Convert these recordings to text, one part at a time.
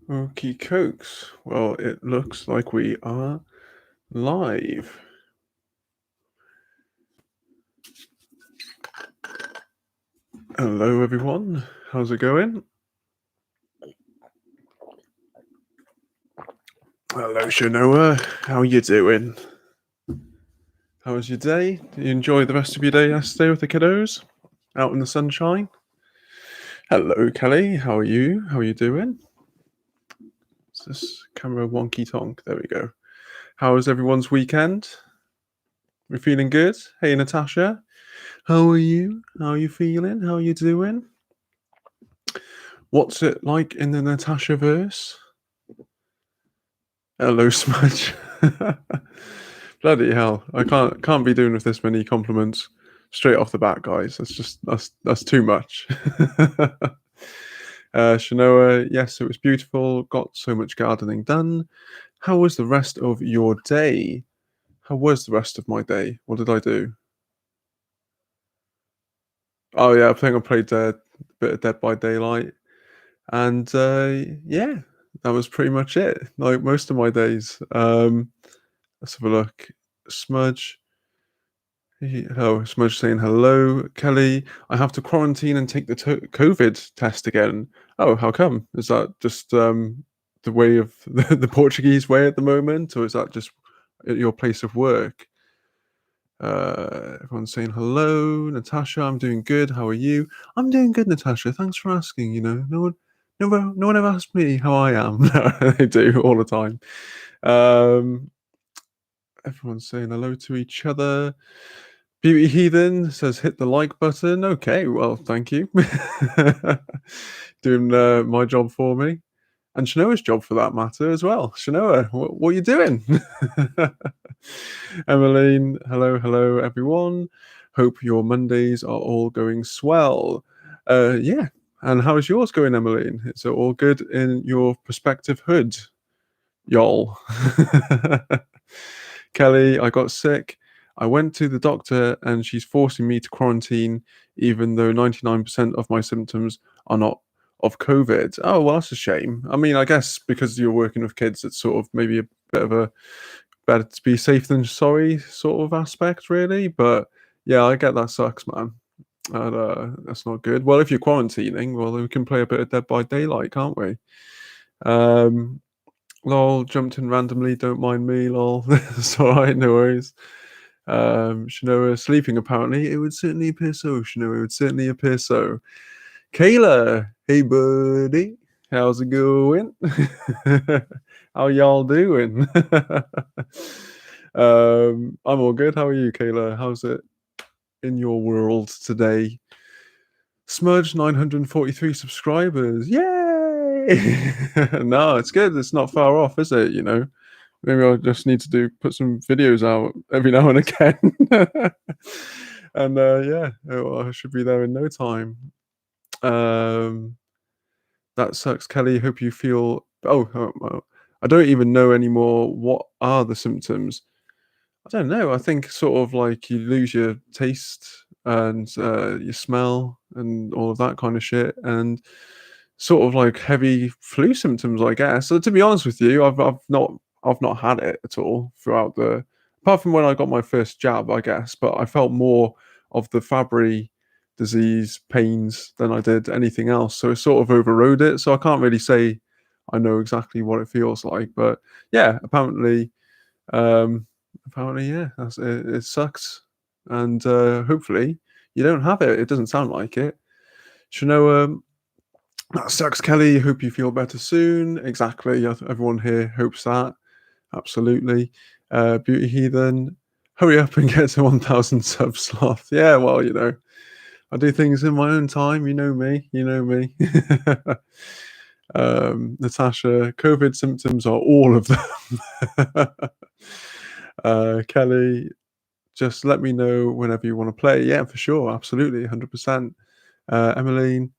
Okie cokes. Well, it looks like we are live. Hello, everyone. How's it going? Hello, Shanoa. How you doing? How was your day? Did you enjoy the rest of your day yesterday with the kiddos? Out in the sunshine? Hello, Kelly. How are you? How are you doing? Is this camera wonky tonk? There we go. How was everyone's weekend? We feeling good? Hey, Natasha. How are you? How are you feeling? How are you doing? What's it like in the Natasha verse? Hello, Smudge. Bloody hell! I can't be doing with this many compliments straight off the bat, guys. That's too much. Shanoa, yes, it was beautiful. Got so much gardening done. How was the rest of your day? How was the rest of my day? What did I do? Oh yeah, I think I played a bit of Dead by Daylight, and yeah, that was pretty much it. Like most of my days. Let's have a look. Smudge. Oh, Smudge saying hello, Kelly. I have to quarantine and take the COVID test again. Oh, how come? Is that just the way of the Portuguese way at the moment, or is that just at your place of work? Everyone's saying hello, Natasha. I'm doing good. How are you? I'm doing good, Natasha. Thanks for asking. You know, no one ever asks me how I am. No, they do all the time. Everyone's saying hello to each other. Beauty Heathen says hit the like button. Okay, well, thank you. Doing my job for me. And Shanoa's job for that matter as well. Shanoa, what are you doing? Emmeline, hello, everyone. Hope your Mondays are all going swell. Yeah. And how is yours going, Emmeline? Is it all good in your prospective hood? Y'all. Kelly, I got sick. I went to the doctor and she's forcing me to quarantine, even though 99% of my symptoms are not of COVID. Oh, well, that's a shame. I mean, I guess because you're working with kids, it's sort of maybe a bit of a better to be safe than sorry sort of aspect, really. But yeah, I get that sucks, man. And that's not good. Well, if you're quarantining, well, we can play a bit of Dead by Daylight, can't we? Lol, jumped in randomly, don't mind me, lol. It's alright, no worries. Shanoa sleeping apparently. It would certainly appear so, Shanoa. It would certainly appear so. Kayla, hey buddy. How's it going? How y'all doing? I'm all good. How are you, Kayla? How's it in your world today? Smudge 943 subscribers. Yay! No, it's good. It's not far off, is it? You know, maybe I just need to put some videos out every now and again. And yeah, I should be there in no time. That sucks, Kelly. Hope you feel. I don't even know anymore. What are the symptoms? I don't know. I think sort of like you lose your taste and your smell and all of that kind of shit, and sort of like heavy flu symptoms, I guess. So to be honest with you, I've not had it at all throughout the apart from when I got my first jab, I guess. But I felt more of the Fabry disease pains than I did anything else. So it sort of overrode it. So I can't really say I know exactly what it feels like. But yeah, apparently. Yeah, it sucks, and hopefully you don't have it. It doesn't sound like it. Shanoa, that sucks, Kelly. Hope you feel better soon. Exactly. Everyone here hopes that. Absolutely. Beauty Heathen, hurry up and get to 1,000 subs, Sloth. Yeah, well, you know, I do things in my own time. You know me. You know me. Natasha, COVID symptoms are all of them. Kelly, just let me know whenever you want to play. Yeah, for sure. Absolutely. 100%. Emmeline,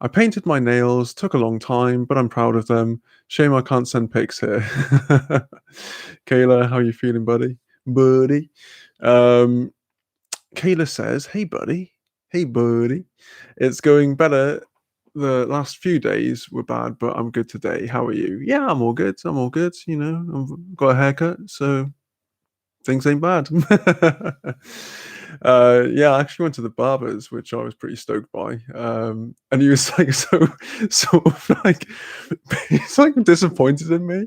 I painted my nails. Took a long time, but I'm proud of them. Shame I can't send pics here. Kayla, how you feeling, buddy? Buddy. Kayla says, hey, buddy. Hey, buddy. It's going better the last few days were bad, but I'm good today. How are you? Yeah, I'm all good. I'm all good. You know, I've got a haircut, so things ain't bad. Yeah, I actually went to the barber's, which I was pretty stoked by. And he was like, so sort of like, he's like disappointed in me.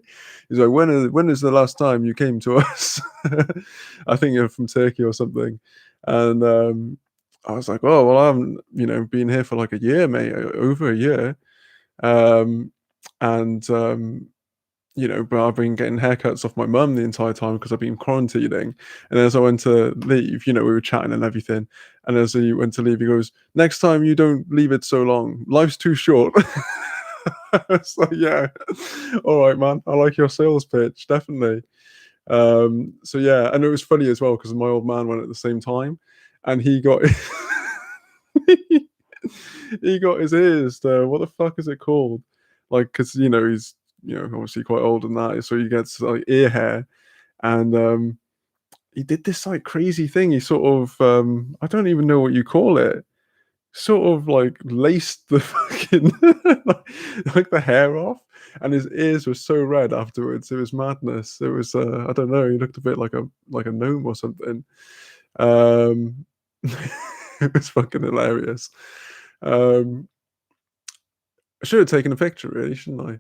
He's like, when is the last time you came to us? I think you're from Turkey or something. And I was like, oh well, I haven't, been here for like a year, mate, over a year. Um, and but I've been getting haircuts off my mum the entire time because I've been quarantining. And as I went to leave, we were chatting and everything. And as he went to leave, he goes, "Next time you don't leave it so long. Life's too short." It's like, yeah, all right, man. I like your sales pitch, definitely. So yeah, and it was funny as well because my old man went at the same time, and he got he got his ears. What the fuck is it called? Like, because he's obviously quite old and that, so he gets like ear hair, and he did this like crazy thing. He sort of I don't even know what you call it. Sort of like laced the fucking like the hair off, and his ears were so red afterwards. It was madness. It was I don't know. He looked a bit like a gnome or something. Um, it was fucking hilarious. Um, I should have taken a picture, really, shouldn't I?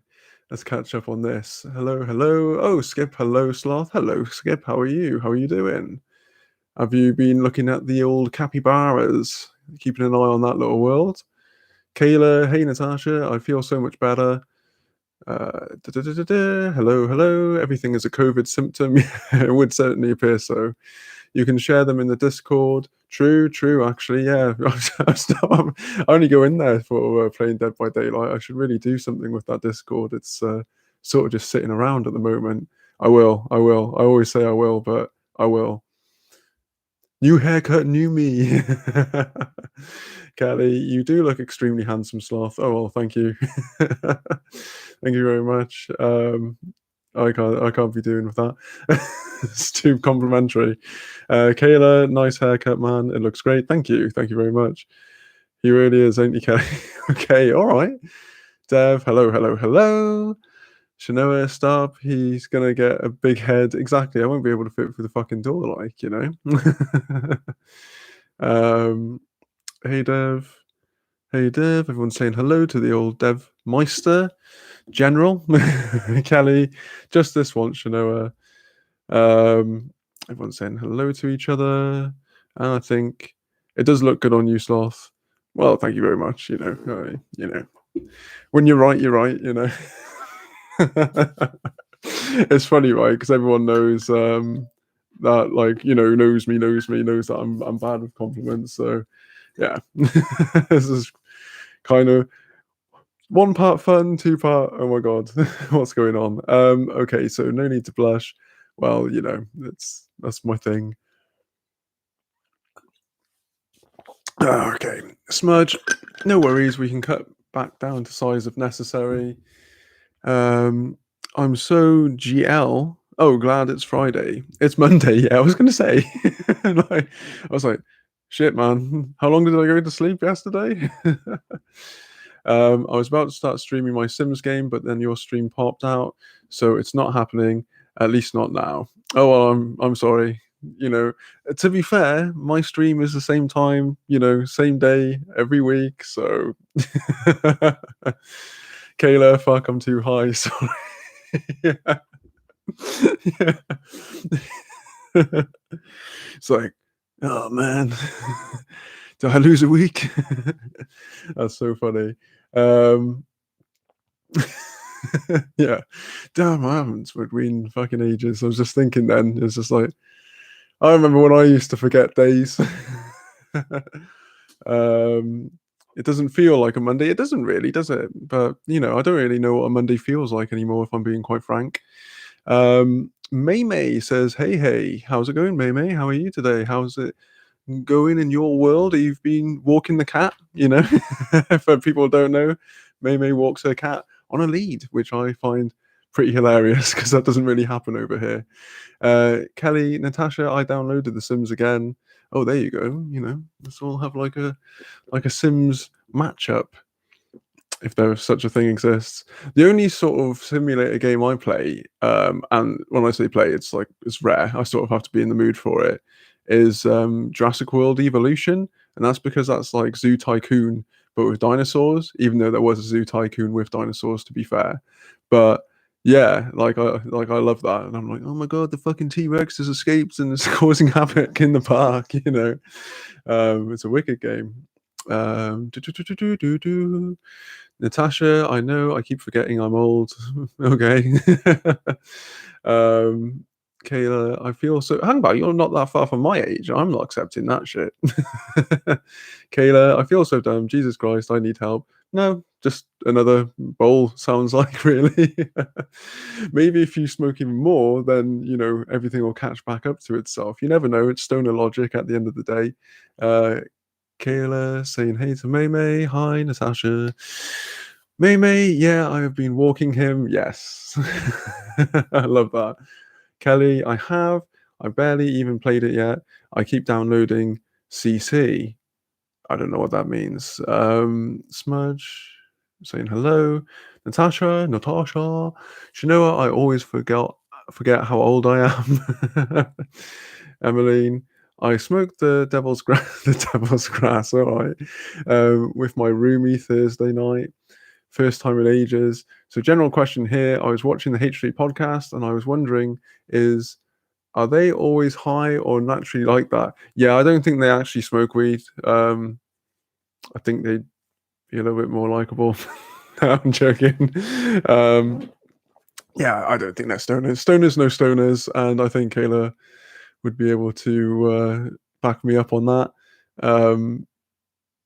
Let's catch up on this. Hello, hello. Oh, Skip. Hello, Sloth. Hello, Skip. How are you? How are you doing? Have you been looking at the old capybaras? Keeping an eye on that little world? Kayla, hey, Natasha. I feel so much better. Hello, hello. Everything is a COVID symptom. It would certainly appear so. You can share them in the Discord. True, true. Actually, yeah. I only go in there for playing Dead by Daylight. I should really do something with that Discord. It's sort of just sitting around at the moment. I will. I will. I always say I will, but I will. New haircut, new me. Kelly, you do look extremely handsome, Sloth. Oh well, thank you. Thank you very much. I can't be doing with that. It's too complimentary. Kayla, nice haircut, man. It looks great. Thank you. Thank you very much. He really is, ain't he, Kelly? Okay, all right. Dev, hello, hello, hello. Shanoa, stop. He's gonna get a big head. Exactly. I won't be able to fit through the fucking door, Hey Dev. Hey Dev. Everyone's saying hello to the old Dev Meister. General. Kelly. Just this once, Shanoa. Everyone's saying hello to each other. And I think it does look good on you, Sloth. Well, thank you very much. When you're right, you're right, It's funny, right? Because everyone knows that, like, knows me, knows that I'm bad with compliments. So, yeah, this is kind of one part fun, two part. Oh my god, what's going on? Okay, so no need to blush. Well, that's my thing. Okay, smudge. No worries. We can cut back down to size if necessary. I'm so GL. Oh, glad it's Friday. It's Monday. Yeah, I was gonna say. I was like, shit, man. How long did I go to sleep yesterday? I was about to start streaming my Sims game, but then your stream popped out, so it's not happening. At least not now. Oh well, I'm sorry. To be fair, my stream is the same time. Same day every week. So, Kayla, fuck, I'm too high. Sorry. Yeah. Yeah. It's like, oh man, did I lose a week? That's so funny. Yeah, damn, I haven't smoked weed in fucking ages. I was just thinking then, it's just like, I remember when I used to forget days. It doesn't feel like a Monday. It doesn't really, does it? But I don't really know what a Monday feels like anymore, if I'm being quite frank. May May says, "Hey, hey, how's it going, May May? How are you today? How's it going in your world? You've been walking the cat, For people who don't know, May May walks her cat on a lead, which I find pretty hilarious because that doesn't really happen over here. Kelly, Natasha, I downloaded The Sims again. Oh, there you go. Let's all have like a Sims matchup. if there such a thing exists. The only sort of simulator game I play, and when I say play, it's like it's rare. I sort of have to be in the mood for it. Is Jurassic World Evolution, and that's because that's like Zoo Tycoon but with dinosaurs. Even though there was a Zoo Tycoon with dinosaurs, to be fair, but yeah, I love that, and I'm like, oh my god, the fucking T Rex has escaped and is causing havoc in the park. It's a wicked game. Do, do, do, do, do, do, do. Natasha, I know I keep forgetting I'm old. Okay. um, Kayla, I feel so. Hang about, you're not that far from my age. I'm not accepting that shit. Kayla, I feel so dumb. Jesus Christ, I need help. No, just another bowl. Sounds like really. Maybe if you smoke even more, then everything will catch back up to itself. You never know. It's stoner logic at the end of the day. Kayla saying hey to May May. Hi, Natasha. May May, yeah, I have been walking him. Yes. I love that. Kelly, I have. I barely even played it yet. I keep downloading CC. I don't know what that means. Smudge saying hello. Natasha. Shanoa, I always forget how old I am. Emmeline, I smoked the devil's grass. The devil's grass. All right, with my roomie Thursday night. First time in ages. So, general question here. I was watching the H3 podcast, and I was wondering, are they always high or naturally like that? Yeah, I don't think they actually smoke weed. I think they'd be a little bit more likable. No, I'm joking. Yeah, I don't think they're stoners. Stoners, no stoners, and I think Kayla would be able to back me up on that.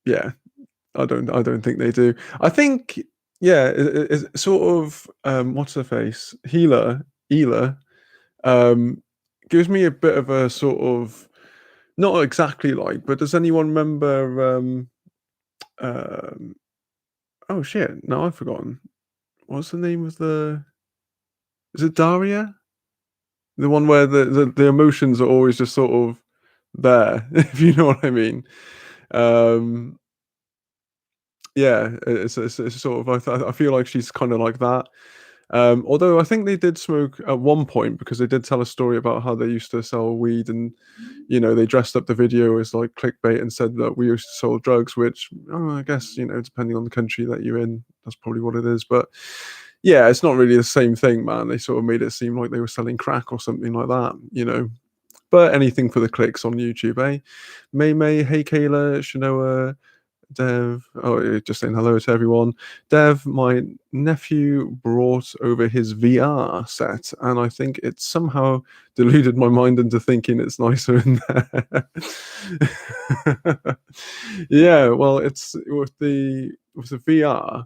Yeah, I don't think they do. I think yeah, it's sort of what's her face? Ela, gives me a bit of a sort of not exactly like, but does anyone remember um oh shit, no, I've forgotten. What's the name of the is it Daria? The one where the emotions are always just sort of there, if you know what I mean. Um yeah, it's sort of I feel like she's kind of like that. Although I think they did smoke at one point because they did tell a story about how they used to sell weed and they dressed up the video as like clickbait and said that we used to sell drugs, which I guess depending on the country that you're in, that's probably what it is. But yeah, it's not really the same thing, man. They sort of made it seem like they were selling crack or something like that. But anything for the clicks on YouTube, eh? May, hey Kayla, Shanoa, Dev, just saying hello to everyone. Dev, my nephew brought over his VR set, and I think it somehow deluded my mind into thinking it's nicer in there. Yeah, well, it's with the VR.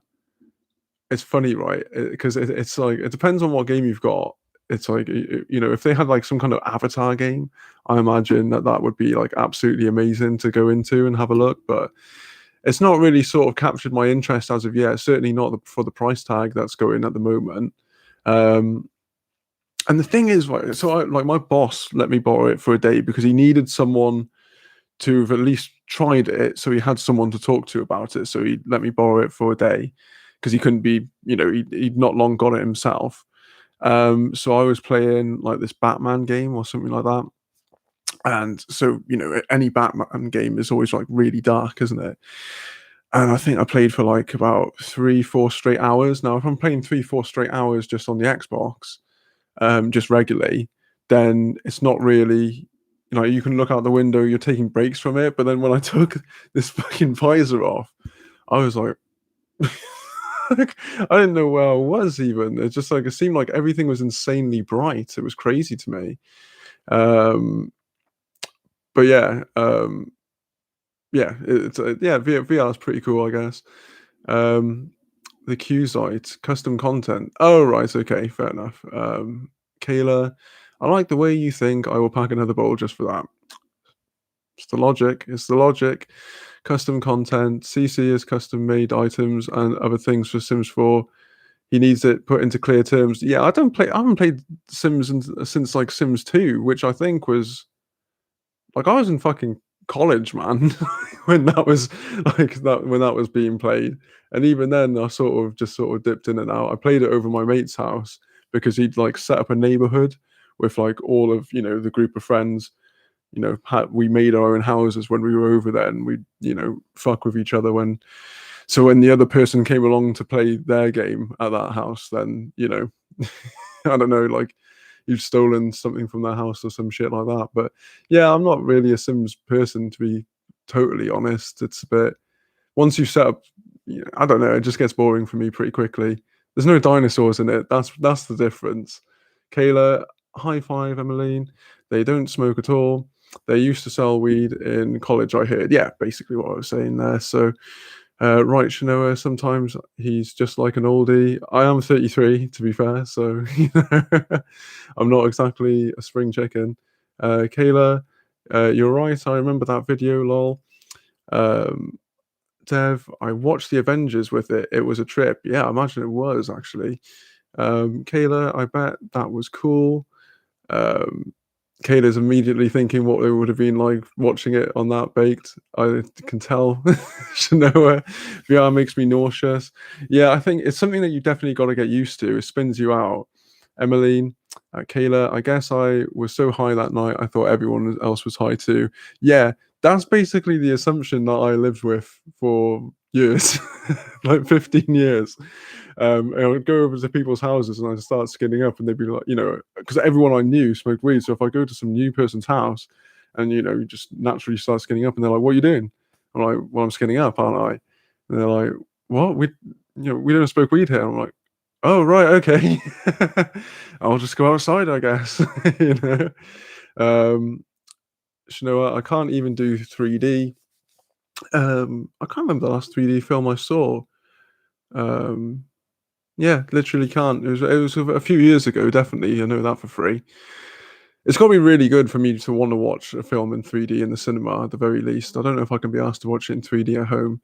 It's funny, right? Because it's like it depends on what game you've got. It's like if they had like some kind of Avatar game, I imagine that would be like absolutely amazing to go into and have a look. But it's not really sort of captured my interest as of yet. Certainly not for the price tag that's going at the moment. And the thing is, right, so like my boss let me borrow it for a day because he needed someone to have at least tried it, so he had someone to talk to about it. So he let me borrow it for a day because he couldn't be, he'd not long got it himself. So I was playing like this Batman game or something like that. And so, any Batman game is always like really dark, isn't it? And I think I played for like about 3-4 straight hours. Now, if I'm playing 3-4 straight hours just on the Xbox, just regularly, then it's not really, you can look out the window, you're taking breaks from it. But then when I took this fucking visor off, I was like, like, I didn't know where I was even. It's just like it seemed like everything was insanely bright. It was crazy to me. But yeah, VR is pretty cool, I guess. The Q site, custom content. Oh right, okay, fair enough. Kayla, I like the way you think. I will pack another bowl just for that. It's the logic. It's the logic. Custom content. CC is custom made items and other things for Sims 4. He needs it put into clear terms. Yeah, I haven't played Sims since like Sims 2, which I think was like I was in fucking college, man, when that was when that was being played. And even then, I sort of dipped in and out. I played it over my mate's house because he'd like set up a neighborhood with like all of the group of friends. We made our own houses when we were over there, and we fuck with each other when. So when the other person came along to play their game at that house, then I don't know, like you've stolen something from their house or some shit like that. But yeah, I'm not really a Sims person, to be totally honest. It's a bit once you set up, I don't know, it just gets boring for me pretty quickly. There's no dinosaurs in it. That's the difference. Kayla, high five, Emmeline. They don't smoke at all. They used to sell weed in college, I heard. Yeah, basically what I was saying there. So right, Shanoa, sometimes he's just like an oldie. I am 33, to be fair, so I'm not exactly a spring chicken. Kayla, you're right. I remember that video, lol. Um, Dev, I watched the Avengers with it. It was a trip. Yeah, I imagine it was actually. Kayla, I bet that was cool. Um, Kayla's immediately thinking what it would have been like watching it on that baked. I can tell. Shanoa, VR makes me nauseous. Yeah, I think it's something that you definitely got to get used to. It spins you out. Emmeline, Kayla, I guess I was so high that night, I thought everyone else was high too. Yeah, that's basically the assumption that I lived with for years, like 15 years. And I would go over to people's houses and I'd start skinning up, and they'd be like, because everyone I knew smoked weed. So if I go to some new person's house and, you just naturally start skinning up, and they're like, what are you doing? I'm like, well, I'm skinning up, aren't I? And they're like, what? We don't smoke weed here. I'm like, oh, right, okay. I'll just go outside, I guess. you know. Um, Shanoa, I can't even do 3D. I can't remember the last 3D film I saw. Um, yeah, literally can't. It was a few years ago, definitely. I know that for free. It's got to be really good for me to want to watch a film in 3D in the cinema at the very least. I don't know if I can be asked to watch it in 3D at home.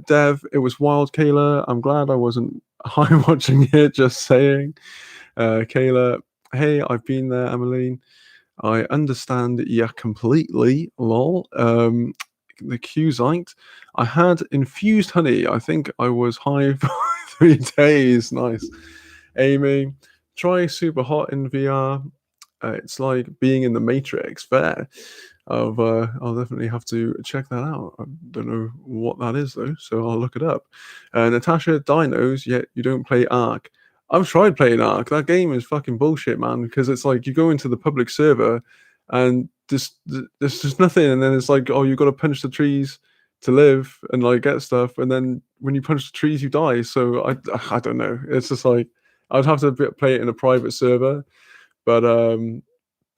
Dev, it was wild, Kayla. I'm glad I wasn't high watching it, just saying. Kayla, hey, I've been there, Emmeline. I understand yeah completely, lol. The Qzite. I had infused honey. I think I was high for 3 days. Nice. Amy, try super hot in VR. It's like being in the Matrix. Fair. I'll definitely have to check that out. I don't know what that is though, so I'll look it up. Natasha, dinos, yet you don't play Ark. I've tried playing Ark. That game is fucking bullshit, man. Because it's like you go into the public server, and there's just nothing, and then it's like, oh, you got to punch the trees to live and like get stuff, and then when you punch the trees, you die. So I don't know. It's just like I'd have to play it in a private server, but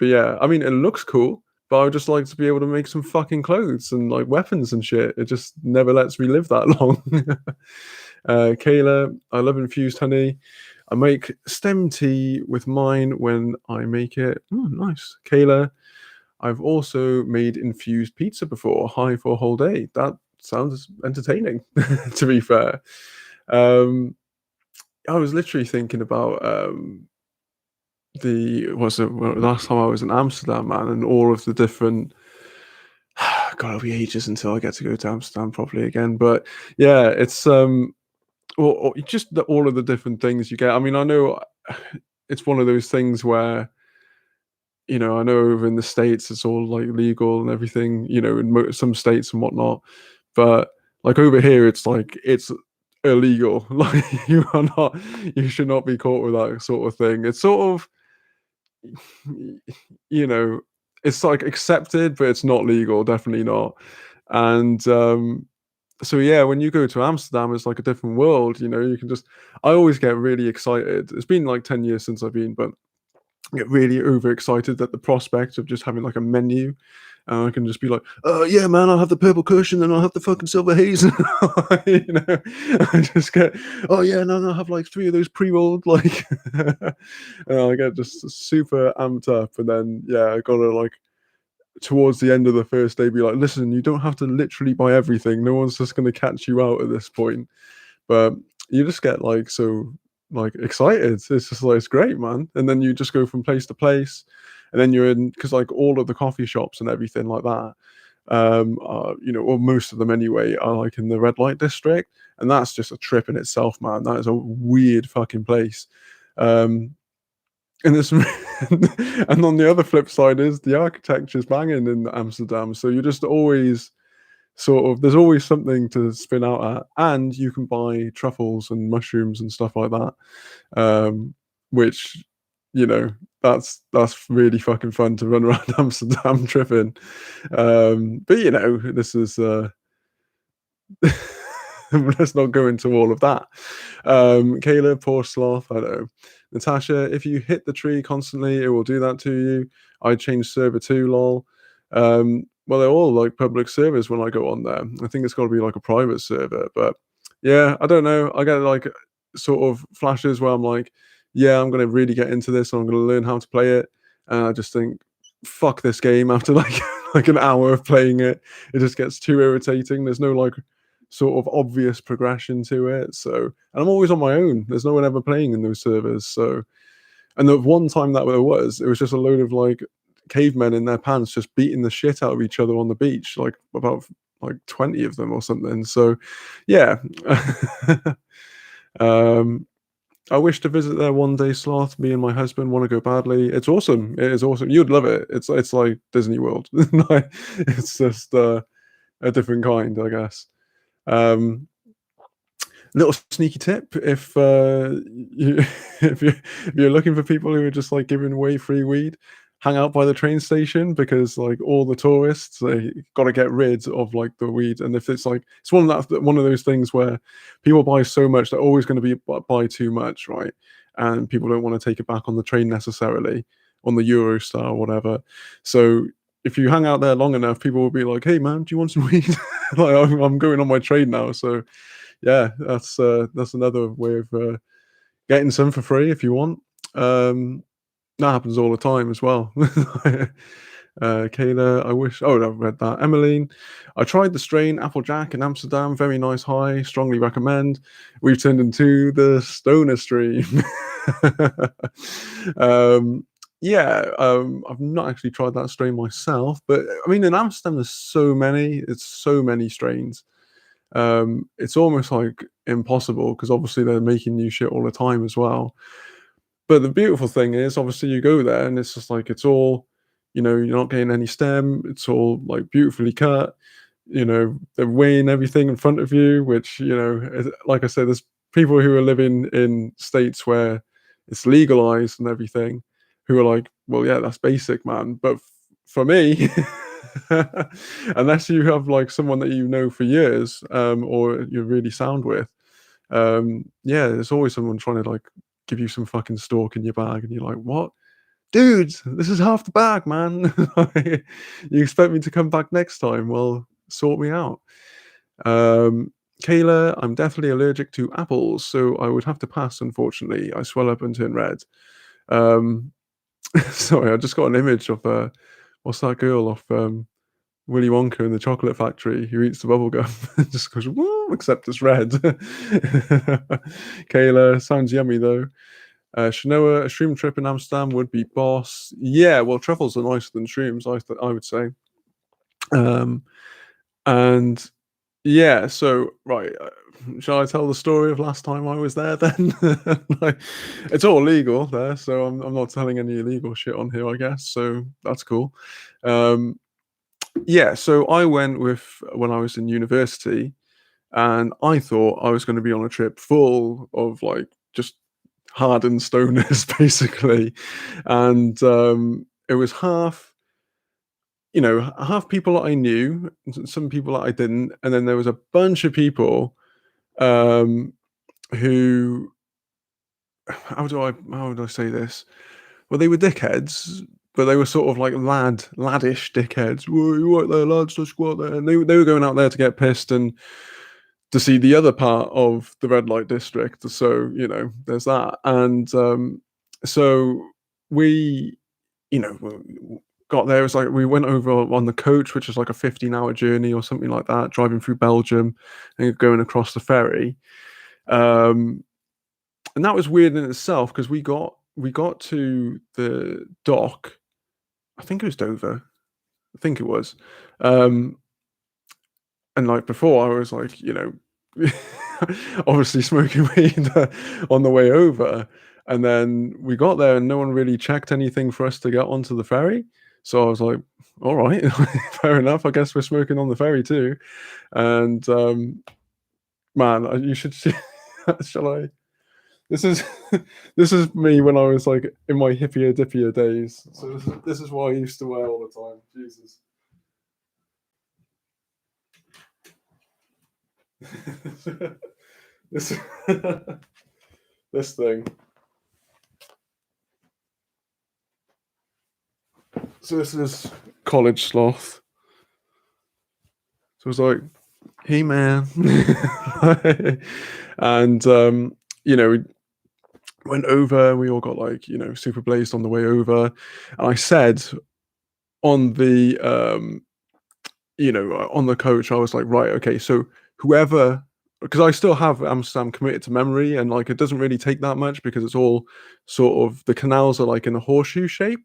yeah, I mean, it looks cool, but I would just like to be able to make some fucking clothes and like weapons and shit. It just never lets me live that long. Kayla, I love infused honey. I make stem tea with mine when I make it. Oh, nice. Kayla, I've also made infused pizza before, high for a whole day. That sounds entertaining, to be fair. I was literally thinking about last time I was in Amsterdam, man, and all of the different. God, it'll be ages until I get to go to Amsterdam properly again. But yeah, it's or just all of the different things you get. I mean, I know it's one of those things where I know over in the States it's all like legal and everything, in some states and whatnot. But like over here, it's like it's illegal. Like you should not be caught with that sort of thing. It's sort of, you know, it's like accepted, but it's not legal. Definitely not. And so yeah, when you go to Amsterdam, it's like a different world. You can just. I always get really excited. It's been like 10 years since I've been, but get really overexcited at the prospect of just having like a menu. And I can just be like, yeah, man, I'll have the purple cushion and I'll have the fucking silver haze. I just get, oh, yeah, no, I'll have like 3 of those pre-rolled, like, and I get just super amped up. And then, yeah, I gotta like, towards the end of the first day, be like, listen, you don't have to literally buy everything. No one's just going to catch you out at this point. But you just get like so like excited. It's just like it's great, man. And then you just go from place to place, and then you're in because like all of the coffee shops and everything like that. or most of them anyway, are like in the red light district, and that's just a trip in itself, man. That is a weird fucking place. Um, and it's and on the other flip side is the architecture's banging in Amsterdam, so you're just always sort of there's always something to spin out at, and you can buy truffles and mushrooms and stuff like that, which you know that's really fucking fun to run around Amsterdam tripping. But this is let's not go into all of that. Kayla, poor sloth, I know. Natasha, if you hit the tree constantly, it will do that to you. I changed server too, lol. Well, they're all like public servers when I go on there. I think it's got to be like a private server, but yeah, I don't know. I get like sort of flashes where I'm like, yeah, I'm gonna really get into this and I'm gonna learn how to play it. And I just think, fuck this game after like like an hour of playing it. It just gets too irritating. There's no like sort of obvious progression to it. So, and I'm always on my own. There's no one ever playing in those servers. So, and the one time that there was, it was just a load of like cavemen in their pants just beating the shit out of each other on the beach, like about like 20 of them or something. So, yeah. um, I wish to visit there one day, Sloth. Me and my husband want to go badly. It's awesome. It is awesome. You'd love it. It's like Disney World. It's just a different kind, I guess. Um, Little sneaky tip: if you if you're looking for people who are just like giving away free weed, hang out by the train station because like all the tourists they got to get rid of like the weed, and if it's like it's one of those things where people buy so much they're always going to be buy too much, right? And people don't want to take it back on the train necessarily on the Eurostar or whatever. So if you hang out there long enough, people will be like, "Hey man, do you want some weed?" Like I'm going on my train now, so yeah, that's another way of getting some for free if you want. That happens all the time as well. Kayla, I wish. Oh, I've read that. Emmeline, I tried the strain Applejack in Amsterdam. Very nice high. Strongly recommend. We've turned into the stoner stream. Yeah, I've not actually tried that strain myself, but I mean, in Amsterdam, there's so many. It's so many strains. It's almost like impossible because obviously they're making new shit all the time as well. But the beautiful thing is, obviously, you go there and it's just like it's all, you're not getting any stem. It's all like beautifully cut. They're weighing everything in front of you, which like I said, there's people who are living in states where it's legalized and everything, who are like, well, yeah, that's basic, man. But for me, unless you have like someone that you know for years, or you're really sound with, yeah, there's always someone trying to like give you some fucking stalk in your bag, and you're like, what? Dude, this is half the bag, man. You expect me to come back next time? Well, sort me out. Um, Kayla, I'm definitely allergic to apples, so I would have to pass, unfortunately. I swell up and turn red. Um, sorry, I just got an image of what's that girl off Willy Wonka in the chocolate factory who eats the bubble gum and just goes, woo, except it's red. Kayla, sounds yummy though. Shanoa, a shroom trip in Amsterdam would be boss. Yeah, well, truffles are nicer than shrooms, I would say. Um, and yeah, so right, shall I tell the story of last time I was there then? Like, it's all legal there, so I'm not telling any illegal shit on here, I guess. So that's cool. Yeah, so I went with when I was in university, and I thought I was going to be on a trip full of like just hardened stoners, basically, and it was half people that I knew, some people that I didn't, and then there was a bunch of people um, who how would I say this? Well, they were dickheads, but they were sort of like laddish dickheads. Whoa, you right there, lads? Let's go out there. And they were going out there to get pissed and to see the other part of the red light district. So there's that. And so we, got there. It was like we went over on the coach, which is like a 15-hour journey or something like that, driving through Belgium and going across the ferry. Um, and that was weird in itself because we got to the dock. I think it was Dover. I think it was. Um, and like before, I was like, obviously smoking weed on the way over, and then we got there and no one really checked anything for us to get onto the ferry. So I was like, all right, fair enough. I guess we're smoking on the ferry too. And man, you should see. Shall I? This is this is me when I was like in my hippier dippier days. So this is what I used to wear all the time. Jesus. this this thing. So this is college sloth. So it was like, hey man, and we went over. We all got like super blazed on the way over, and I said on the on the coach, I was like, right, okay, so whoever, because I still have Amsterdam committed to memory, and like it doesn't really take that much because it's all sort of the canals are like in a horseshoe shape,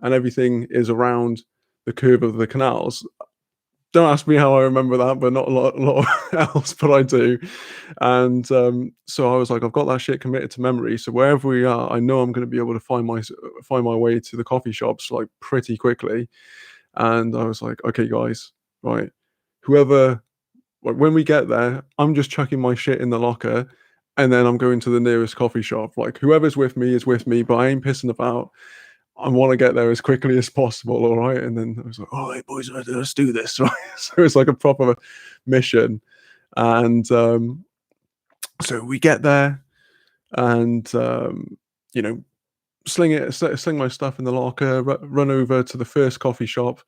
and everything is around the curve of the canals. Don't ask me how I remember that, but not a lot else, but I do. And so I was like, I've got that shit committed to memory. So wherever we are, I know I'm going to be able to find my way to the coffee shops like pretty quickly. And I was like, okay, guys, right, whoever, like, when we get there, I'm just chucking my shit in the locker, and then I'm going to the nearest coffee shop. Like whoever's with me is with me, but I ain't pissing about. I want to get there as quickly as possible, all right? And then I was like, all right, boys, let's do this, right? So it's like a proper mission. And so we get there and, you know, sling my stuff in the locker, run over to the first coffee shop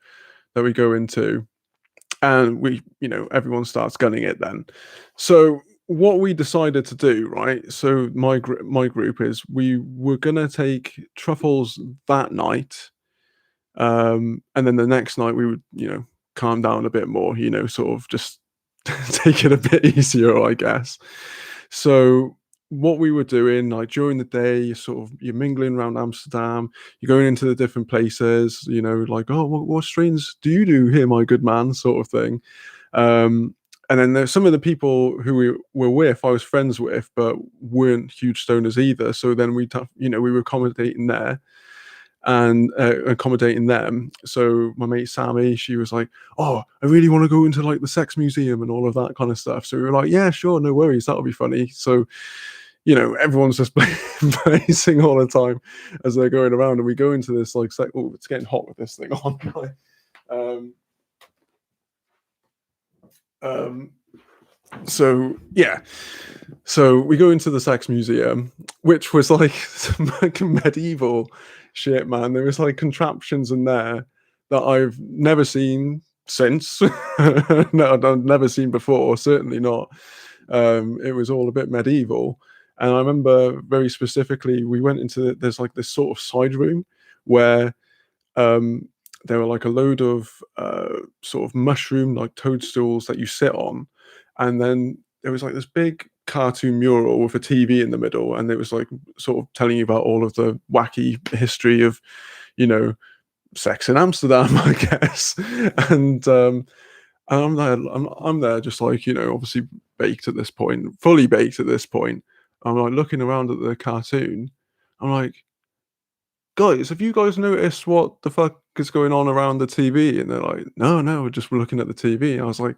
that we go into. And everyone starts gunning it then. So what we decided to do, right? So my group is we were gonna take truffles that night, and then the next night we would, calm down a bit more, sort of just take it a bit easier, I guess. So what we were doing, like during the day, you're mingling around Amsterdam, you're going into the different places, like, oh, what strains do you do here, my good man, sort of thing. Um, and then there's some of the people who we were with, I was friends with, but weren't huge stoners either. So then we were accommodating there and accommodating them. So my mate Sammy, she was like, "Oh, I really want to go into like the sex museum and all of that kind of stuff." So we were like, "Yeah, sure, no worries, that'll be funny." So everyone's just blazing all the time as they're going around, and we go into this like, oh, it's getting hot with this thing on. um, um, so yeah, so we go into the sex museum, which was like some like medieval shit, man. There was like contraptions in there that I've never seen since. No, I've never seen before. Certainly not. It was all a bit medieval, and I remember very specifically we went into there's like this sort of side room where um, there were like a load of sort of mushroom like toadstools that you sit on, and then there was like this big cartoon mural with a TV in the middle, and it was like sort of telling you about all of the wacky history of, you know, sex in Amsterdam, I guess. And I'm there just like, obviously baked at this point, fully baked at this point. I'm like looking around at the cartoon. I'm like, guys, have you guys noticed what the fuck is going on around the TV? And they're like, no, no, we're just looking at the TV. I was like,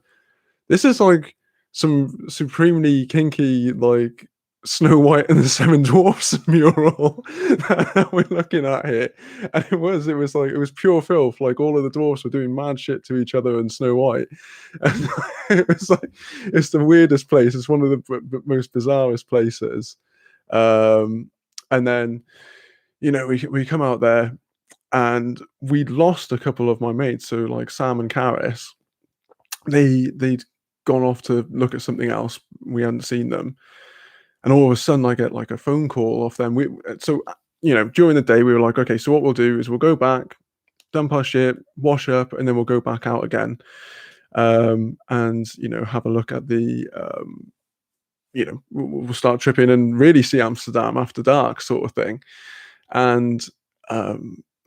this is like some supremely kinky, like Snow White and the Seven Dwarfs mural that we're looking at here. And it was pure filth. Like all of the dwarfs were doing mad shit to each other and Snow White. And it was like, it's the weirdest place. It's one of the most bizarrest places. And then, we come out there and we'd lost a couple of my mates. So like Sam and Karis, they'd gone off to look at something else. We hadn't seen them, and all of a sudden I get like a phone call off them. During the day we were like, okay, so what we'll do is we'll go back, dump our shit, wash up, and then we'll go back out again, and have a look at the we'll start tripping and really see Amsterdam after dark, sort of thing. And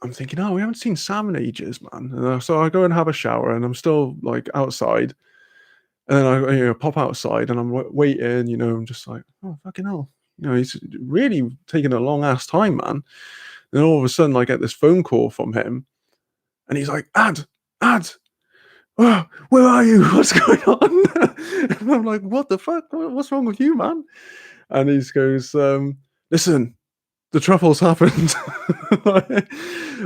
I'm thinking, oh, we haven't seen Sam in ages, man. And so I go and have a shower, and I'm still like outside. And then I pop outside, and I'm waiting. I'm just like, oh fucking hell, he's really taking a long ass time, man. And all of a sudden, I get this phone call from him, and he's like, Ad, oh, where are you? What's going on? And I'm like, what the fuck? What's wrong with you, man? And he goes, listen, the truffles happened. I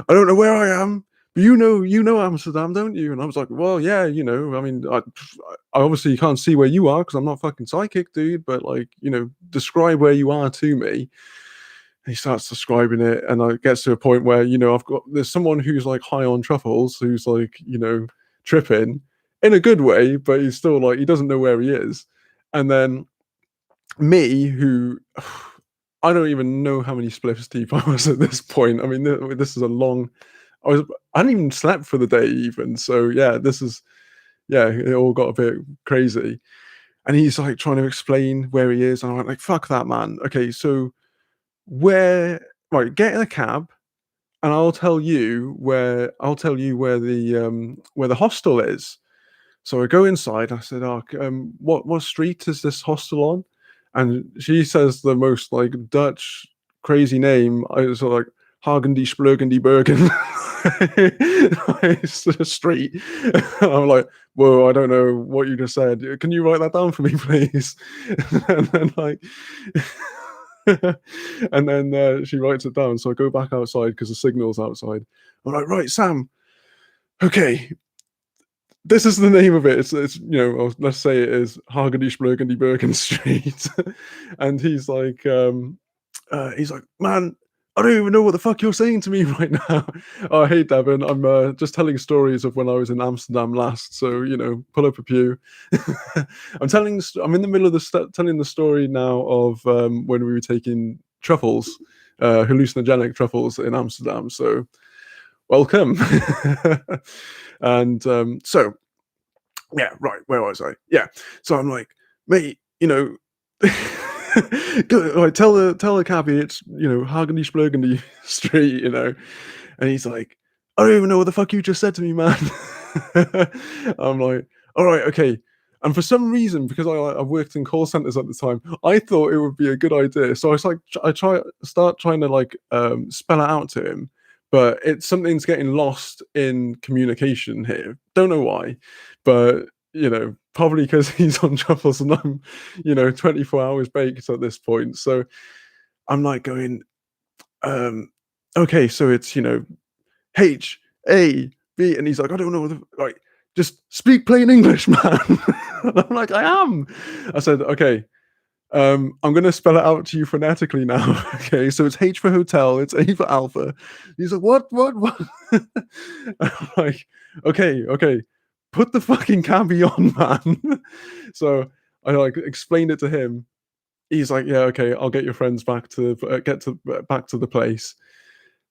don't know where I am, but you know Amsterdam, don't you? And I was like, well, yeah, I mean, I obviously can't see where you are because I'm not fucking psychic, dude. But like, describe where you are to me. And he starts describing it, and it gets to a point where there's someone who's like high on truffles, who's like tripping in a good way, but he's still like he doesn't know where he is. And then me, who I don't even know how many spliffs deep I was at this point. I mean, this is a long. I hadn't even slept for the day even. So yeah, it all got a bit crazy. And he's like trying to explain where he is, and I'm like, fuck that, man. Okay, so right, get in a cab, and I'll tell you where the hostel is. So I go inside. I said, "Oh, what street is this hostel on?" And she says the most like Dutch crazy name. I was like Hagendy Splurgendy Bergen. It's a street. And I'm like, whoa, I don't know what you just said. Can you write that down for me, please? And then like, and then she writes it down. So I go back outside because the signal's outside. I'm like, right, Sam. Okay, this is the name of it. Let's say it is Hagedish Burgundy Bergen Street. And he's like, man, I don't even know what the fuck you're saying to me right now. Oh, hey, Devin, I'm just telling stories of when I was in Amsterdam last. So, pull up a pew. I'm in the middle of telling the story now of when we were taking truffles, hallucinogenic truffles in Amsterdam. So, welcome. And yeah, right, where was I? Yeah, so I'm like, mate, tell the cabbie it's Hagendy Splurgendy Street, and he's like, I don't even know what the fuck you just said to me, man. I'm like, all right, okay. And for some reason, because I worked in call centers at the time, I thought it would be a good idea. So I was like, start trying to like spell it out to him, but something's getting lost in communication here. Don't know why, but probably because he's on truffles and I'm 24 hours baked at this point. So I'm like going, okay, so it's H-A-B, and he's like, I don't know, like, just speak plain English, man. And I'm like, I am. I said, okay, I'm gonna spell it out to you phonetically now. Okay, so it's H for hotel, it's A for alpha. He's like, what? I'm like, okay, put the fucking cabbie on, man. So I like explained it to him. He's like, yeah, okay, I'll get your friends back to back to the place.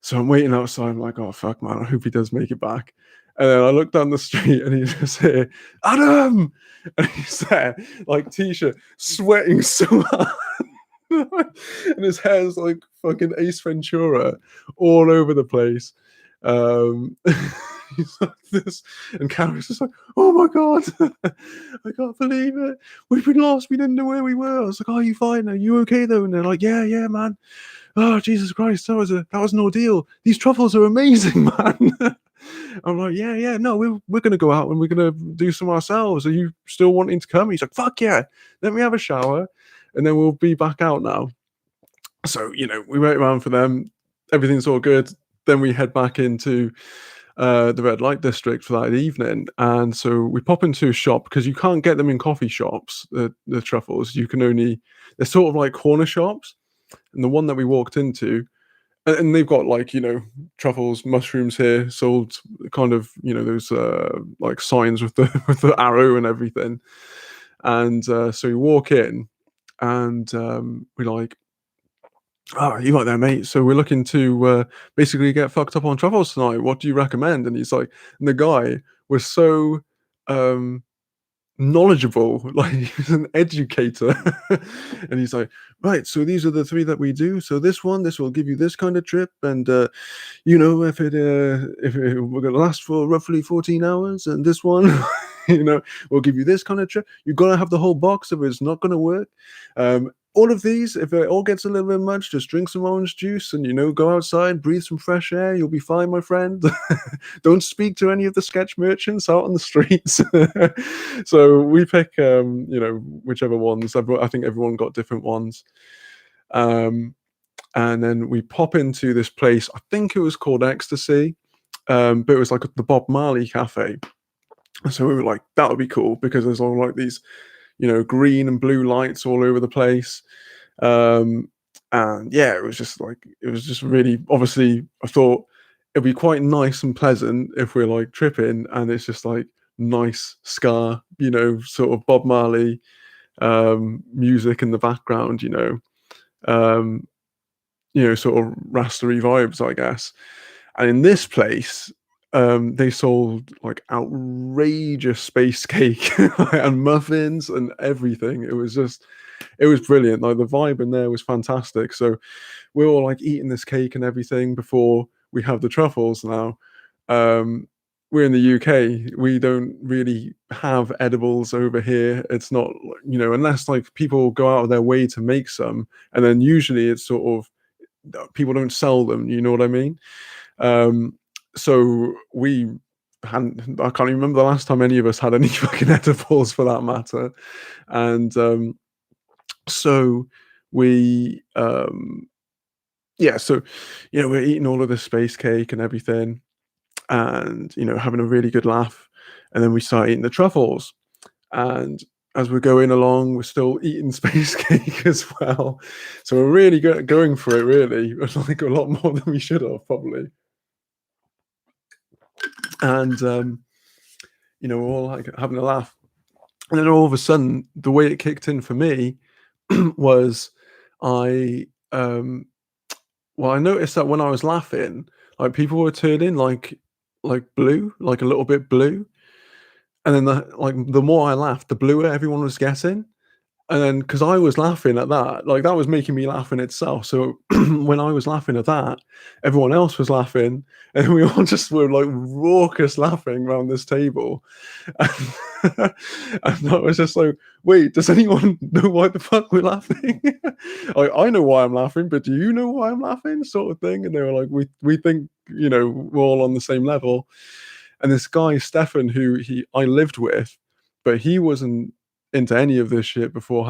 So I'm waiting outside. I'm like, oh fuck, man, I hope he does make it back. And then I look down the street, and he's just here, Adam, and he's there, like t-shirt, sweating so hard. And his hair's like fucking Ace Ventura all over the place. Um, he's like this, and Karen's just like, oh my god, I can't believe it. We've been lost. We didn't know where we were. I was like, are you fine? Are you okay though? And they're like, yeah, man. Oh Jesus Christ, that was an ordeal. These truffles are amazing, man. I'm like, yeah, no, we're gonna go out and we're gonna do some ourselves. Are you still wanting to come? He's like, fuck yeah, let me have a shower, and then we'll be back out now. So we wait around for them. Everything's all good. Then we head back into the red light district for that evening, and so we pop into a shop because you can't get them in coffee shops. The truffles, they're sort of like corner shops, and the one that we walked into. And they've got like truffles, mushrooms here sold, kind of those like signs with the with the arrow and everything. And so we walk in, and we're like, "Oh, you right there, mate? So we're looking to basically get fucked up on truffles tonight. What do you recommend?" And he's like, and the guy was so um, knowledgeable, like he was an educator. And he's like, right, so these are the three that we do. So this will give you this kind of trip, and if it we're gonna last for roughly 14 hours, and this one, will give you this kind of trip. You've got to have the whole box if it's not gonna work. All of these, if it all gets a little bit much, just drink some orange juice and go outside, breathe some fresh air. You'll be fine, my friend. Don't speak to any of the sketch merchants out on the streets. So we pick, whichever ones. I think everyone got different ones. Um, and then we pop into this place. I think it was called Ecstasy, but it was like the Bob Marley cafe. So we were like, that would be cool because there's all like these, green and blue lights all over the place. Um, and yeah, it was just really, obviously, I thought it'd be quite nice and pleasant if we're like tripping and it's just like nice ska, sort of Bob Marley music in the background, um, sort of rastery vibes, I guess. And in this place, they sold like outrageous space cake and muffins and everything. It was brilliant. Like the vibe in there was fantastic. So we're all like eating this cake and everything before we have the truffles now. Um, we're in the UK. We don't really have edibles over here. It's not, unless like people go out of their way to make some, and then usually it's sort of people don't sell them. You know what I mean? Um, so we hadn't. I can't even remember the last time any of us had any fucking edibles for that matter, and so we yeah, so we're eating all of this space cake and everything, and having a really good laugh, and then we start eating the truffles, and as we're going along, we're still eating space cake as well. So we're really going for it, really, like a lot more than we should have probably. And we're all like having a laugh, and then all of a sudden, the way it kicked in for me was I well, I noticed that when I was laughing, like people were turning like blue, like a little bit blue, and then the more I laughed, the bluer everyone was getting. And then, because I was laughing at that, like, that was making me laugh in itself, so when I was laughing at that, everyone else was laughing, and we all just were, like, raucous laughing around this table, and I was just like, "Wait, does anyone know why the fuck we're laughing?" I know why I'm laughing, but do you know why I'm laughing, sort of thing, and they were like, "We think, we're all on the same level." And this guy, Stefan, who he I lived with, but he wasn't into any of this shit before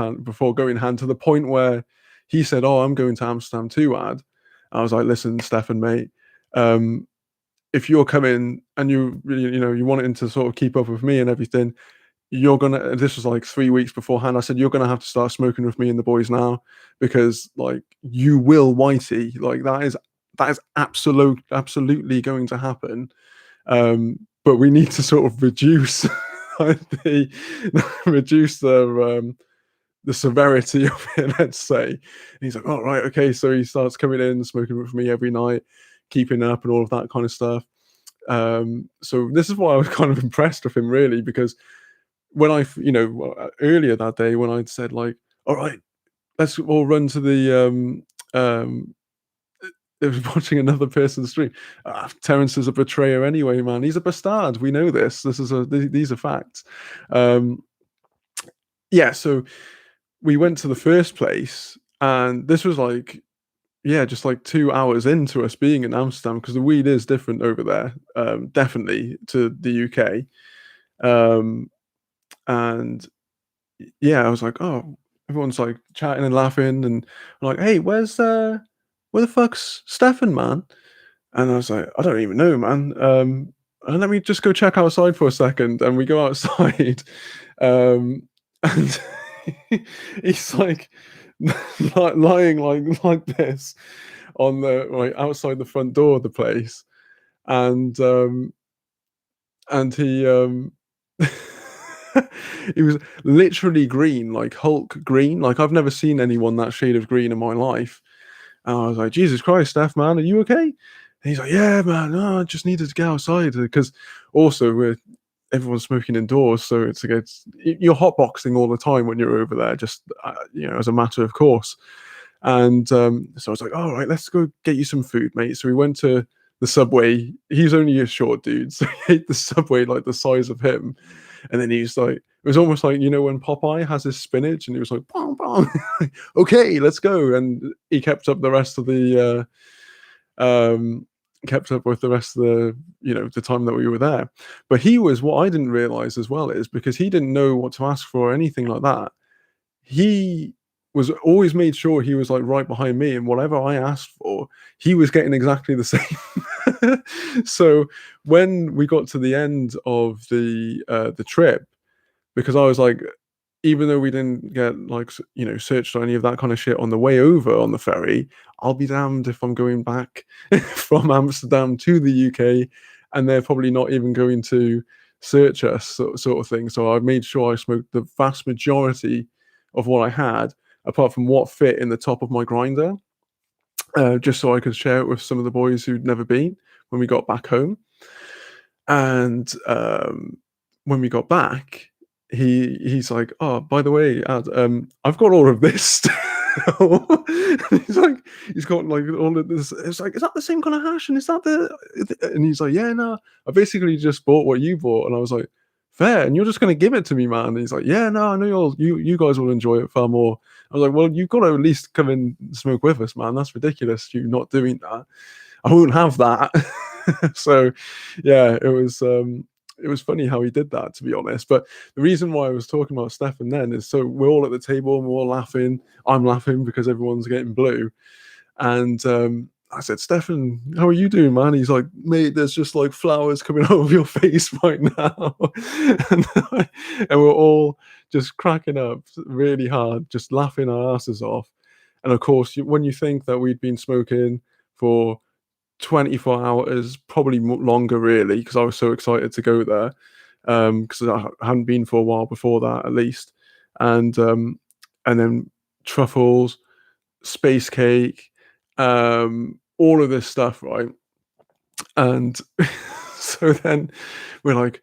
going hand, to the point where he said, "Oh, I'm going to Amsterdam too, Ad." I was like, "Listen, Stefan, mate, um, if you're coming and you wanting to sort of keep up with me and everything, you're gonna." This was like 3 weeks beforehand. I said, "You're gonna have to start smoking with me and the boys now, because like you will whitey, like that is absolutely going to happen." But we need to sort of reduce the reduce the severity of it, let's say. And he's like, "Oh, right, okay." So he starts coming in, smoking with me every night, keeping up, and all of that kind of stuff. So this is why I was kind of impressed with him, really, because when earlier that day when I'd said like, "All right, let's all run to the it was watching another person's stream. Terence is a betrayer anyway, man. He's a bastard. We know this. These are facts. Um, yeah, so we went to the first place, and this was like, yeah, just like 2 hours into us being in Amsterdam, because the weed is different over there, definitely to the UK. Um, and yeah, I was like, oh, everyone's like chatting and laughing, and I'm like, hey, where the fuck's Stefan, man? And I was like, I don't even know, man. Let me just go check outside for a second. And we go outside, and he's like lying like this on the like outside the front door of the place, and he he was literally green, like Hulk green. Like I've never seen anyone that shade of green in my life. And I was like, Jesus Christ, Steph, man, are you okay? And he's like, yeah, man, no, I just needed to get outside, because also everyone's smoking indoors, so it's like you're hotboxing all the time when you're over there, just as a matter of course. And so I was like, all right, let's go get you some food, mate. So we went to the Subway. He's only a short dude, so he ate the Subway like the size of him. And then he's like, it was almost like, when Popeye has his spinach and he was like, bong, bong. Okay, let's go. And he kept up the rest of kept up with the rest of the time that we were there. But he was, what I didn't realize as well is because he didn't know what to ask for or anything like that, he was always made sure he was like right behind me, and whatever I asked for, he was getting exactly the same. So when we got to the end of the trip, because I was like, even though we didn't get like searched or any of that kind of shit on the way over on the ferry, I'll be damned if I'm going back from Amsterdam to the UK, and they're probably not even going to search us, sort of thing. So I made sure I smoked the vast majority of what I had, apart from what fit in the top of my grinder, just so I could share it with some of the boys who'd never been when we got back home. And when we got back, he's like, "Oh, by the way, Ad, I've got all of this still." He's got like all of this. It's like, is that the same kind of hash? And is that And he's like, "Yeah, no, I basically just bought what you bought." And I was like, "Fair, and you're just gonna give it to me, man?" And he's like, "Yeah, no, I know you guys will enjoy it far more." I was like, "Well, you've got to at least come and smoke with us, man. That's ridiculous. You not doing that. I won't have that." So, yeah, it was funny how he did that, to be honest. But the reason why I was talking about Stefan then is so we're all at the table and we're all laughing. I'm laughing because everyone's getting blue. And I said, "Stefan, how are you doing, man?" He's like, "Mate, there's just like flowers coming out of your face right now." and, and we're all just cracking up really hard, just laughing our asses off. And of course, when you think that we'd been smoking for 24 hours, probably longer, really, because I was so excited to go there, because I hadn't been for a while before that, at least. And then truffles, space cake, all of this stuff, right? And so then we're like,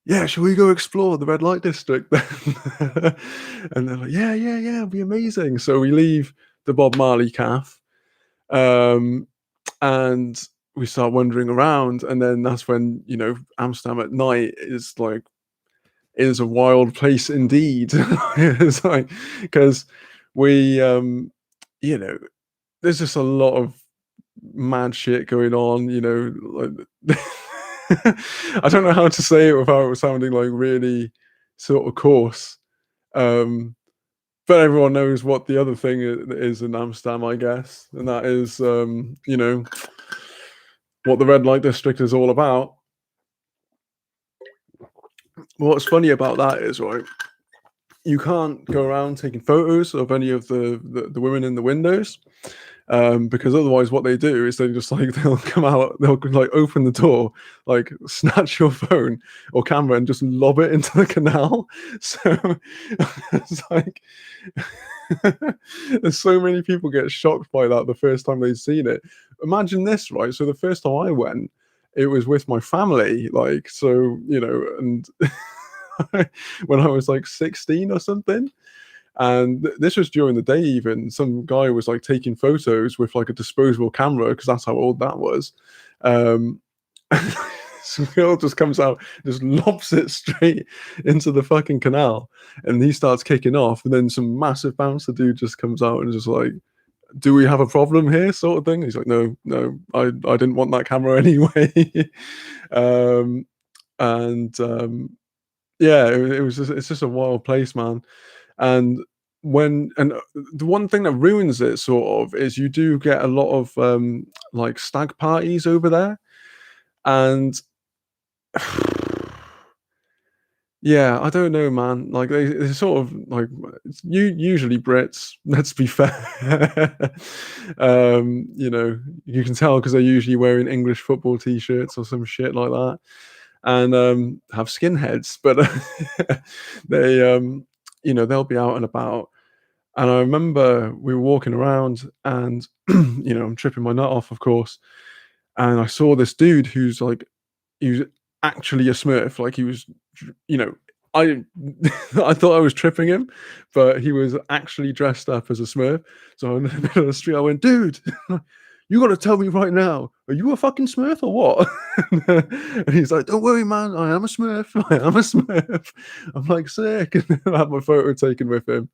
"Yeah, shall we go explore the red light district then?" And they're like, "Yeah, yeah, yeah, it'll be amazing." So we leave the Bob Marley calf, and we start wandering around, and then that's when Amsterdam at night is a wild place indeed. It's like, because we there's just a lot of mad shit going on, like I don't know how to say it without it sounding like really sort of coarse. Um, but everyone knows what the other thing is in Amsterdam, I guess, and that is, what the red light district is all about. What's funny about that is, right, you can't go around taking photos of any of the women in the windows, because otherwise what they do is they just like they'll come out, they'll like open the door, like snatch your phone or camera and just lob it into the canal. So it's like there's so many people get shocked by that the first time they've seen it. Imagine this, right? So the first time I went, it was with my family, like, so and when I was like 16 or something. And this was during the day, even some guy was like taking photos with like a disposable camera, because that's how old that was. Some girl just comes out, just lobs it straight into the fucking canal, and he starts kicking off, and then some massive bouncer dude just comes out and just like, "Do we have a problem here?" sort of thing. He's like, "No, no, I didn't want that camera anyway." um, and yeah, it's just a wild place, man. And the one thing that ruins it sort of is you do get a lot of like stag parties over there, and yeah, I don't know, man. Like they sort of like usually Brits. Let's be fair. You can tell because they're usually wearing English football t-shirts or some shit like that, and have skinheads. But they, they'll be out and about. And I remember we were walking around, and I'm tripping my nut off, of course. And I saw this dude who's like, he was actually a Smurf. Like he was you know, I I thought I was tripping him, but he was actually dressed up as a Smurf. So in the middle of the street, I went, "Dude, you got to tell me right now, are you a fucking Smurf or what?" And he's like, "Don't worry, man, I am a Smurf. I am a Smurf." I'm like, "Sick." And I had my photo taken with him.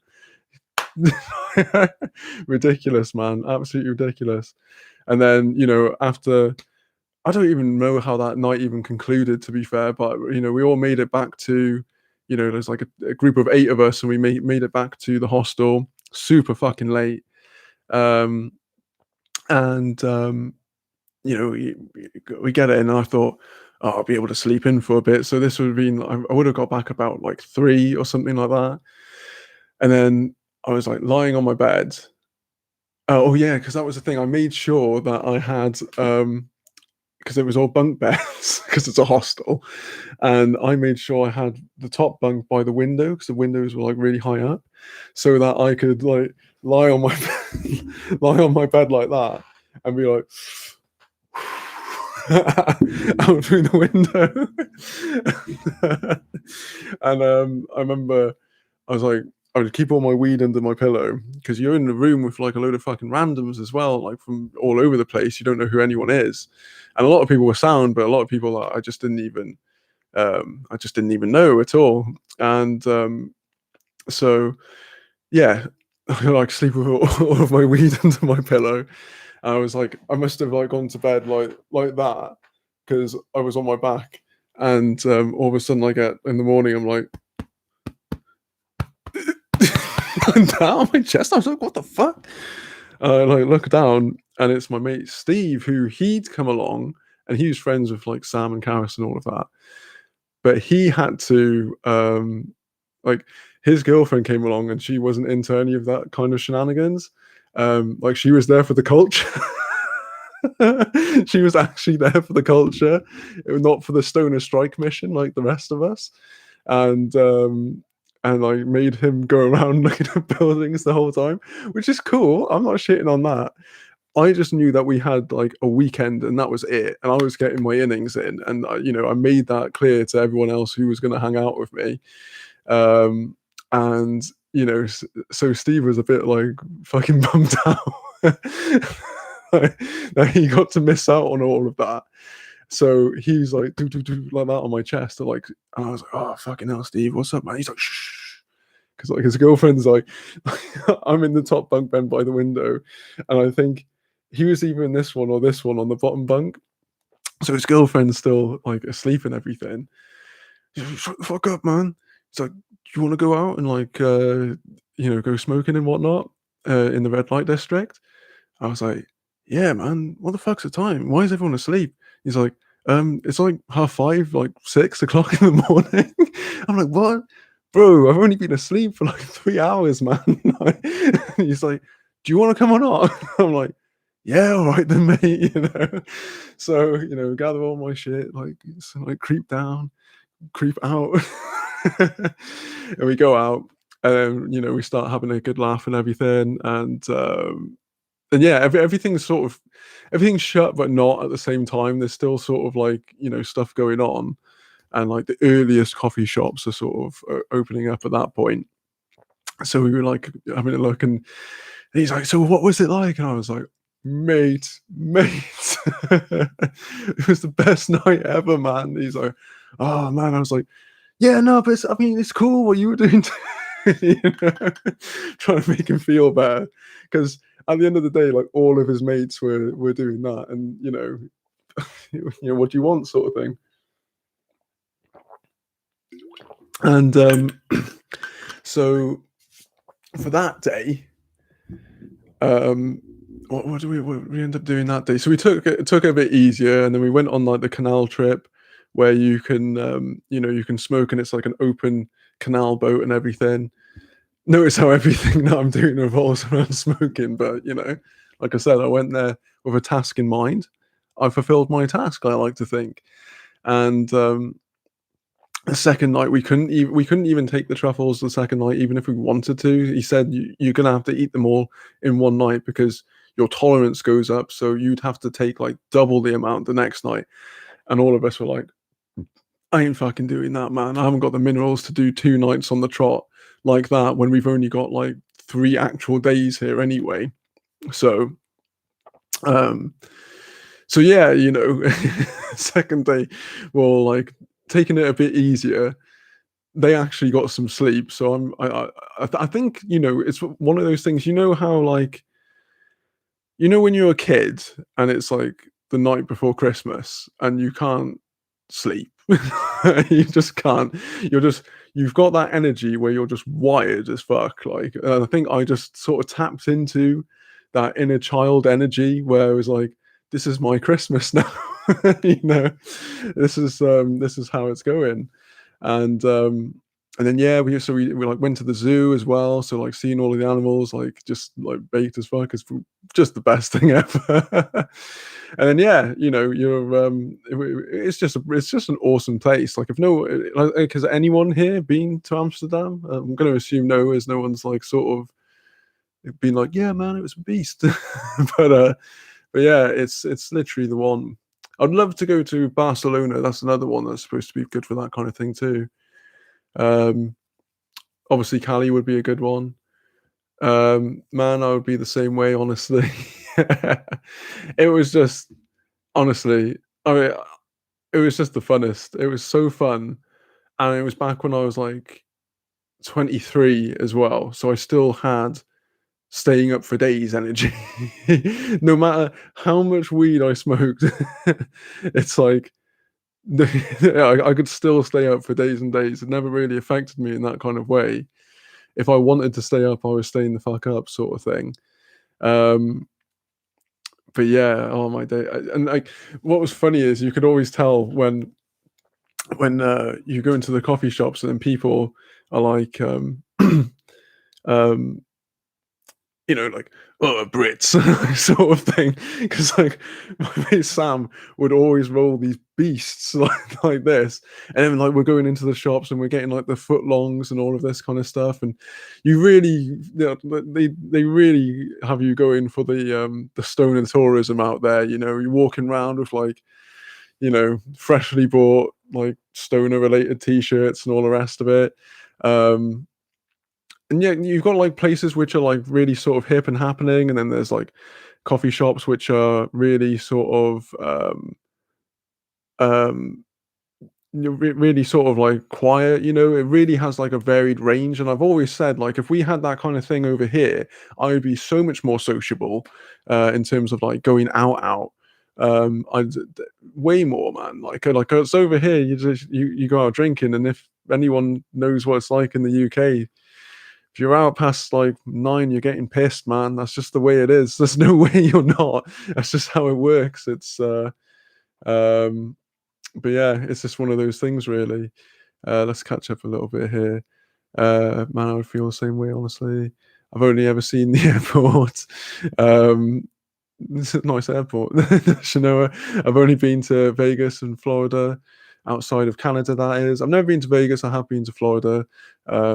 Ridiculous, man, absolutely ridiculous. And then, after I don't even know how that night even concluded, to be fair, but we all made it back to, there's like a group of 8 of us, and we made it back to the hostel super fucking late. Um, and we get it, and I thought, oh, I'll be able to sleep in for a bit. So this would have been, I would have got back about like 3 or something like that. And then I was like lying on my bed. Oh yeah, because that was the thing. I made sure that I had because it was all bunk beds because it's a hostel, and I made sure I had the top bunk by the window because the windows were like really high up, so that I could like lie on my lie on my bed like that and be like out through the window. And I remember I was like, I would keep all my weed under my pillow because you're in the room with like a load of fucking randoms as well, like from all over the place. You don't know who anyone is, and a lot of people were sound, but a lot of people that I just didn't even know at all. And so yeah, I like sleep with all of my weed under my pillow. And I was like, I must have like gone to bed like that because I was on my back, and all of a sudden, like in the morning, I'm like. Down on my chest. I was like, what the fuck? Like look down, and it's my mate Steve, who he'd come along, and he was friends with like Sam and Karis and all of that. But he had to like his girlfriend came along, and she wasn't into any of that kind of shenanigans. Like she was there for the culture. She was actually there for the culture, not for the stoner strike mission like the rest of us. And I made him go around looking at buildings the whole time, which is cool. I'm not shitting on that. I just knew that we had like a weekend and that was it, and I was getting my innings in, and I made that clear to everyone else who was going to hang out with me. And so Steve was a bit like fucking bummed out that he got to miss out on all of that. So he's like, do, do, do, like that on my chest. And I was like, oh, fucking hell, Steve, what's up, man? He's like, shh. Because like his girlfriend's like, I'm in the top bunk bed by the window. And I think he was either in this one or this one on the bottom bunk. So his girlfriend's still like asleep and everything. He's like, shut the fuck up, man. He's like, do you want to go out and like, go smoking and whatnot in the red light district? I was like, yeah, man, what the fuck's the time? Why is everyone asleep? He's like, it's like 5:30, like 6 o'clock in the morning. I'm like, what? Bro, I've only been asleep for like 3 hours, man. He's like, do you want to come or not? I'm like, yeah, all right then, mate. So, gather all my shit, like creep down, creep out. And we go out, and we start having a good laugh and everything. And yeah, everything's shut but not at the same time. There's still sort of like stuff going on, and like the earliest coffee shops are sort of opening up at that point. So we were like having a look, and he's like, "So what was it like?" And I was like, "Mate, it was the best night ever, man." He's like, "Oh man," I was like, "Yeah, no, but I mean, it's cool what you were doing." Trying to make him feel better, because at the end of the day, like all of his mates were doing that, and what do you want, sort of thing. And so for that day, what we end up doing that day? So we took it a bit easier, and then we went on like the canal trip, where you can you can smoke, and it's like an open canal boat and everything. Notice how everything that I'm doing revolves around smoking, but like I said, I went there with a task in mind. I fulfilled my task, I like to think. And the second night we couldn't even take the truffles the second night, even if we wanted to. He said you're gonna have to eat them all in one night because your tolerance goes up. So you'd have to take like double the amount the next night. And all of us were like, I ain't fucking doing that, man. I haven't got the minerals to do 2 nights on the trot like that when we've only got, like, 3 actual days here anyway. So, um, so yeah, second day, well, like, taking it a bit easier, they actually got some sleep, so I think, it's one of those things, how, like, when you're a kid and it's like the night before Christmas and you can't sleep. You just can't. You've got that energy where you're just wired as fuck. Like, and I think I just sort of tapped into that inner child energy where it was like, this is my Christmas now. you know, this is how it's going. And then yeah, we like went to the zoo as well. So like seeing all of the animals, like just like baked as fuck is just the best thing ever. And then yeah, it's just an awesome place. Like if no, like, has anyone here been to Amsterdam? I'm going to assume no, as no one's like sort of been like, yeah, man, it was a beast. but uh, but yeah, it's literally the one. I'd love to go to Barcelona. That's another one that's supposed to be good for that kind of thing too. Um, Obviously, Cali would be a good one. Man, I would be the same way, honestly. It was just honestly, I mean, it was just the funnest. It was so fun, and it was back when I was, like, 23 as well, so I still had staying up for days energy. No matter how much weed I smoked, it's like I could still stay up for days and days. It never really affected me in that kind of way. If I wanted to stay up, I was staying the fuck up, sort of thing. Um, but yeah, oh my day, and like what was funny is you could always tell when you go into the coffee shops and then people are like, um, like, "Oh, Brits," sort of thing. Because like, my mate Sam would always roll these beasts like this, and then, like, we're going into the shops and we're getting, like, the footlongs and all of this kind of stuff, and you really they really have you going for the stoner tourism out there, you're walking around with, like, freshly bought, like, stoner related T-shirts and all the rest of it, um and yeah, you've got like places which are like really sort of hip and happening, and then there's like coffee shops which are really sort of um really sort of like quiet. It really has like a varied range. And I've always said, like, if we had that kind of thing over here, I would be so much more sociable in terms of like going out. Way more, man. Like it's over here. You go out drinking, and if anyone knows what it's like in the UK, if you're out past like 9, you're getting pissed, man. That's just the way it is. There's no way you're not. That's just how it works. Um, but yeah, it's just one of those things, really. Let's catch up a little bit here. Man, I would feel the same way, honestly. I've only ever seen the airport. It's a nice airport, Shanoa. I've only been to Vegas and Florida, outside of Canada, that is. I've never been to Vegas. I have been to Florida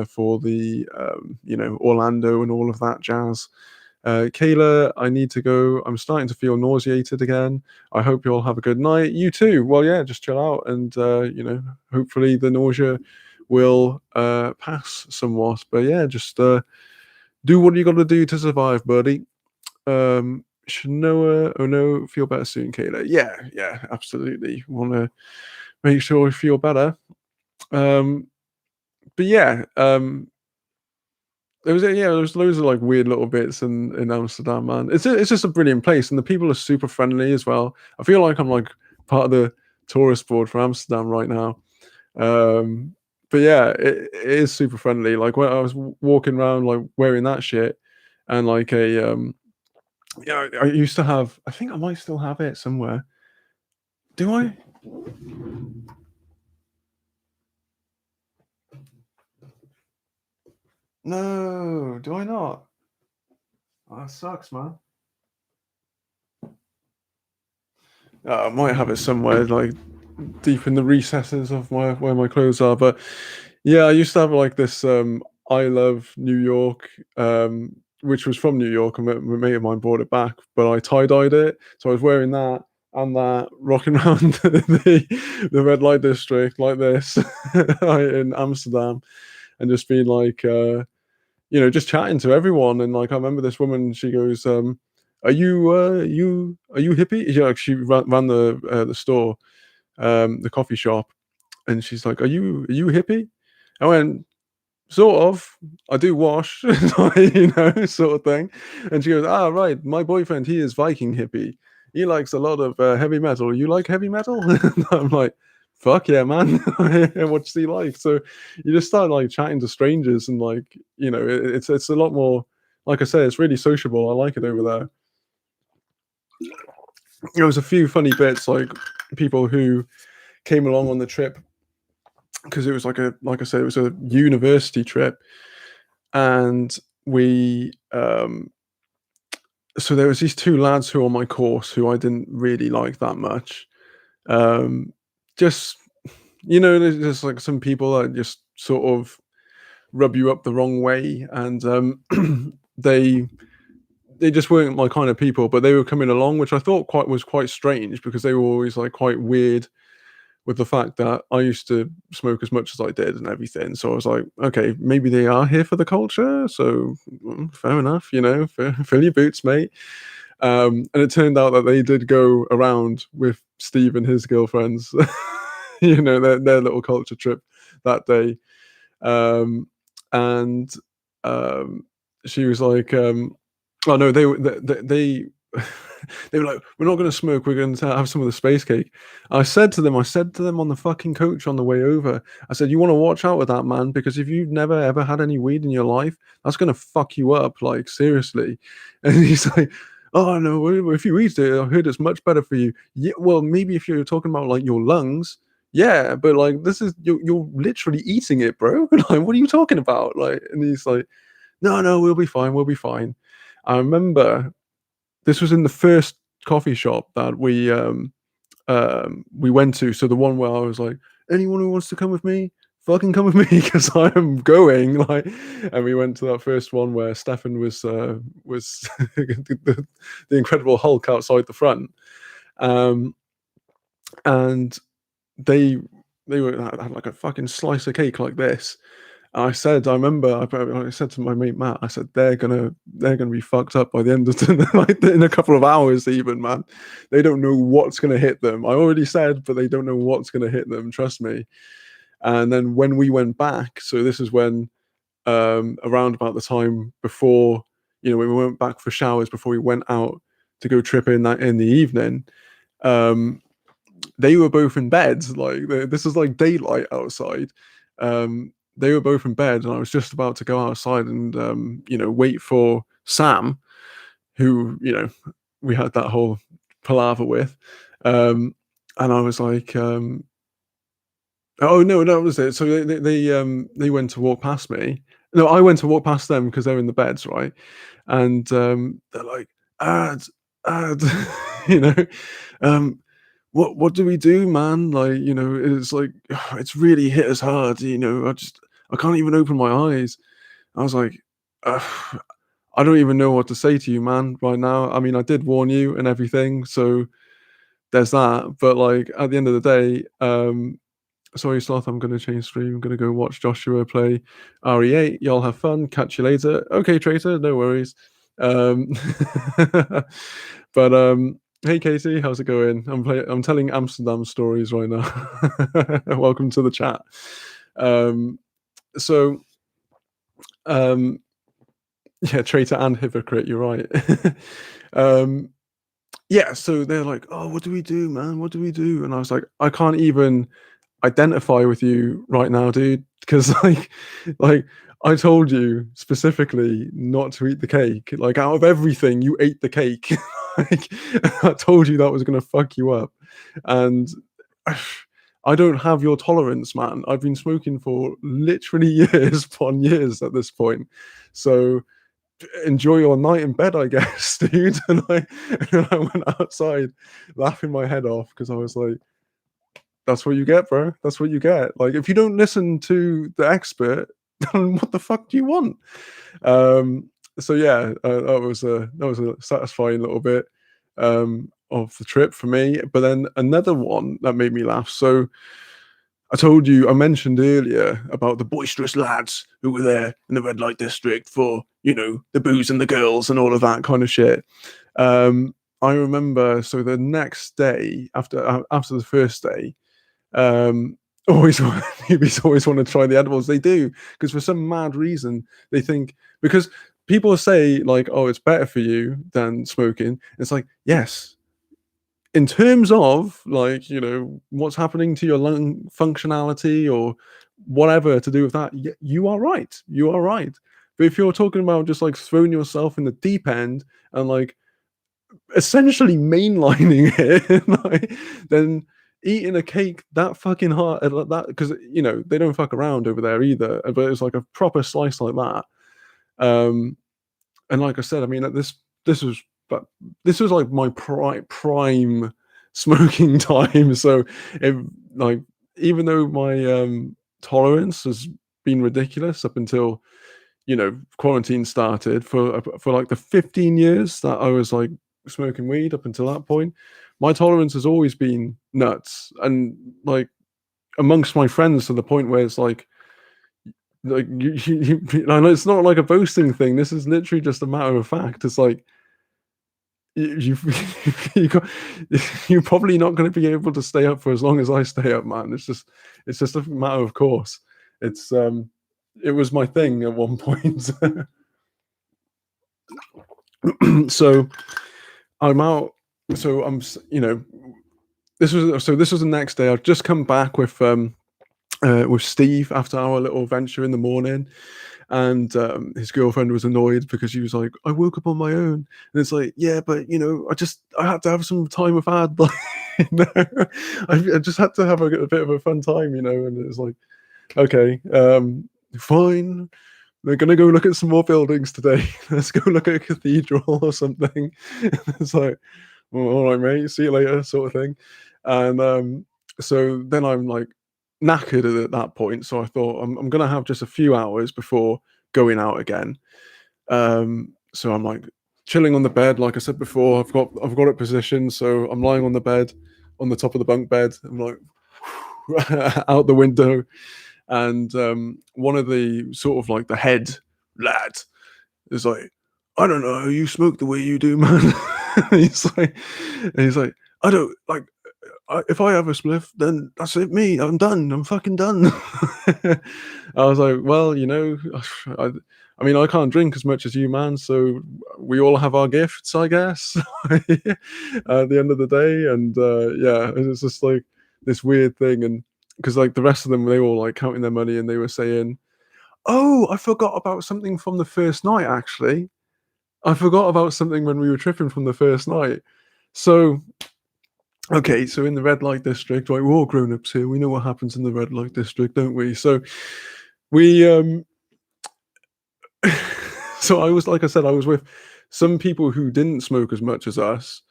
for the, Orlando and all of that jazz. Kayla, I need to go. I'm starting to feel nauseated again. I hope you all have a good night. You too. Well, yeah, just chill out and, hopefully the nausea will pass somewhat. But yeah, just do what you got to do to survive, buddy. Shanoa, oh no, feel better soon, Kayla. Yeah, absolutely. Want to make sure I feel better. But yeah, there was loads of like weird little bits in Amsterdam, man. It's just a brilliant place, and the people are super friendly as well. I feel like I'm like part of the tourist board for Amsterdam right now. But yeah, it is super friendly. Like when I was walking around like wearing that shit and like yeah, I used to have. I think I might still have it somewhere. Do I? No, do I not? Oh, that sucks, man. I might have it somewhere, like deep in the recesses of my where my clothes are. But yeah, I used to have like this I love New York, which was from New York, and a mate of mine brought it back, but I tie-dyed it. So I was wearing that, and that rocking around the red light district like this in Amsterdam, and just being like, just chatting to everyone. And like, I remember this woman. She goes, are you hippie?" Yeah, like, she ran the store, the coffee shop, and she's like, "Are you hippie?" I went, "Sort of. I do wash," sort of thing. And she goes, "Ah, right. My boyfriend, he is Viking hippie. He likes a lot of heavy metal. You like heavy metal?" And I'm like, "Fuck yeah, man!" And what does he like? So you just start like chatting to strangers, and like it's a lot more. Like I say, it's really sociable. I like it over there. There was a few funny bits, like people who came along on the trip because it was like I said, it was a university trip, and we so there was these two lads who were on my course who I didn't really like that much. Um, just there's just like some people that just sort of rub you up the wrong way, and they they just weren't my kind of people. But they were coming along, which I thought quite strange because they were always like quite weird with the fact that I used to smoke as much as I did and everything. So I was like, okay, maybe they are here for the culture. So fair enough, fill your boots, mate. And it turned out that they did go around with Steve and his girlfriends, their little culture trip that day. Um, and she was like, "Oh no, they were like, we're not going to smoke. We're going to have some of the space cake." I said to them on the fucking coach on the way over, I said, "You want to watch out with that, man, because if you've never ever had any weed in your life, that's going to fuck you up, like seriously." And he's like, "Oh no, if you eat it, I heard it's much better for you." Yeah, well, maybe if you're talking about like your lungs, yeah, but like this is you're literally eating it, bro. Like, what are you talking about? Like, and he's like, "No, no, we'll be fine. We'll be fine." I remember this was in the first coffee shop that we went to. So the one where I was like, "Anyone who wants to come with me, fucking come with me because I am going." Like, and we went to that first one where Stefan was the Incredible Hulk outside the front, um, and they they had like a fucking slice of cake like this. I remember I said to my mate Matt, I said they're gonna be fucked up by the end of the like in a couple of hours even, man. They don't know what's gonna hit them. I already said, but they don't know what's gonna hit them, trust me. And then when we went back, so this is when around about the time before, when we went back for showers before we went out to go tripping that in the evening, um, they were both in bed. Like this is like daylight outside. They were both in bed, and I was just about to go outside and wait for Sam, who we had that whole palaver with, and I was like, "Oh no, that was it." So they went to walk past me. No, I went to walk past them because they're in the beds, right? And they're like, "Ad, ad," you know. Um, what do we do, man? Like, it's like it's really hit us hard. I can't even open my eyes. I was like, I don't even know what to say to you, man, right now. I mean, I did warn you and everything, so there's that. But like at the end of the day, sorry, Sloth, I'm gonna change stream. I'm gonna go watch Joshua play RE8. Y'all have fun. Catch you later. Okay, traitor, no worries. Um, but hey, Katie, how's it going? I'm telling Amsterdam stories right now. Welcome to the chat. Um, so um, yeah, traitor and hypocrite. You're right. um, yeah, so they're like, "Oh, what do we do, man? What do we do?" And I was like, "I can't even identify with you right now, dude, because like I told you specifically not to eat the cake. Like out of everything, you ate the cake. Like I told you that was gonna fuck you up, and I don't have your tolerance, man. I've been smoking for literally years upon years at this point, so." Enjoy your night in bed, I guess, dude. And I went outside laughing my head off because I was like, that's what you get, bro. That's what you get. Like, if you don't listen to the expert, then what the fuck do you want? So yeah, that was a satisfying little bit. of the trip for me. But then another one that made me laugh. So I mentioned earlier about the boisterous lads who were there in the red light district for, the booze and the girls and all of that kind of shit. I remember, so the next day after the first day, um, always newbies always want to try the edibles. They do, because for some mad reason they think, because people say like, oh, it's better for you than smoking. It's like, yes, in terms of like, what's happening to your lung functionality or whatever to do with that, you are right. You are right. But if you're talking about just like throwing yourself in the deep end and like essentially mainlining it, like, then eating a cake that fucking hard, that, because they don't fuck around over there either. But it's like a proper slice like that. Um, and like I said, I mean, this was but this was like my prime smoking time. So, it, like, even though my tolerance has been ridiculous up until quarantine started, for like the 15 years that I was like smoking weed up until that point, my tolerance has always been nuts, and like amongst my friends, to the point where it's like I know it's not like a boasting thing. This is literally just a matter of fact. It's like you you got, you're probably not going to be able to stay up for as long as I stay up, man. It's just a matter of course. It's it was my thing at one point. So I'm out. So this was the next day. I've just come back with Steve after our little venture in the morning, and his girlfriend was annoyed because she was like, "I woke up on my own," and it's like, "Yeah, but I had to have some time with Ad, like, you know, I just had to have a bit of a fun time, and it's like, okay, fine." We're gonna go look at some more buildings today. Let's go look at a cathedral or something. It's like, well, all right, mate. See you later, sort of thing. And so then I'm like knackered at that point. So I thought I'm gonna have just a few hours before going out again. So I'm like chilling on the bed, like I said before. I've got it positioned, so I'm lying on the bed, on the top of the bunk bed. I'm like out the window, and one of the sort of like the head lad is like, "I don't know, you smoke the way you do, man." he's like, he's like, "I don't like. If I have a spliff, then that's it. Me, I'm done. I'm fucking done." I was like, "Well, I, I mean, I can't drink as much as you, man. So we all have our gifts, I guess." At the end of the day, and yeah, it's just like this weird thing, and because like the rest of them, they were all like counting their money, and they were saying, "Oh, I forgot about something from the first night. Actually, I forgot about something when we were tripping from the first night." So okay, so in the red light district, right, we're all grown-ups here. We know what happens in the red light district, don't we? So we so I was, like I said, I was with some people who didn't smoke as much as us,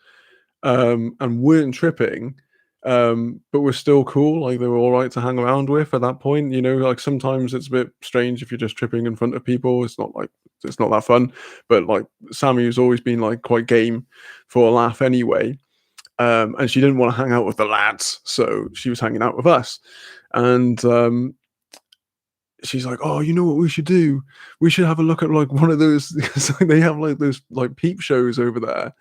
and weren't tripping, but were still cool. Like they were all right to hang around with at that point. Like sometimes it's a bit strange if you're just tripping in front of people. It's not that fun. But like Sammy's always been like quite game for a laugh anyway. And she didn't want to hang out with the lads, so she was hanging out with us. And she's like, "Oh, you know what we should do? We should have a look at like one of those." They have like those like peep shows over there.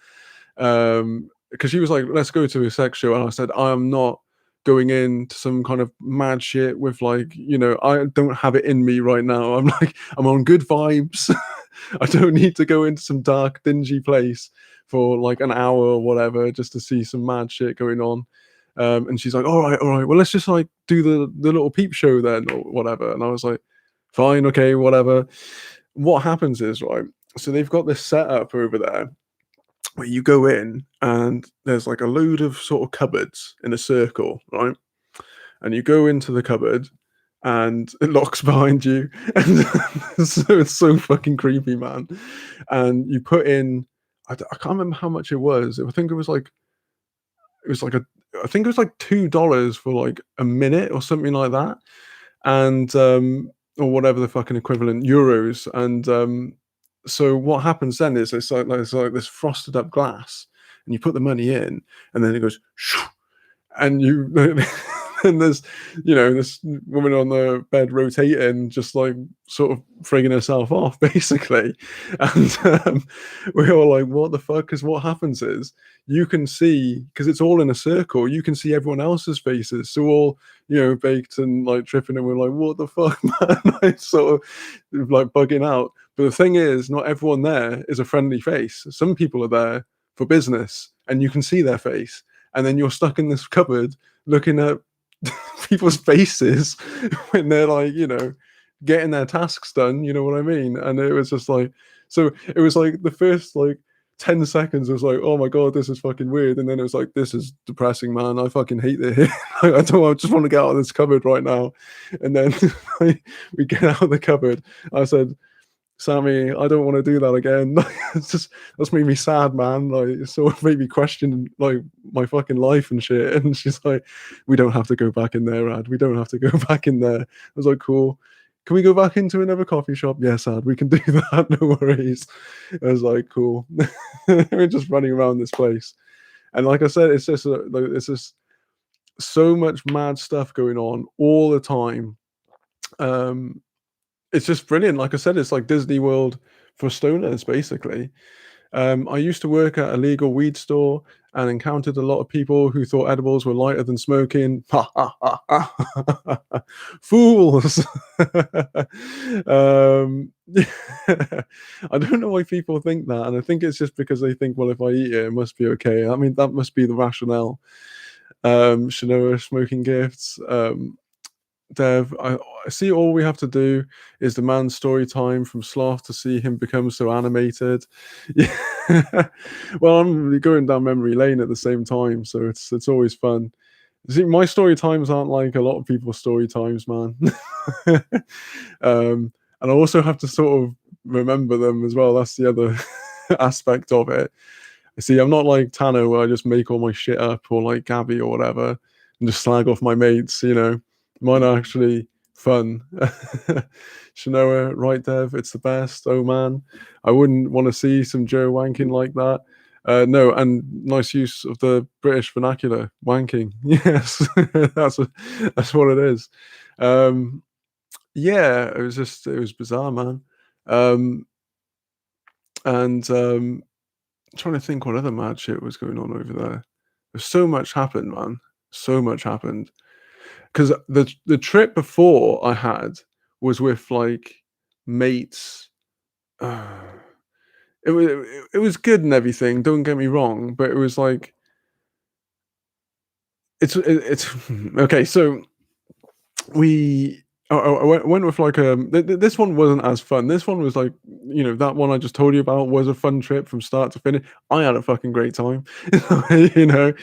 Because she was like, "Let's go to a sex show," and I said, "I am not going into some kind of mad shit with like, I don't have it in me right now. I'm like, I'm on good vibes. I don't need to go into some dark, dingy place for like an hour or whatever just to see some mad shit going on." And she's like, "All right, all right. Well, let's just like do the little peep show then or whatever." And I was like, "Fine, okay, whatever." What happens is, right, so they've got this setup over there where you go in and there's like a load of sort of cupboards in a circle, right? And you go into the cupboard and it locks behind you. And so it's so fucking creepy, man. And you put in, I can't remember how much it was. I think it was like I think it was like $2 for like a minute or something like that. And or whatever the fucking equivalent euros. And so what happens then is it's like this frosted up glass, and you put the money in, and then it goes, shoo, and you and there's this woman on the bed rotating, just like sort of frigging herself off basically. And we were like, what the fuck? Because what happens is you can see, because it's all in a circle, you can see everyone else's faces, so all baked and like tripping, and we're like, what the fuck, man? Like, sort of like bugging out. But the thing is, not everyone there is a friendly face. Some people are there for business, and you can see their face, and then you're stuck in this cupboard looking at people's faces when they're like, getting their tasks done, you know what I mean? And it was just like, so it was like the first like 10 seconds was like, oh my god, this is fucking weird. And then it was like, this is depressing, man. I fucking hate it here. I just want to get out of this cupboard right now. And then we get out of the cupboard. I said, Sammy, I don't want to do that again. That's made me sad, man. Like, it sort of made me question like my fucking life and shit. And she's like, we don't have to go back in there, Ad. We don't have to go back in there. I was like, cool. Can we go back into another coffee shop? Yes, Ad, we can do that. No worries. I was like, cool. We're just running around this place. And like I said, it's just so much mad stuff going on all the time. It's just brilliant. Like I said, it's like Disney World for stoners, basically. I used to work at a legal weed store and encountered a lot of people who thought edibles were lighter than smoking. Fools! I don't know why people think that, and I think it's just because they think, well, if I eat it, it must be okay. I mean, that must be the rationale. Shanoa smoking gifts. Dev, I see all we have to do is the man's story time from Sloth to see him become so animated. Yeah. Well, I'm going down memory lane at the same time, so it's always fun. See, my story times aren't like a lot of people's story times, man. And I also have to sort of remember them as well. That's the other aspect of it. See, I'm not like Tano where I just make all my shit up, or like Gabby or whatever, and just slag off my mates, Mine are actually fun. Shanoa, right, Dev? It's the best. Oh man, I wouldn't want to see some Joe wanking like that. No, and nice use of the British vernacular, wanking. Yes, that's what it is. Yeah, it was bizarre, man. And trying to think what other mad shit was going on over there. There's so much happened, man. So much happened. Because the trip before I had was with like mates. It was good and everything. Don't get me wrong, but it was like it's okay. So we I went with like this one wasn't as fun. This one was like, that one I just told you about was a fun trip from start to finish. I had a fucking great time. you know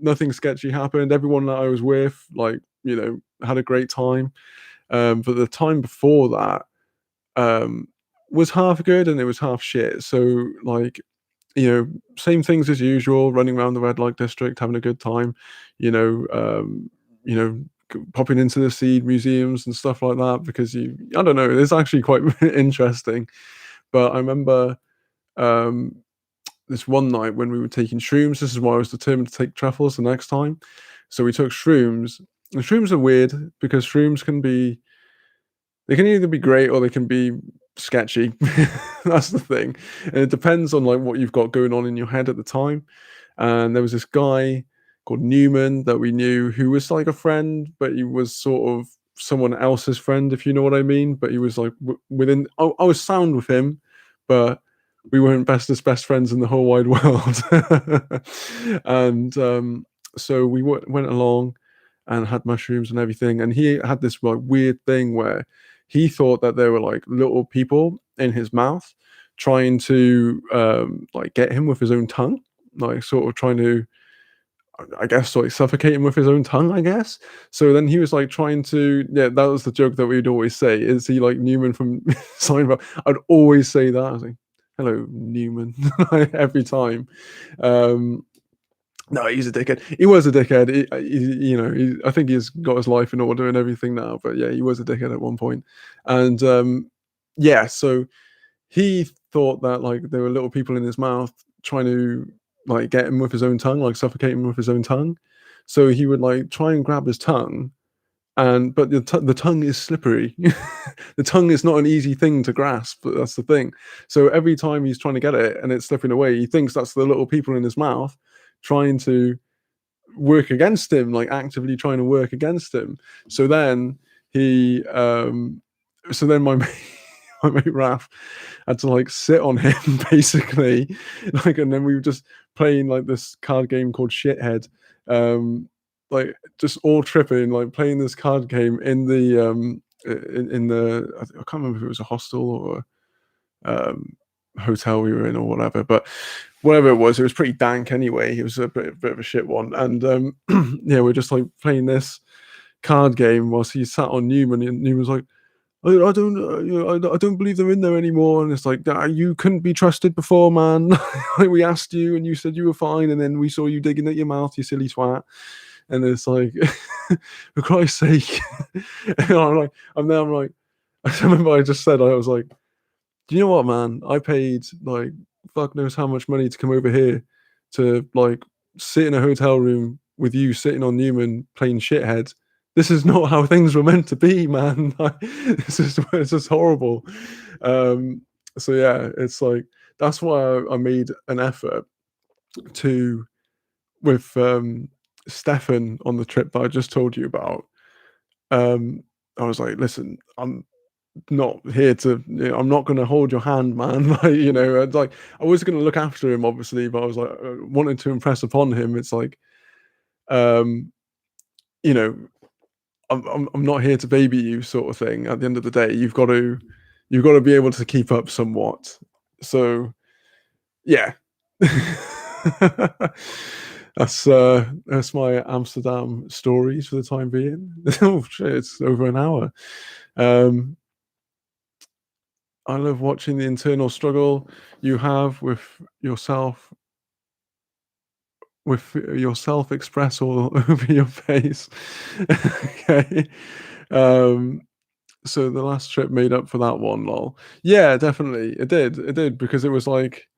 Nothing sketchy happened. Everyone that I was with, like, had a great time. But the time before that was half good and it was half shit. So like, same things as usual, running around the red light district, having a good time, you know, popping into the seed museums and stuff like that, because I don't know, it's actually quite interesting. But I remember this one night when we were taking shrooms. This is why I was determined to take truffles the next time. So we took shrooms. And shrooms are weird because shrooms they can either be great or they can be sketchy. That's the thing. And it depends on like what you've got going on in your head at the time. And there was this guy called Newman that we knew who was like a friend, but he was sort of someone else's friend, if you know what I mean. But he was like within. I was sound with him, but we weren't best friends in the whole wide world. And so we went along and had mushrooms and everything. And he had this like weird thing where he thought that there were like little people in his mouth trying to like get him with his own tongue, like sort of trying to, I guess, like suffocate him with his own tongue, I guess. So then he was like trying to, yeah, that was the joke that we'd always say. Is he like Newman from Seinfeld? I'd always say that. I was like, hello, Newman, every time. No, he's a dickhead. He was a dickhead. I think he's got his life in order and everything now. But yeah, he was a dickhead at one point. And yeah, so he thought that like there were little people in his mouth trying to like get him with his own tongue, like suffocate him with his own tongue. So he would like try and grab his tongue, and but the tongue is slippery. The tongue is not an easy thing to grasp. But that's the thing. So every time he's trying to get it and it's slipping away, he thinks that's the little people in his mouth trying to work against him, like actively trying to work against him. So then he, so then my mate, my mate Raph had to like sit on him basically, like, and then we were just playing like this card game called Shithead, like just all tripping, like playing this card game in the in the I can't remember if it was a hostel or hotel we were in or whatever, but whatever it was pretty dank anyway. It was a bit of a shit one, and yeah, we're just like playing this card game whilst he sat on Newman, and Newman's like, I don't, I don't believe they're in there anymore. And it's like, you couldn't be trusted before, man. Like, we asked you, and you said you were fine, and then we saw you digging at your mouth, you silly twat. And it's like, for Christ's sake. And I'm like, I remember I just said, I was like, do you know what, man? I paid like fuck knows how much money to come over here to like sit in a hotel room with you sitting on Newman playing shithead. This is not how things were meant to be, man. Like, this is horrible. So yeah, it's like that's why I made an effort to with Stefan on the trip that I just told you about. I was like, listen, I'm not here to, I'm not going to hold your hand, man. Like, it's like I was going to look after him, obviously, but I was like wanting to impress upon him. It's like, um, you know, I'm not here to baby you, sort of thing. At the end of the day, you've got to be able to keep up somewhat. So, yeah. That's my Amsterdam stories for the time being. Oh shit, it's over an hour. I love watching the internal struggle you have with yourself express all over your face. Okay. So the last trip made up for that one, lol. Yeah, definitely. It did because it was like,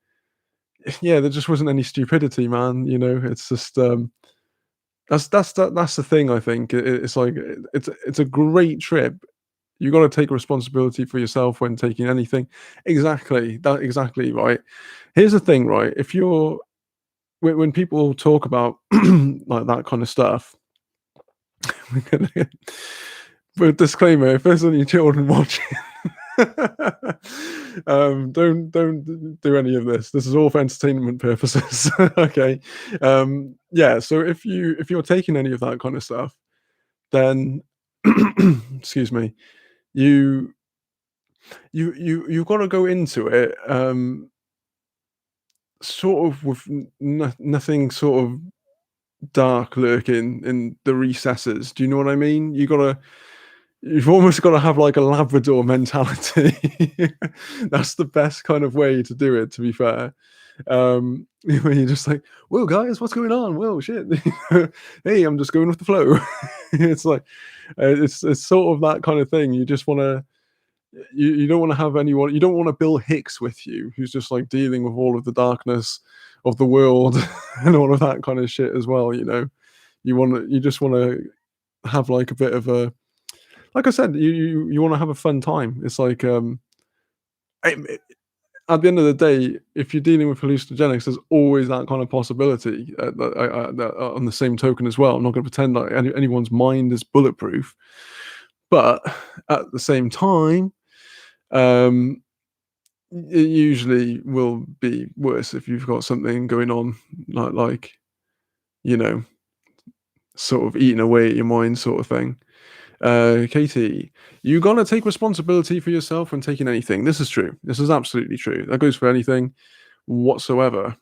yeah, there just wasn't any stupidity, man. It's just that's the thing. I think it's like it's a great trip. You got to take responsibility for yourself when taking anything. Exactly right. Here's the thing, right? If you're when people talk about like that kind of stuff, but disclaimer: if there's any children watching, don't do any of this. This is all for entertainment purposes. Okay. Yeah. So if you're taking any of that kind of stuff, then excuse me, you you've got to go into it sort of with nothing sort of dark lurking in the recesses. Do you know what I mean? You've almost got to have like a Labrador mentality. That's the best kind of way to do it, to be fair. When you're just like, "Whoa, guys, what's going on? Whoa, shit! Hey, I'm just going with the flow." It's like it's sort of that kind of thing. You just want to you don't want to have anyone. You don't want to Bill Hicks with you, who's just like dealing with all of the darkness of the world and all of that kind of shit as well. You just want to have like a bit of a, like I said, you want to have a fun time. It's like at the end of the day, if you're dealing with hallucinogenics, there's always that kind of possibility. On the same token as well, I'm not going to pretend like anyone's mind is bulletproof, but at the same time, it usually will be worse if you've got something going on, like you know, sort of eating away at your mind, sort of thing. Katie, you gotta take responsibility for yourself when taking anything. This is true. This is absolutely true. That goes for anything whatsoever.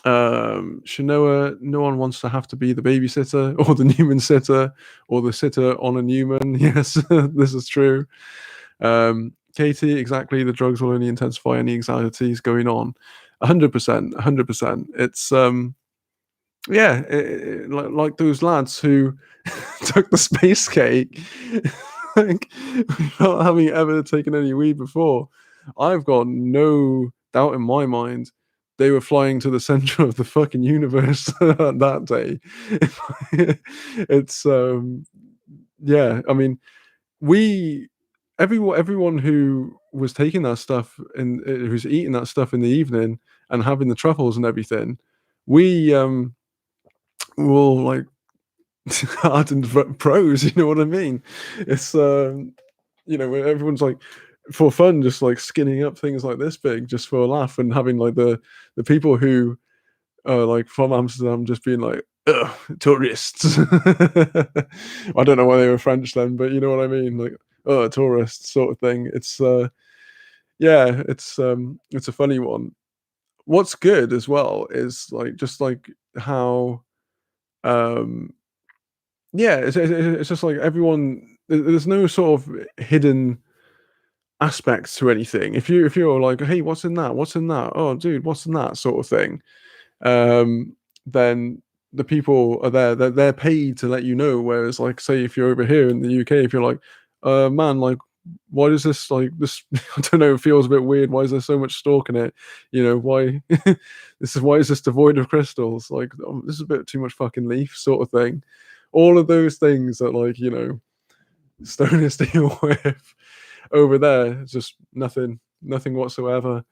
Shanoa, no one wants to have to be the babysitter or the Newman sitter or the sitter on a Newman. Yes, this is true. Katie, exactly. The drugs will only intensify any anxieties going on. 100%, 100%. It's yeah, like those lads who took the space cake, like without having ever taken any weed before. I've got no doubt in my mind they were flying to the center of the fucking universe that day. It's yeah, I mean, we everyone who was taking that stuff and who's eating that stuff in the evening and having the truffles and everything, we will like hardened pros, you know what I mean? It's where everyone's like for fun, just like skinning up things like this big just for a laugh, and having like the people who like from Amsterdam just being like, ugh, tourists. I don't know why they were French then, but you know what I mean? Like, oh, tourists sort of thing. It's yeah, it's a funny one. What's good as well is like just like how um yeah, it's just like everyone there's no sort of hidden aspects to anything. If you're like, hey, what's in that? What's in that? Oh, dude, what's in that sort of thing? Then the people are there. They're paid to let you know. Whereas, like, say if you're over here in the UK, if you're like, man, like, why does this like this? I don't know. It feels a bit weird. Why is there so much stalk in it? You know why? This is why is this devoid of crystals? Like, oh, this is a bit too much fucking leaf, sort of thing. All of those things that, like, stoners deal with over there, just nothing whatsoever.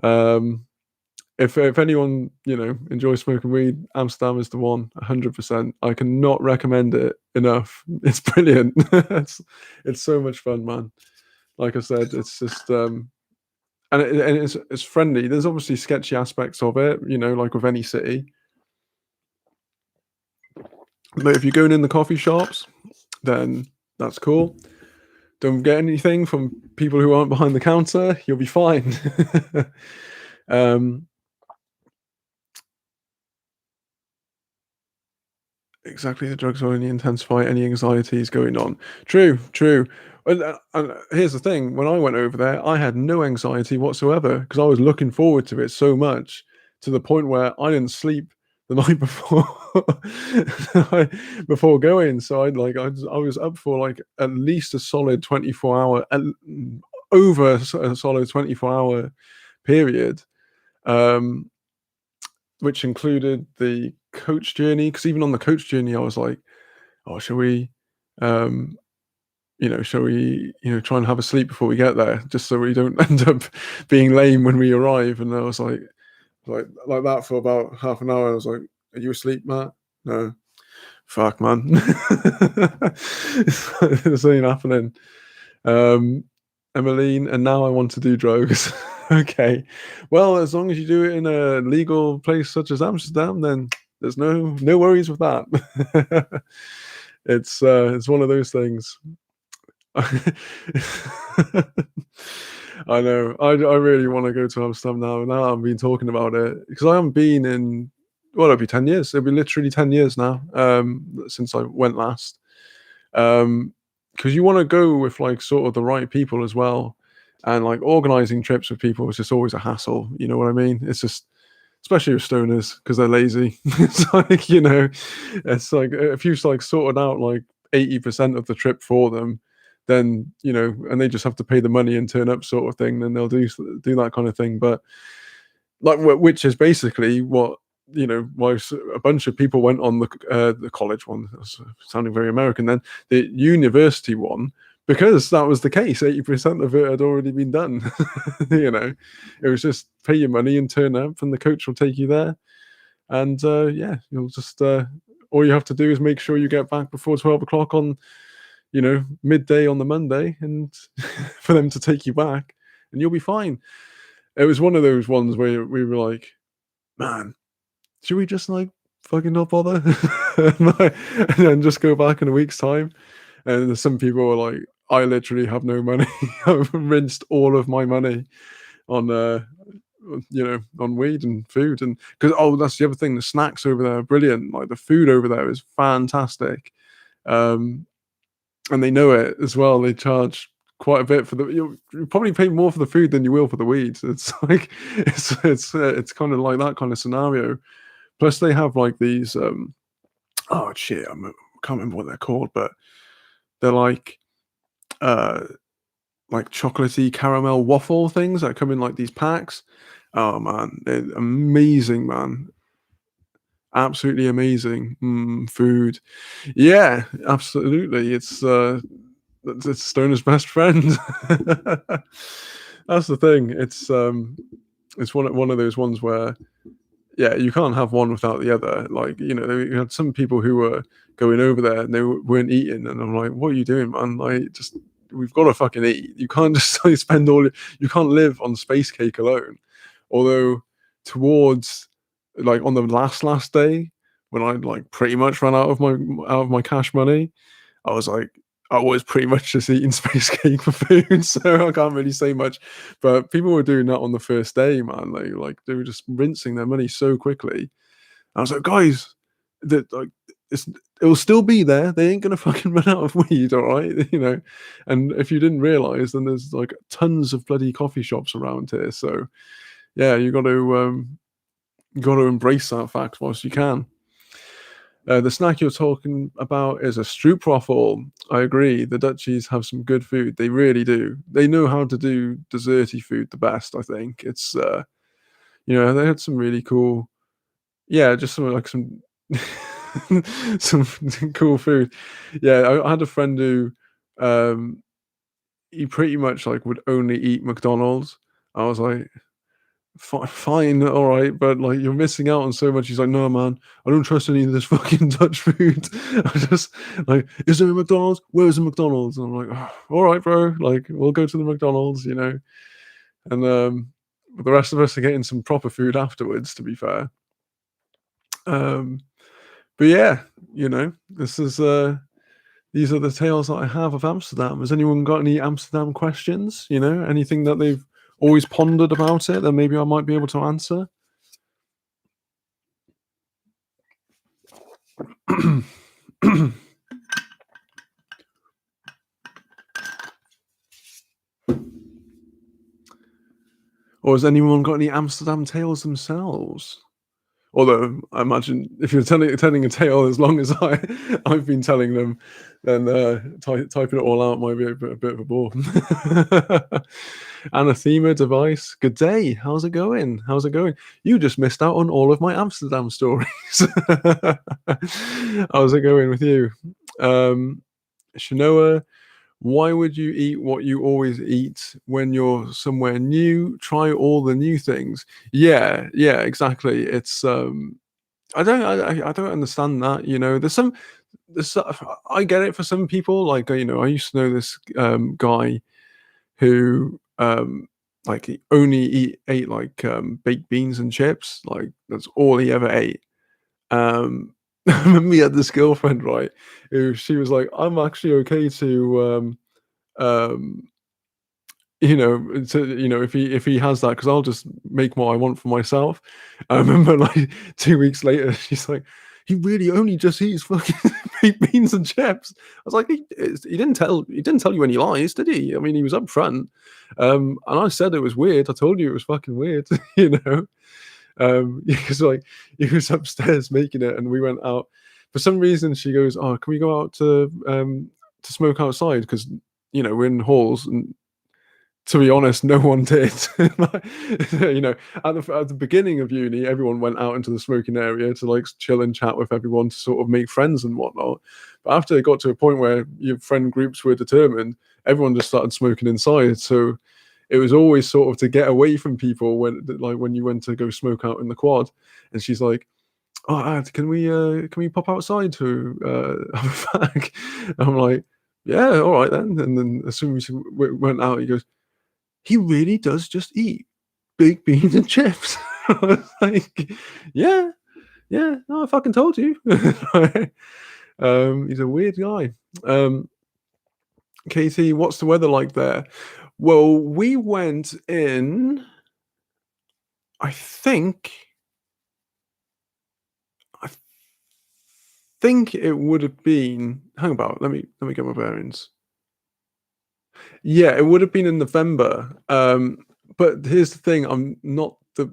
Um, if anyone enjoys smoking weed, Amsterdam is the one, 100%. I cannot recommend it enough. It's brilliant. it's so much fun, man. Like I said, it's just and it's friendly. There's obviously sketchy aspects of it, like with any city. But if you're going in the coffee shops, then that's cool. Don't get anything from people who aren't behind the counter. You'll be fine. um, Exactly, the drugs will only intensify any anxieties going on. True, true. And here's the thing: when I went over there, I had no anxiety whatsoever because I was looking forward to it so much, to the point where I didn't sleep the night before before going. So I was up for like at least a solid 24 hour, over a solid 24 hour period. Um, which included the coach journey. Because even on the coach journey, I was like, "Oh, shall we, um, shall we, try and have a sleep before we get there, just so we don't end up being lame when we arrive?" And I was like that for about half an hour. I was like, "Are you asleep, Matt?" No. Fuck, man. This ain't happening. Um, Emmeline, and now I want to do drugs. Okay. Well, as long as you do it in a legal place such as Amsterdam, then there's no worries with that. It's one of those things. I know. I really want to go to Amsterdam now. Now I've been talking about it because I haven't been in. Well, it'll be 10 years. It'll be literally 10 years now. Since I went last. Because you want to go with like sort of the right people as well, and like organizing trips with people is just always a hassle. You know what I mean? It's just, especially with stoners, because they're lazy. It's like, it's like if you've like sorted out like 80% of the trip for them, then and they just have to pay the money and turn up, sort of thing. Then they'll do that kind of thing. But like, which is basically what why a bunch of people went on the college one. That's sounding very American. Then the university one, because that was the case. 80% of it had already been done. It was just pay your money and turn up, and the coach will take you there. And yeah, you'll just all you have to do is make sure you get back before 12 o'clock on midday on the Monday, and for them to take you back, and you'll be fine. It was one of those ones where we were like, man, should we just like fucking not bother and then just go back in a week's time? And some people were like, I literally have no money. I've rinsed all of my money on on weed and food. And because, oh, that's the other thing, the snacks over there are brilliant. Like the food over there is fantastic. um and they know it as well. They charge quite a bit for the. You probably pay more for the food than you will for the weed. It's like it's kind of like that kind of scenario. Plus, they have like these. Oh shit, I can't remember what they're called, but they're uh like chocolatey caramel waffle things that come in like these packs, Oh man, amazing, man. Absolutely amazing. Food. Yeah, absolutely. It's Stoner's best friend. That's the thing. It's one of those ones where yeah, you can't have one without the other. Like, you had some people who were going over there and they weren't eating, and I'm like, "What are you doing, man? Like, just we've got to fucking eat. You can't just like spend you can't live on space cake alone." Although, towards like on the last day when I like pretty much ran out of my cash money, I was like, I was pretty much just eating space cake for food, so I can't really say much. But people were doing that on the first day, man. They were just rinsing their money so quickly. I was like, guys, that like it's it'll still be there. They ain't gonna fucking run out of weed, all right? And if you didn't realize, then there's like tons of bloody coffee shops around here. So yeah, you got to embrace that fact whilst you can. The snack you're talking about is a stroopwafel. I agree. The Dutchies have some good food. They really do. They know how to do desserty food the best. I think they had some really cool. Yeah, just some some cool food. Yeah, I had a friend who um, he pretty much like would only eat McDonald's. I was like, fine, all right, but like you're missing out on so much. He's like, no, man, I don't trust any of this fucking Dutch food. I just like, is there a McDonald's? Where's the McDonald's? And I'm like, oh, all right, bro. Like, we'll go to the McDonald's. And the rest of us are getting some proper food afterwards. To be fair, um, but yeah, this is these are the tales that I have of Amsterdam. Has anyone got any Amsterdam questions? Anything that they've always pondered about it that maybe I might be able to answer? Or has anyone got any Amsterdam tales themselves? Although I imagine if you're telling a tale as long as I've been telling them, then typing it all out might be a bit of a bore. Anathema device. Good day. How's it going? How's it going? You just missed out on all of my Amsterdam stories. How's it going with you? Shanoa, why would you eat what you always eat when you're somewhere new? Try all the new things. Yeah, yeah, exactly. It's I don't understand that. I get it for some people. Like I used to know this guy who like he only ate like baked beans and chips. Like that's all he ever ate. I remember he had this girlfriend, right? Who she was like, I'm actually okay to um if he has that, because I'll just make what I want for myself. I remember like 2 weeks later, she's like, he really only just eats fucking baked beans and chips. I was like, he didn't tell you any lies, did he? I mean, he was upfront. And I said it was weird. I told you it was fucking weird, because like he was upstairs making it, and we went out. For some reason, she goes, "Oh, can we go out to smoke outside?" Because we're in halls, and to be honest, no one did. Like, at the beginning of uni, everyone went out into the smoking area to like chill and chat with everyone to sort of make friends and whatnot. But after it got to a point where your friend groups were determined, everyone just started smoking inside. So it was always sort of to get away from people when you went to go smoke out in the quad. And she's like, "Oh, Ad, can we pop outside to have a fag?" And I'm like, "Yeah, all right then." And then as soon as we went out, he goes, he really does just eat baked beans and chips. I was like, yeah, yeah, no, I fucking told you. He's a weird guy. Katie, what's the weather like there? Well, we went in, I think, I think it would have been. Hang about, let me get my bearings. Yeah, it would have been in November. But here's the thing: I'm not the.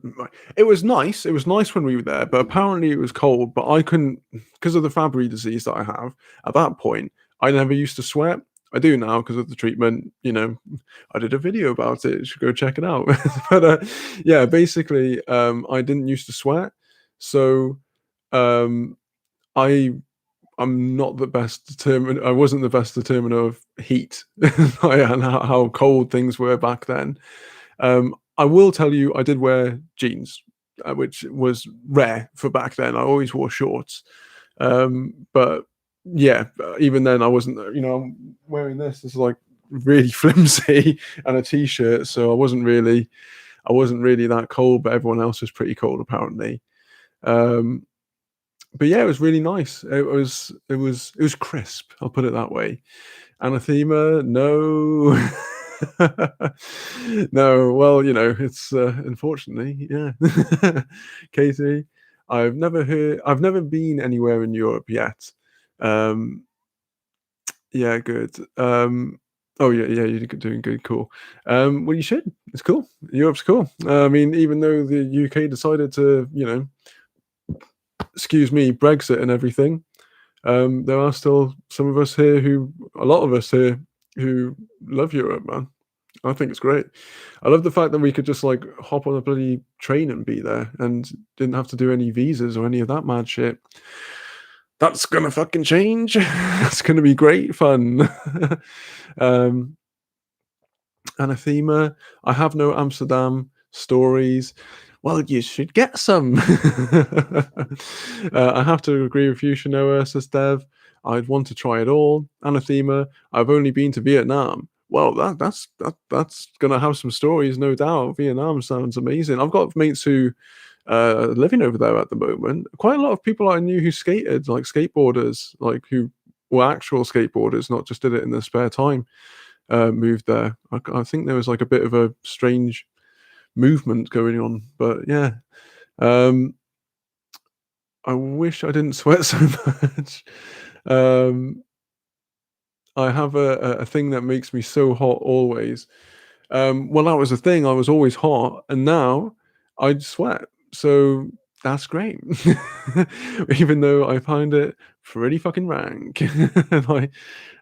It was nice. It was nice when we were there, but apparently it was cold. But I couldn't because of the Fabry disease that I have. At that point, I never used to sweat. I do now because of the treatment. I did a video about it. You should go check it out. But yeah, basically, I didn't used to sweat, so um, I I'm not the best determined. I wasn't the best determiner of heat and how cold things were back then. I will tell you, I did wear jeans, which was rare for back then. I always wore shorts, but yeah, even then, I wasn't. I'm wearing this. It's like really flimsy and a t-shirt, so I wasn't really that cold, but everyone else was pretty cold apparently. Um, but yeah, it was really nice. It was crisp. I'll put it that way. Anathema, no. No, well, it's unfortunately, yeah. Katie, I've never been anywhere in Europe yet. Um, yeah, good. Oh yeah, yeah, you're doing good, cool. Well, you should. It's cool. Europe's cool. I mean, even though the UK decided to, excuse me, Brexit and everything, there are still a lot of us here, who love Europe, man. I think it's great. I love the fact that we could just like hop on a bloody train and be there and didn't have to do any visas or any of that mad shit. That's gonna fucking change. It's gonna be great fun. um, Anathema. I have no Amsterdam stories. Well, you should get some. I have to agree with you, Shanoa, says Dev. I'd want to try it all. Anathema. I've only been to Vietnam. Well, that's gonna have some stories, no doubt. Vietnam sounds amazing. I've got mates who living over there at the moment. Quite a lot of people I knew who skated, like skateboarders, like who were actual skateboarders, not just did it in their spare time, moved there. I think there was like a bit of a strange movement going on, but yeah. Um, I wish I didn't sweat so much. Um, I have a thing that makes me so hot always. Well, that was the thing. I was always hot, and now I sweat. So that's great. Even though I find it pretty fucking rank. Like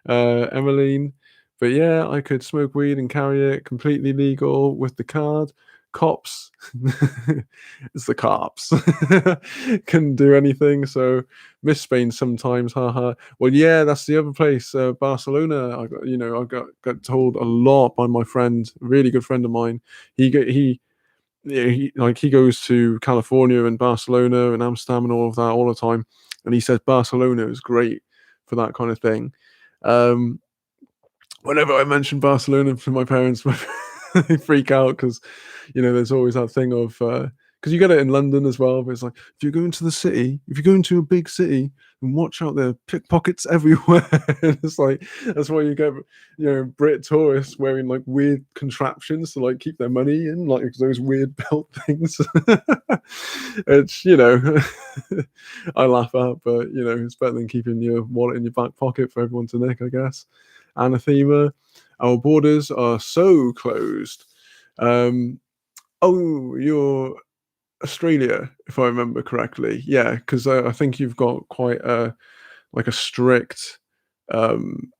Emmeline. But yeah, I could smoke weed and carry it completely legal with the card. Cops, it's the cops, couldn't do anything. So miss Spain sometimes, haha. Well, yeah, that's the other place, Barcelona. I got told a lot by my friend, a really good friend of mine. Yeah, he goes to California and Barcelona and Amsterdam and all of that all the time, and he says Barcelona is great for that kind of thing. Um, Whenever I mention Barcelona to my parents, they freak out because there's always that thing of because you get it in London as well. But it's like if you're going to the city, if you're going to a big city, and watch out, there are pickpockets everywhere. And it's like that's why you get Brit tourists wearing like weird contraptions to like keep their money in, like those weird belt things. It's I laugh at, but it's better than keeping your wallet in your back pocket for everyone to nick, I guess. Anathema. Our borders are so closed. Um, oh, you're Australia, if I remember correctly. Yeah, because I think you've got quite a strict. Um,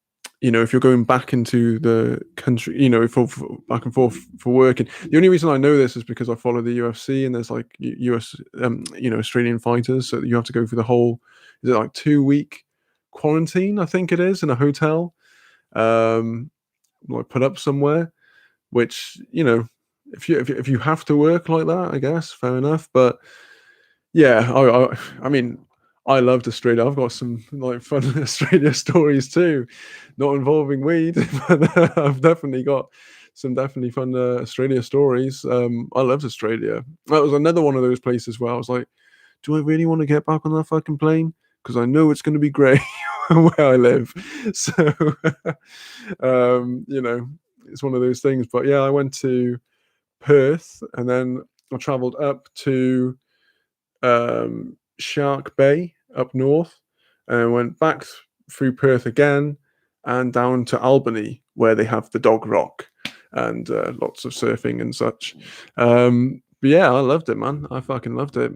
if you're going back into the country, for back and forth for work. And the only reason I know this is because I follow the UFC, and there's like US, Australian fighters, so you have to go through the whole. Is it like 2 week quarantine? I think it is in a hotel. Um, like put up somewhere, which if you have to work like that, I guess fair enough. But yeah, I mean, I loved Australia. I've got some like fun Australia stories too, not involving weed, but I've definitely got some definitely fun Australia stories. I loved Australia. That was another one of those places where I was like, do I really want to get back on that fucking plane? Because I know it's going to be great where I live. So, it's one of those things. But yeah, I went to Perth, and then I travelled up to Shark Bay up north, and went back through Perth again, and down to Albany, where they have the Dog Rock and lots of surfing and such. But yeah, I loved it, man. I fucking loved it.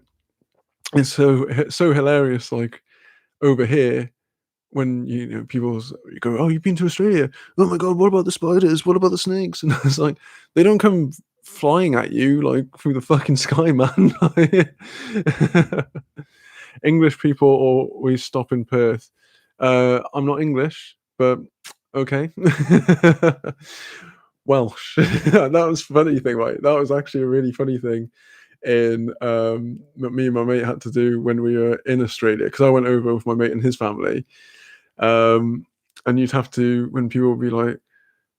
It's so hilarious. Like over here, when you go, "Oh, you've been to Australia? Oh my god, what about the spiders? What about the snakes?" And it's like they don't come flying at you like through the fucking sky, man. English people always stop in Perth. I'm not English, but okay. Welsh. That was funny thing, right? That was actually a really funny thing in that me and my mate had to do when we were in Australia because I went over with my mate and his family. And you'd have to when people would be like,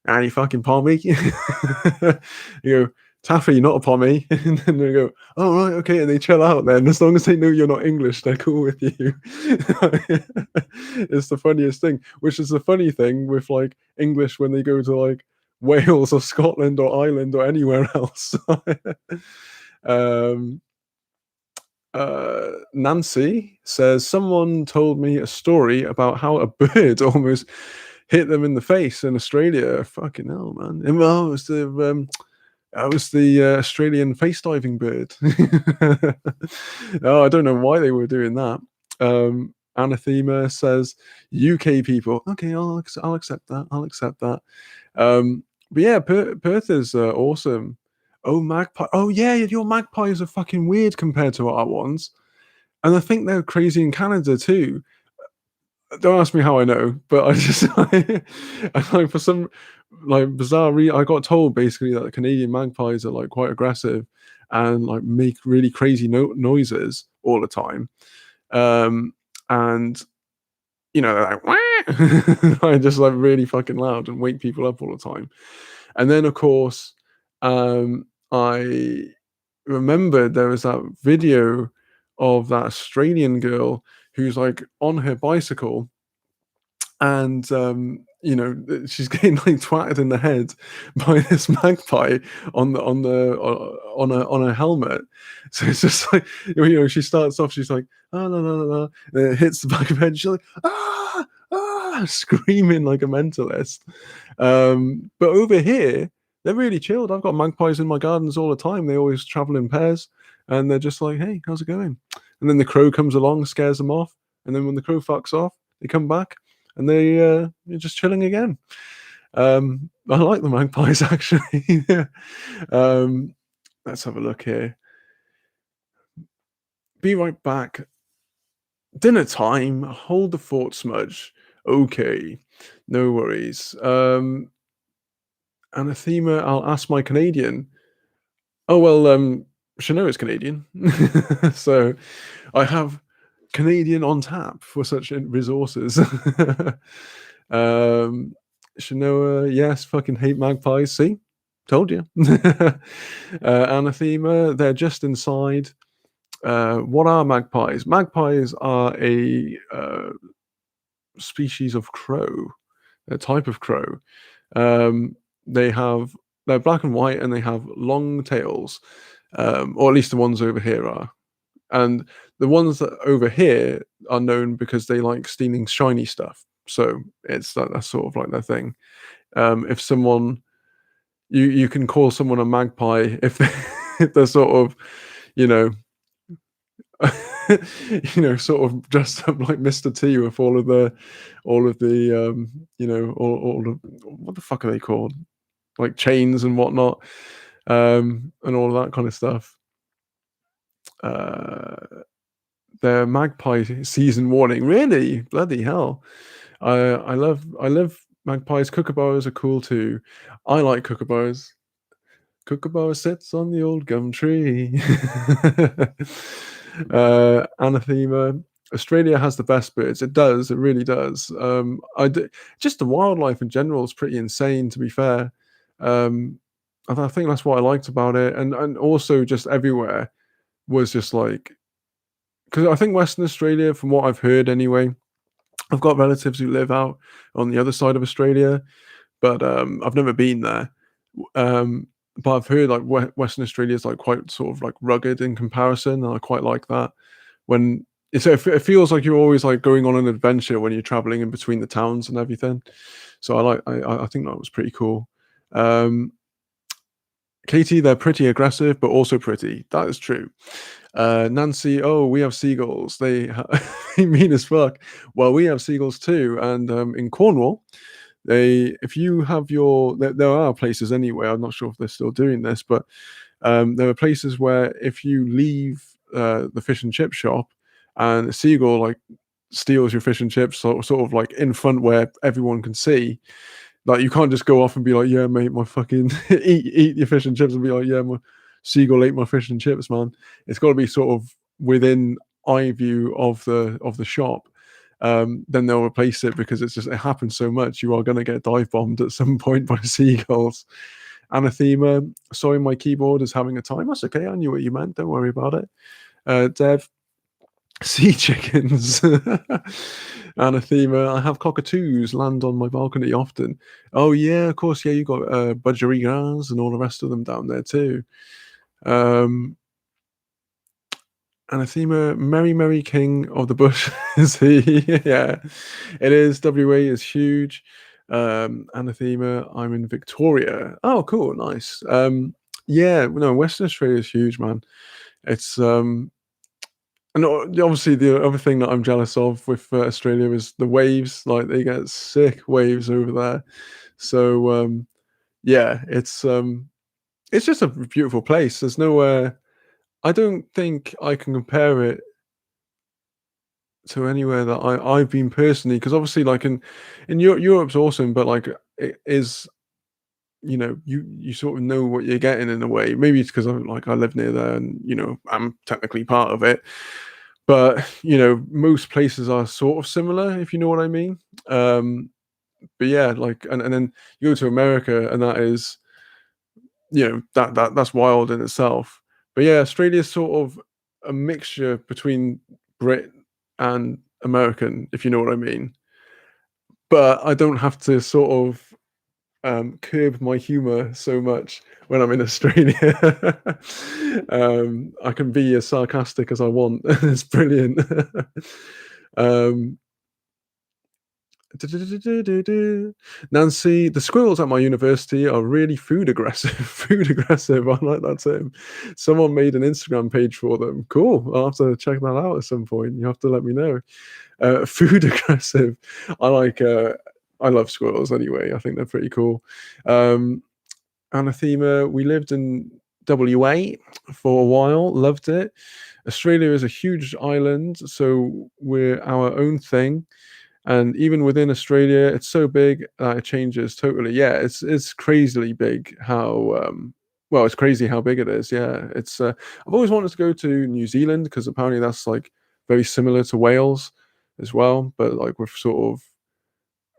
"Ah, you fucking pommy," you go, "Taffy, not a pommy," and then they go, "Oh right, okay," and they chill out. Then as long as they know you're not English, they're cool with you. It's the funniest thing. Which is the funny thing with like English when they go to like Wales or Scotland or Ireland or anywhere else. um, Nancy says someone told me a story about how a bird almost hit them in the face in Australia. Fucking hell, man! And, well, it was the Australian face diving bird. Oh, I don't know why they were doing that. Anathema says UK people. Okay, I'll accept that. I'll accept that. But yeah, Perth is awesome. Oh, magpie. Oh, yeah, your magpies are fucking weird compared to our ones. And I think they're crazy in Canada too. Don't ask me how I know, but I just I like for some like bizarre I got told basically that the Canadian magpies are like quite aggressive and like make really crazy noises all the time. Um, and they're like I just like really fucking loud and wake people up all the time. And then of course, I remembered there was that video of that Australian girl who's like on her bicycle and she's getting like twatted in the head by this magpie on a helmet. So it's just like she starts off, she's like ah la la la la, and it hits the back of her head, she's like screaming like a mentalist. But over here they're really chilled. I've got magpies in my gardens all the time. They always travel in pairs, and they're just like, hey, how's it going? And then the crow comes along, scares them off, and then when the crow fucks off, they come back and they're just chilling again. I like the magpies actually. Let's have a look here. Be right back. Dinner time. Hold the fort, Smudge. Okay, no worries. Anathema. I'll ask my Canadian. Oh well, Chanel is Canadian, so I have Canadian on tap for such resources. Shanoa, yes, fucking hate magpies. See, told you. Anathema, they're just inside. What are magpies? Magpies are a species of crow, a type of crow. Um, they have they're black and white, and they have long tails, or at least the ones over here are. And the ones that over here are known because they like stealing shiny stuff. So that's sort of like their thing. If someone you can call someone a magpie if if they're sort of, you know, sort of dressed up like Mr. T with all of the all the what the fuck are they called? Like chains and whatnot, and all of that kind of stuff. Uh, the magpie season warning. Really? Bloody hell. I love magpies. Kookaburras are cool too. I like kookaburras. Kookaburra sits on the old gum tree. Anathema. Australia has the best birds. It does. It really does. Just the wildlife in general is pretty insane. To be fair, I think that's what I liked about it, and also just everywhere was just like because I think Western Australia, from what I've heard anyway, I've got relatives who live out on the other side of Australia, but I've never been there. Um, but I've heard like Western Australia is like quite sort of like rugged in comparison, and I quite like that. When it feels like you're always like going on an adventure when you're traveling in between the towns and everything. So I think that was pretty cool. Um, Katie, they're pretty aggressive, but also pretty. That is true. Nancy, oh, we have seagulls. They mean as fuck. Well, we have seagulls too, and in Cornwall, if you have there are places anyway. I'm not sure if they're still doing this, but there are places where if you leave the fish and chip shop, and a seagull like steals your fish and chips, sort of like in front where everyone can see. Like you can't just go off and be like, "Yeah, mate, my fucking eat your fish and chips," and be like, "Yeah, my seagull ate my fish and chips, man." It's got to be sort of within eye view of the shop. Then they'll replace it because it happens so much. You are going to get dive bombed at some point by seagulls. Anathema, sorry, my keyboard is having a time. That's okay. I knew what you meant. Don't worry about it. Dev, sea chickens. Anathema, I have cockatoos land on my balcony often. Oh, yeah, of course. Yeah, you got budgerigars and all the rest of them down there too. Um, Anathema, Merry Merry King of the Bush is he? Yeah, it is. WA is huge. Anathema, I'm in Victoria. Oh, cool, nice. Yeah, no, Western Australia is huge, man. It's and obviously the other thing that I'm jealous of with Australia is the waves. Like they get sick waves over there. So yeah, it's just a beautiful place. There's nowhere. I don't think I can compare it to anywhere that I've been personally, because obviously, like in Europe's awesome, but like it is, you sort of know what you're getting in a way. Maybe it's because I live near there, and I'm technically part of it. But most places are sort of similar, if you know what I mean. But yeah, like and then you go to America, and that is that's wild in itself. But yeah, Australia is sort of a mixture between Brit and American, if you know what I mean. But I don't have to sort of curb my humor so much when I'm in Australia. I can be as sarcastic as I want. It's brilliant. um, Nancy, the squirrels at my university are really food aggressive. Food aggressive. I like that term. Someone made an Instagram page for them. Cool. I'll have to check that out at some point. You have to let me know. Food aggressive. I like. I love squirrels anyway. I think they're pretty cool. Anathema. We lived in WA for a while. Loved it. Australia is a huge island, so we're our own thing. And even within Australia, it's so big that it changes totally. Yeah, it's crazily big. Well, it's crazy how big it is. Yeah, it's. I've always wanted to go to New Zealand because apparently that's like very similar to Wales as well, but like with sort of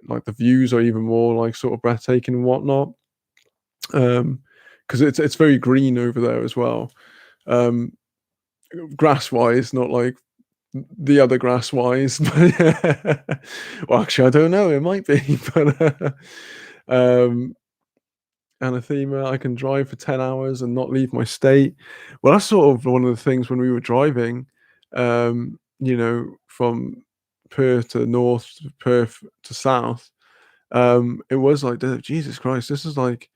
like the views are even more like sort of breathtaking and whatnot. Because it's very green over there as well. Um, Grass wise, not like the other grass wise. Well, actually, I don't know. It might be, but um, anathema. I can drive for 10 hours and not leave my state. Well, that's sort of one of the things when we were driving. From Perth to north, Perth to south. It was like, Jesus Christ, this is like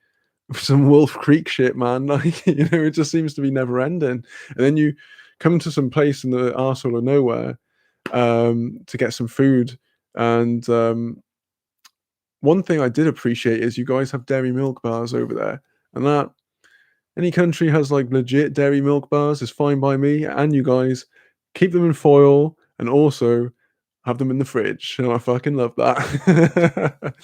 some Wolf Creek shit, man. Like, it just seems to be never ending. And then you come to some place in the arsehole of nowhere to get some food. And one thing I did appreciate is you guys have dairy milk bars over there. And that any country has like legit dairy milk bars is fine by me. And you guys keep them in foil and also have them in the fridge. And I fucking love that.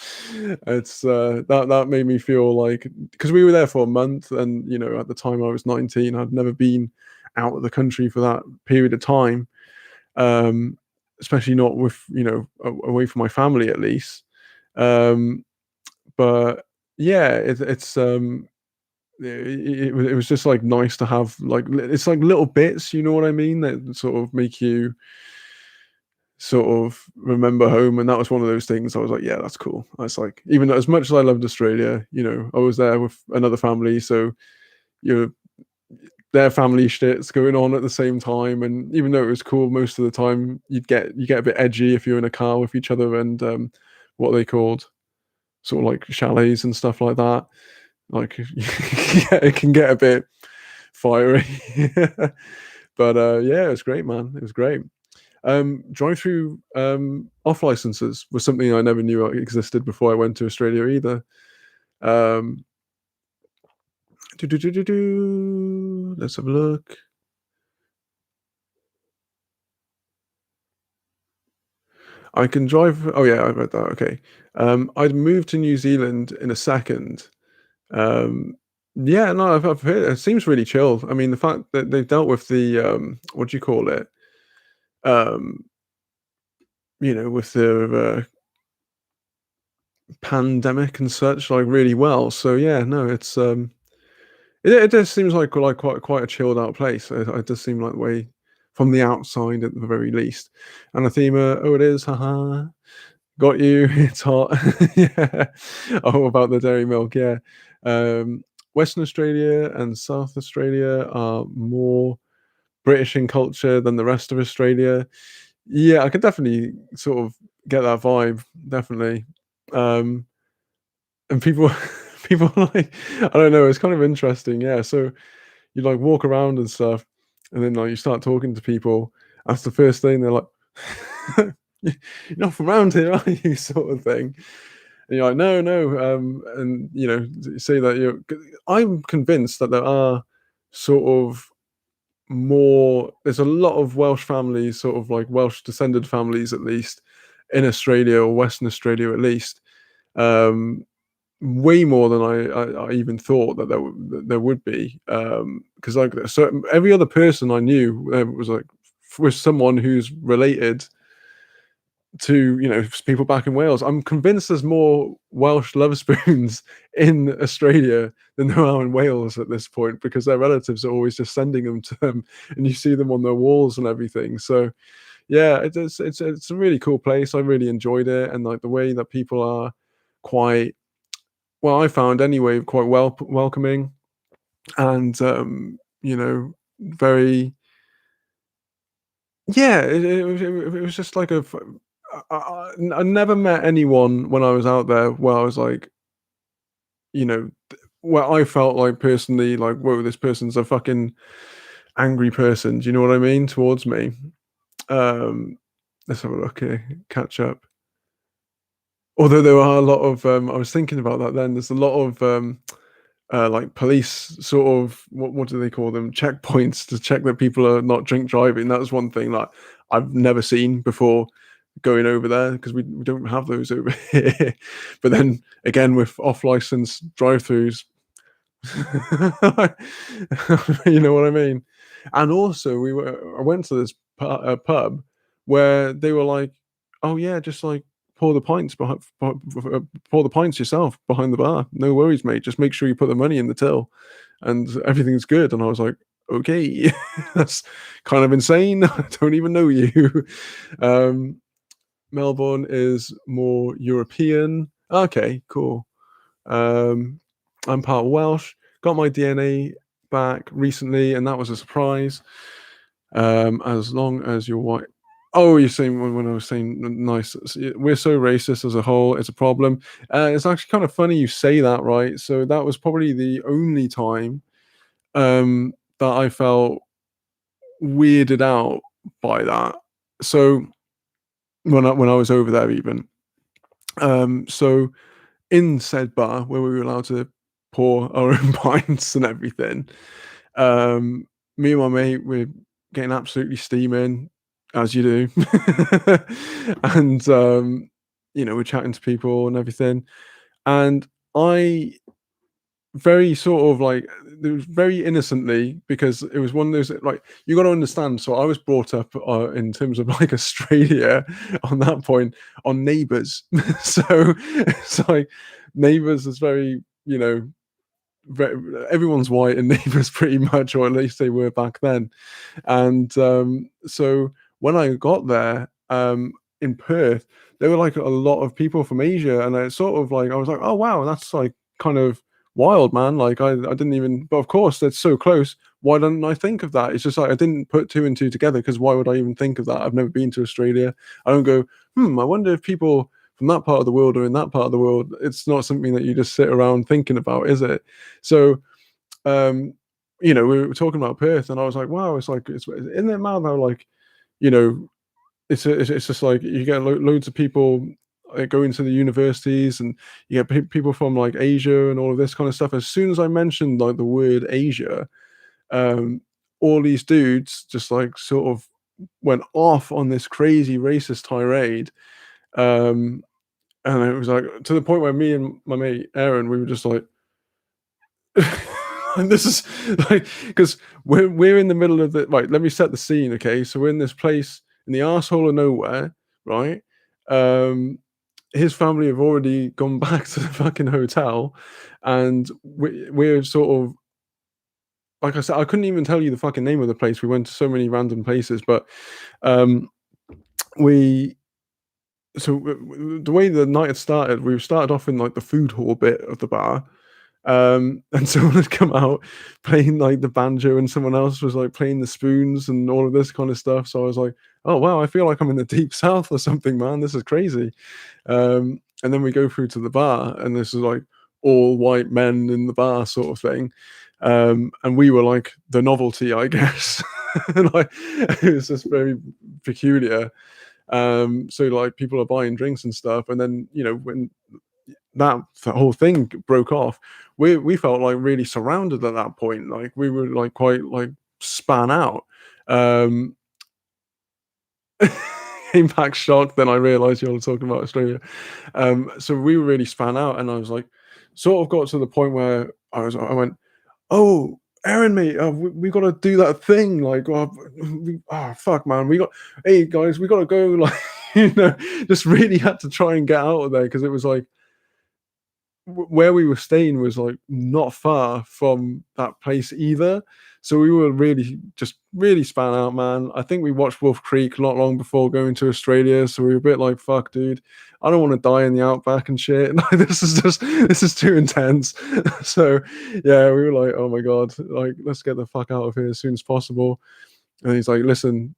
It's that made me feel like, because we were there for a month, and at the time I was 19, I'd never been out of the country for that period of time. Especially not with away from my family at least. But yeah, it was just like nice to have, like, it's like little bits, you know what I mean, that sort of make you sort of remember home. And that was one of those things I was like, yeah, that's cool. That's like, even though as much as I loved Australia, I was there with another family, so you their family shit's going on at the same time. And even though it was cool most of the time, you get a bit edgy if you're in a car with each other, and what they called sort of like chalets and stuff like that. Like, yeah, it can get a bit fiery. But yeah, it was great, man. It was great. Drive-through off licenses was something I never knew existed before I went to Australia either. Um, let's have a look. I can drive. Oh yeah, I read that. Okay. I'd move to New Zealand in a second. Um, yeah, no, I've heard it seems really chill. I mean, the fact that they've dealt with the what do you call it? Um, with the pandemic and such, like really well. So yeah, no, it just seems like quite a chilled out place. It does seem like the way from the outside at the very least. And the theme, oh, it is, haha. Got you. It's hot. Yeah. Oh, about the dairy milk. Yeah. Western Australia and South Australia are more British in culture than the rest of Australia. Yeah, I could definitely sort of get that vibe. Definitely. Um, and people, people like, I don't know. It's kind of interesting. Yeah. So you like walk around and stuff, and then like you start talking to people. That's the first thing they're like, "You're not from around here, are you?" Sort of thing. And you're like, no, no, and say that you're. I'm convinced that there are sort of more. There's a lot of Welsh families, sort of like Welsh descended families, at least in Australia or Western Australia, at least. Um, Way more than I even thought that there would be. Because like so every other person I knew was like was someone who's related to people back in Wales. I'm convinced there's more Welsh love spoons in Australia than there are in Wales at this point because their relatives are always just sending them to them, and you see them on their walls and everything. So yeah, it's a really cool place. I really enjoyed it, and like the way that people are quite well, I found anyway, quite welcoming and very yeah. It was just like I never met anyone when I was out there where I was like, where I felt like personally like, whoa, this person's a fucking angry person. Do you know what I mean towards me? Um, let's have a look here. Catch up. Although there are a lot of, I was thinking about that. Then there's a lot of like police sort of what do they call them checkpoints to check that people are not drink driving. That was one thing that I've never seen before going over there because we don't have those over here. But then again with off license drive-throughs, you know what I mean. And also I went to this pub where they were like, oh yeah, just like pour the pints pour the pints yourself behind the bar, no worries mate, just make sure you put the money in the till and everything's good. And I was like, okay, that's kind of insane. I don't even know you. um Melbourne is more European. Okay, cool. um I'm part Welsh. Got my DNA back recently, and that was a surprise. As long as you're white. Oh, you're saying when I was saying nice. We're so racist as a whole. It's a problem. It's actually kind of funny you say that, right? So that was probably the only time that I felt weirded out by that. So when I was over there, even so in said bar where we were allowed to pour our own pints and everything. Me and my mate were getting absolutely steaming, as you do, and we're chatting to people and everything. And I very sort of like it was very innocently because it was one of those like you got to understand. So I was brought up in terms of like Australia on that point on neighbours. So it's like neighbours is very everyone's white in neighbours pretty much, or at least they were back then. And so when I got there in Perth, there were like a lot of people from Asia, and I sort of like I was like, oh wow, that's like kind of wild, man. Like I didn't even, but of course that's so close. Why didn't I think of that? It's just like I didn't put two and two together because why would I even think of that? I've never been to Australia. I don't go, I wonder if people from that part of the world or in that part of the world. It's not something that you just sit around thinking about, is it? So um we were talking about Perth, and I was like, wow, it's like it's isn't it mad how like you know it's just like you get loads of people going to the universities, and you get people from like Asia and all of this kind of stuff. As soon as I mentioned like the word Asia, um, all these dudes just like sort of went off on this crazy racist tirade. Um, and it was like to the point where me and my mate Aaron, we were just like, and this is like because we're in the middle of the right. Let me set the scene, okay? So we're in this place in the arsehole of nowhere, right? Um, his family have already gone back to the fucking hotel, and we're sort of like I said, I couldn't even tell you the fucking name of the place. We went to so many random places, but um, we the way the night had started, we started off in like the food hall bit of the bar, and someone had come out playing like the banjo, and someone else was like playing the spoons and all of this kind of stuff. So I was like, "Oh wow, I feel like I'm in the deep south or something, man. This is crazy." And then we go through to the bar, and this is like all white men in the bar sort of thing. And we were like the novelty, I guess. And like it was just very peculiar. So like people are buying drinks and stuff, and then when the whole thing broke off, we felt like really surrounded at that point. Like we were like quite like span out. Um, came back shocked. Then I realised you're talking about Australia. So we were really span out, and I was like, sort of got to the point where I went, "Oh, Aaron, mate, we got to do that thing. Like, fuck, man, hey guys, we got to go." Like, just really had to try and get out of there because it was like where we were staying was like not far from that place either. So we were really just really span out, man. I think we watched Wolf Creek not long before going to Australia, so we were a bit like, "Fuck, dude, I don't want to die in the outback and shit. Like, this is too intense." So yeah, we were like, "Oh my god, like let's get the fuck out of here as soon as possible." And he's like, "Listen,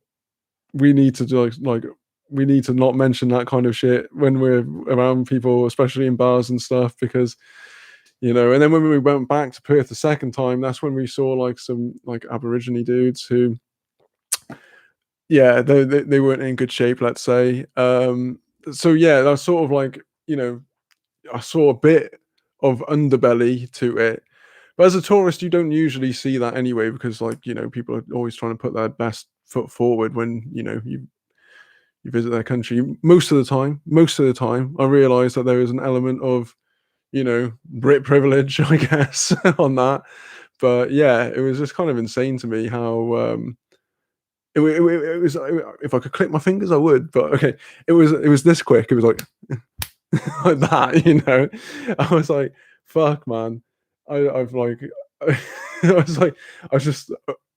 we need to do like we need to not mention that kind of shit when we're around people, especially in bars and stuff, because." And then when we went back to Perth the second time, that's when we saw like some like Aborigine dudes who, yeah, they weren't in good shape, let's say. So yeah, that's sort of like I saw a bit of underbelly to it. But as a tourist, you don't usually see that anyway, because like people are always trying to put their best foot forward when you visit their country. Most of the time, I realised that there is an element of Brit privilege, I guess, on that. But yeah, it was just kind of insane to me how it was. If I could click my fingers, I would. But okay, it was this quick. It was like like that. I was like, "Fuck, man." I've like, I was like, I was just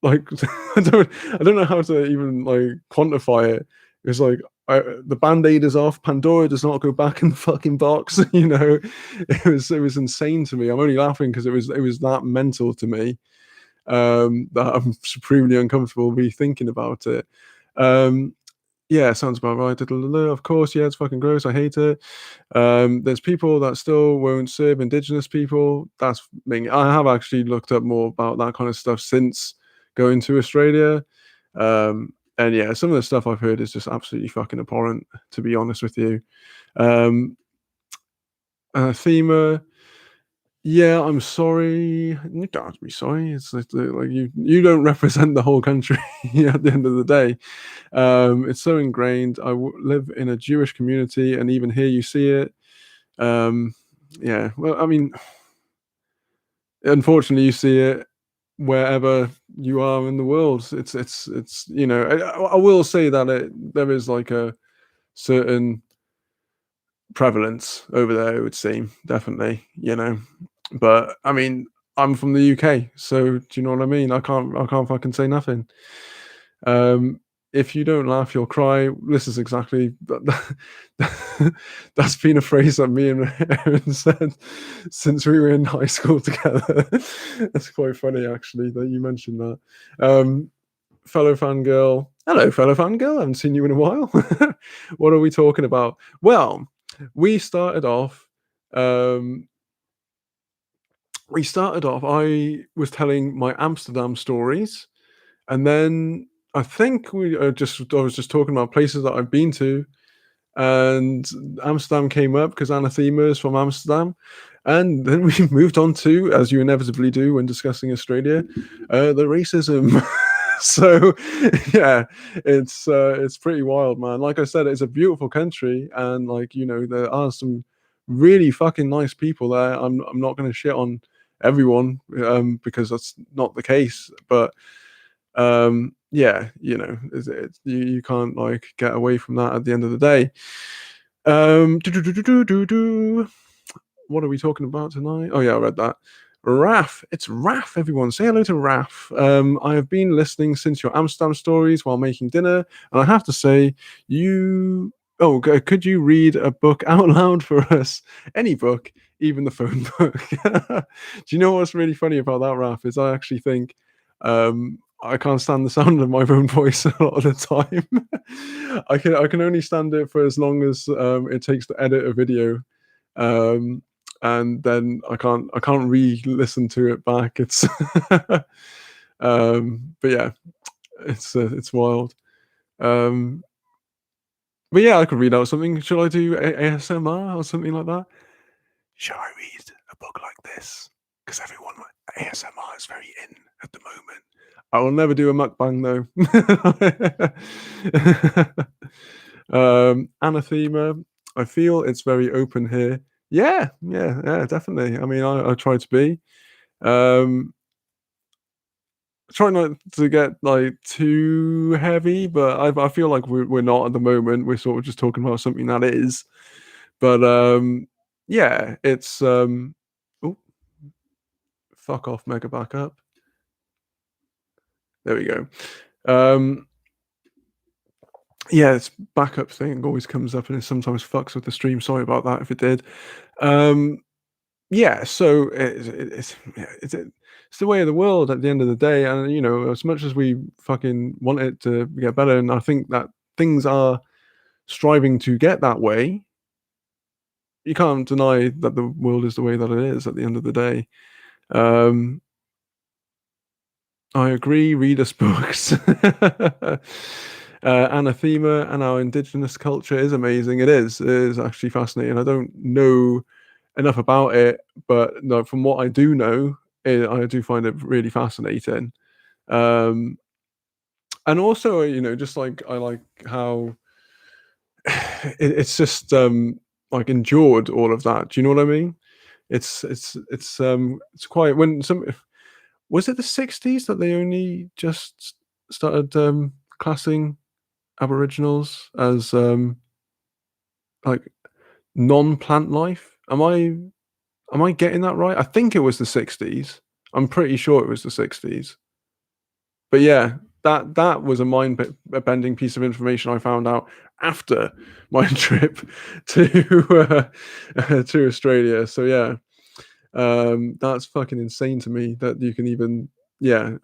like, I don't know how to even like quantify it. It was like the band-aid is off. Pandora does not go back in the fucking box. It was insane to me. I'm only laughing because it was that mental to me, that I'm supremely uncomfortable rethinking about it. Um, yeah, sounds about right. Of course, yeah, it's fucking gross. I hate it. There's people that still won't serve Indigenous people. That's me. I have actually looked up more about that kind of stuff since going to Australia. And yeah, some of the stuff I've heard is just absolutely fucking abhorrent, to be honest with you. Um, Thema, yeah, I'm sorry. You don't have to be sorry. It's like you don't represent the whole country at the end of the day. It's so ingrained. Live in a Jewish community, and even here you see it. Um, yeah, well, I mean, unfortunately, you see it wherever you are in the world. It's I will say that there is like a certain prevalence over there. It would seem definitely, but I mean, I'm from the UK, so do you know what I mean? I can't fucking say nothing. Um, if you don't laugh, you'll cry. This is exactly that's been a phrase that me and Erin said since we were in high school together. That's quite funny, actually, that you mentioned that. Fellow fangirl, hello, fellow fangirl. I haven't seen you in a while. What are we talking about? Well, we started off. Um, we started off. I was telling my Amsterdam stories, and then I think I was just talking about places that I've been to, and Amsterdam came up because Anathema is from Amsterdam. And then we moved on to, as you inevitably do when discussing Australia, the racism. So, yeah, it's pretty wild, man. Like I said, it's a beautiful country, and like there are some really fucking nice people there. I'm not going to shit on everyone because that's not the case, but yeah, you can't like get away from that at the end of the day. Do, do, do, do, do, do, do. What are we talking about tonight? Oh yeah, I read that. Raf, it's Raf. Everyone, say hello to Raf. I have been listening since your Amsterdam stories while making dinner, and I have to say, you. Oh, could you read a book out loud for us? Any book, even the phone book. Do you know what's really funny about that, Raf? Is I actually think I can't stand the sound of my own voice a lot of the time. I can only stand it for as long as it takes to edit a video, um, and then I can't re-listen to it back. It's but yeah, it's wild. Um, but yeah, I could read out something. Should I do ASMR or something like that? Shall I read a book like this? Because everyone ASMR is very in at the moment. I will never do a mukbang though. Anathema. I feel it's very open here. Yeah, yeah, yeah, definitely. I mean, I try to be. Um, try not to get like too heavy, but I feel like we're not at the moment. We're sort of just talking about something that is. But yeah, it's oh, fuck off, mega backup. There we go. Yeah, this backup thing always comes up and it sometimes fucks with the stream. Sorry about that if it did. Um, yeah, so it's the way of the world at the end of the day, and as much as we fucking want it to get better, and I think that things are striving to get that way, you can't deny that the world is the way that it is at the end of the day. Um, I agree. Read us books. Anathema and our indigenous culture is amazing. It is. It is actually fascinating. I don't know enough about it, but no, from what I do know, I do find it really fascinating. Um, and also, just like I like how it's just like endured all of that. Do you know what I mean? It's quite when some was it the 60s that they only just started classing Aboriginals as like non-plant life. Am I getting that right? I think it was the 60s. I'm pretty sure it was the 60s. But yeah, that was a mind-bending piece of information I found out after my trip to Australia. So yeah, that's fucking insane to me that you can even yeah,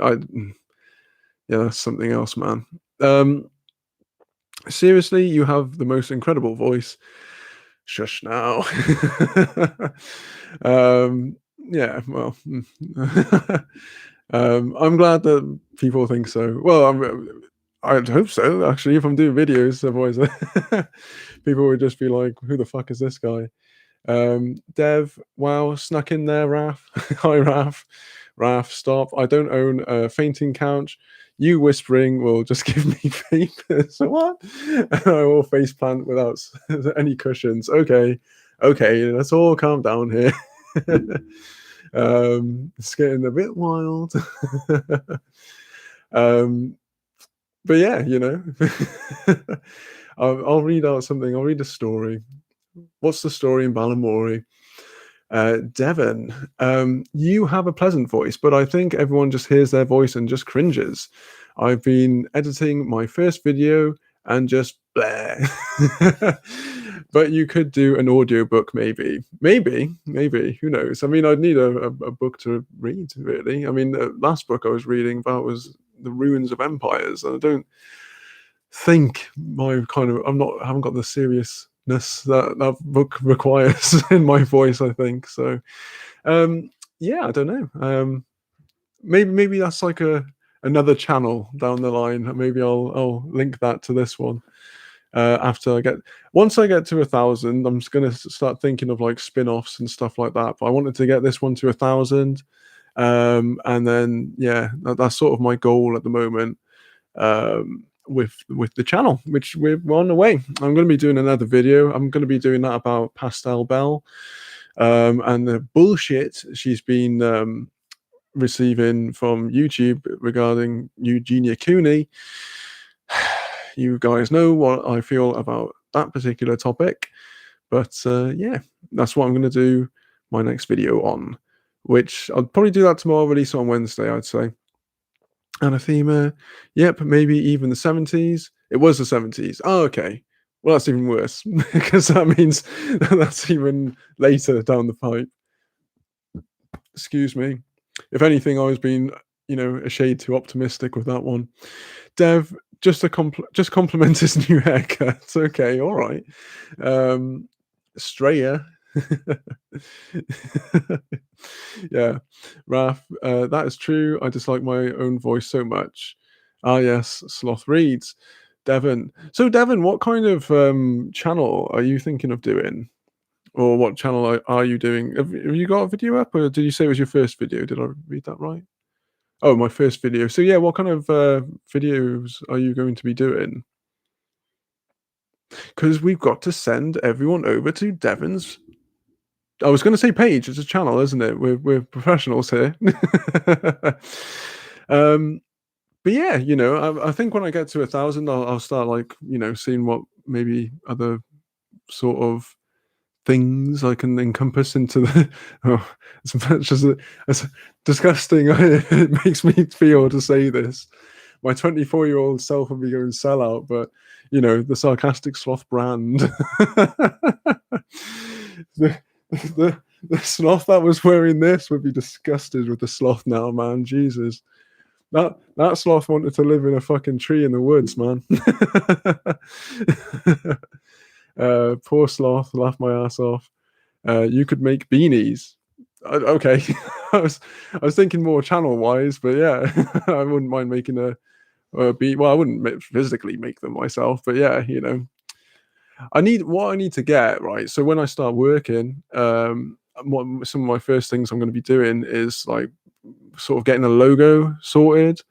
that's something else, man. Seriously, you have the most incredible voice. Shush now. Yeah, well, I'm glad that people think so. Well, I'd hope so. Actually, if I'm doing videos, otherwise people would just be like, "Who the fuck is this guy?" Dev, wow, snuck in there, Raf. Hi, Raf. Raf, stop. I don't own a fainting couch. You whispering will just give me vapors. What? And I will face plant without any cushions. Okay. Okay, let's all calm down here. It's getting a bit wild. um, but yeah, I'll read out something. I'll read a story. What's the story in Balamori? Devon, you have a pleasant voice, but I think everyone just hears their voice and just cringes. I've been editing my first video and just bleh. But you could do an audiobook, maybe. Maybe. Who knows? I mean, I'd need a book to read, really. I mean, the last book I was reading about was The Ruins of Empires, and I don't think I haven't got the seriousness that book requires in my voice, I think. So yeah, I don't know. Maybe that's like another channel down the line. Maybe I'll link that to this one. After I get once I get to 1,000, I'm just gonna start thinking of like spin-offs and stuff like that. But I wanted to get this one to 1,000, and then yeah, that's sort of my goal at the moment. With the channel, which we're on the way. I'm going to be doing another video. I'm going to be doing that about Pastel Bell, and the bullshit she's been receiving from YouTube regarding Eugenia Cooney. You guys know what I feel about that particular topic, but yeah, that's what I'm going to do my next video on, which I'll probably do that tomorrow, release on Wednesday, I'd say. Anathema, yep, maybe even the 70s. It was the 70s. Oh, okay. Well, that's even worse because that means that's even later down the pipe. Excuse me. If anything, I was being, a shade too optimistic with that one. Dev, just compliment his new haircut. It's okay, all right. Straya. Yeah, Raf, that is true. I dislike my own voice so much. Ah, yes, Sloth reads. Devon. So, Devon, what kind of channel are you thinking of doing? Or what channel are you doing? Have you got a video up, or did you say it was your first video? Did I read that right? Oh, my first video. So, yeah, what kind of videos are you going to be doing? Because we've got to send everyone over to Devon's. I was going to say page. It's a channel, isn't it? We're professionals here. But yeah, I think when I get to 1,000, I'll start like seeing what maybe other sort of things I can encompass into the. Oh, as much as disgusting it makes me feel to say this, my 24-year-old self will be going sell out, but the Sarcastic Sloth brand. The sloth that was wearing this would be disgusted with the sloth now, man. Jesus. That sloth wanted to live in a fucking tree in the woods, man. Poor sloth, laugh my ass off. You could make beanies. Okay, I was thinking more channel wise, but yeah, I wouldn't mind making a bean. Well, I wouldn't physically make them myself, but yeah, I need to get right. So when I start working, some of my first things I'm going to be doing is like sort of getting a logo sorted,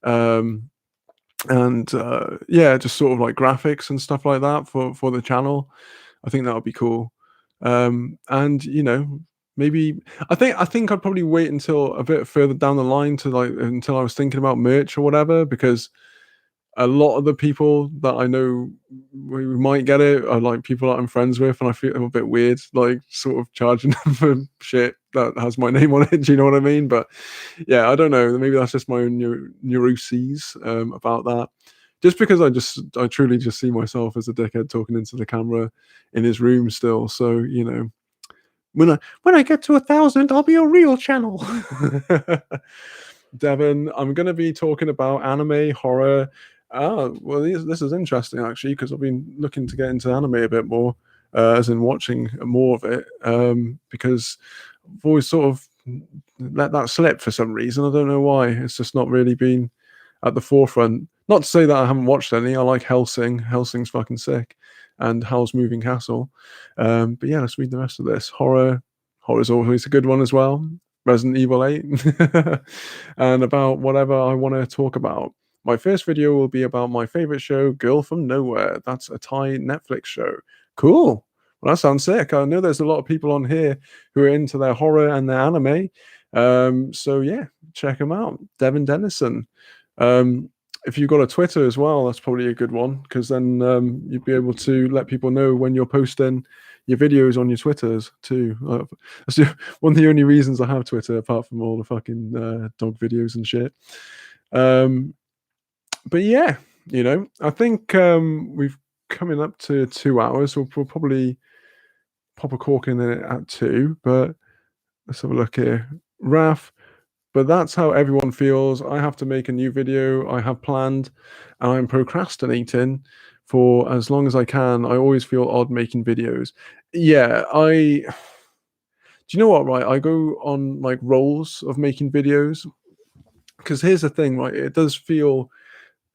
and yeah, just sort of like graphics and stuff like that for the channel. I think that would be cool. And maybe I think I'd probably wait until a bit further down the line to like until I was thinking about merch or whatever, because a lot of the people that I know we might get it are like people that I'm friends with, and I feel a bit weird, like sort of charging them for shit that has my name on it. Do you know what I mean? But yeah, I don't know. Maybe that's just my own neuroses about that. Just because I truly just see myself as a dickhead talking into the camera in his room still. So when I get to 1,000, I'll be a real channel. Devon, I'm going to be talking about anime, horror. Well, this is interesting actually, because I've been looking to get into anime a bit more, as in watching more of it, because I've always sort of let that slip for some reason. I don't know why. It's just not really been at the forefront. Not to say that I haven't watched any. I like Hellsing. Hellsing's fucking sick, and Howl's Moving Castle. But yeah, let's read the rest of this. Horror's always a good one as well. Resident Evil 8, and about whatever I want to talk about. My first video will be about my favorite show, Girl from Nowhere. That's a Thai Netflix show. Cool. Well, that sounds sick. I know there's a lot of people on here who are into their horror and their anime. So yeah, check them out. Devin Dennison. If you've got a Twitter as well, that's probably a good one, because then you'd be able to let people know when you're posting your videos on your Twitters too. That's one of the only reasons I have Twitter, apart from all the fucking dog videos and shit. But yeah, I think we've coming up to 2 hours. We'll probably pop a cork in it at 2, but let's have a look here. Raf, but that's how everyone feels. I have to make a new video. I have planned, and I'm procrastinating for as long as I can. I always feel odd making videos. Yeah, do Do you know what? Right, I go on like roles of making videos because here's the thing, right? It does feel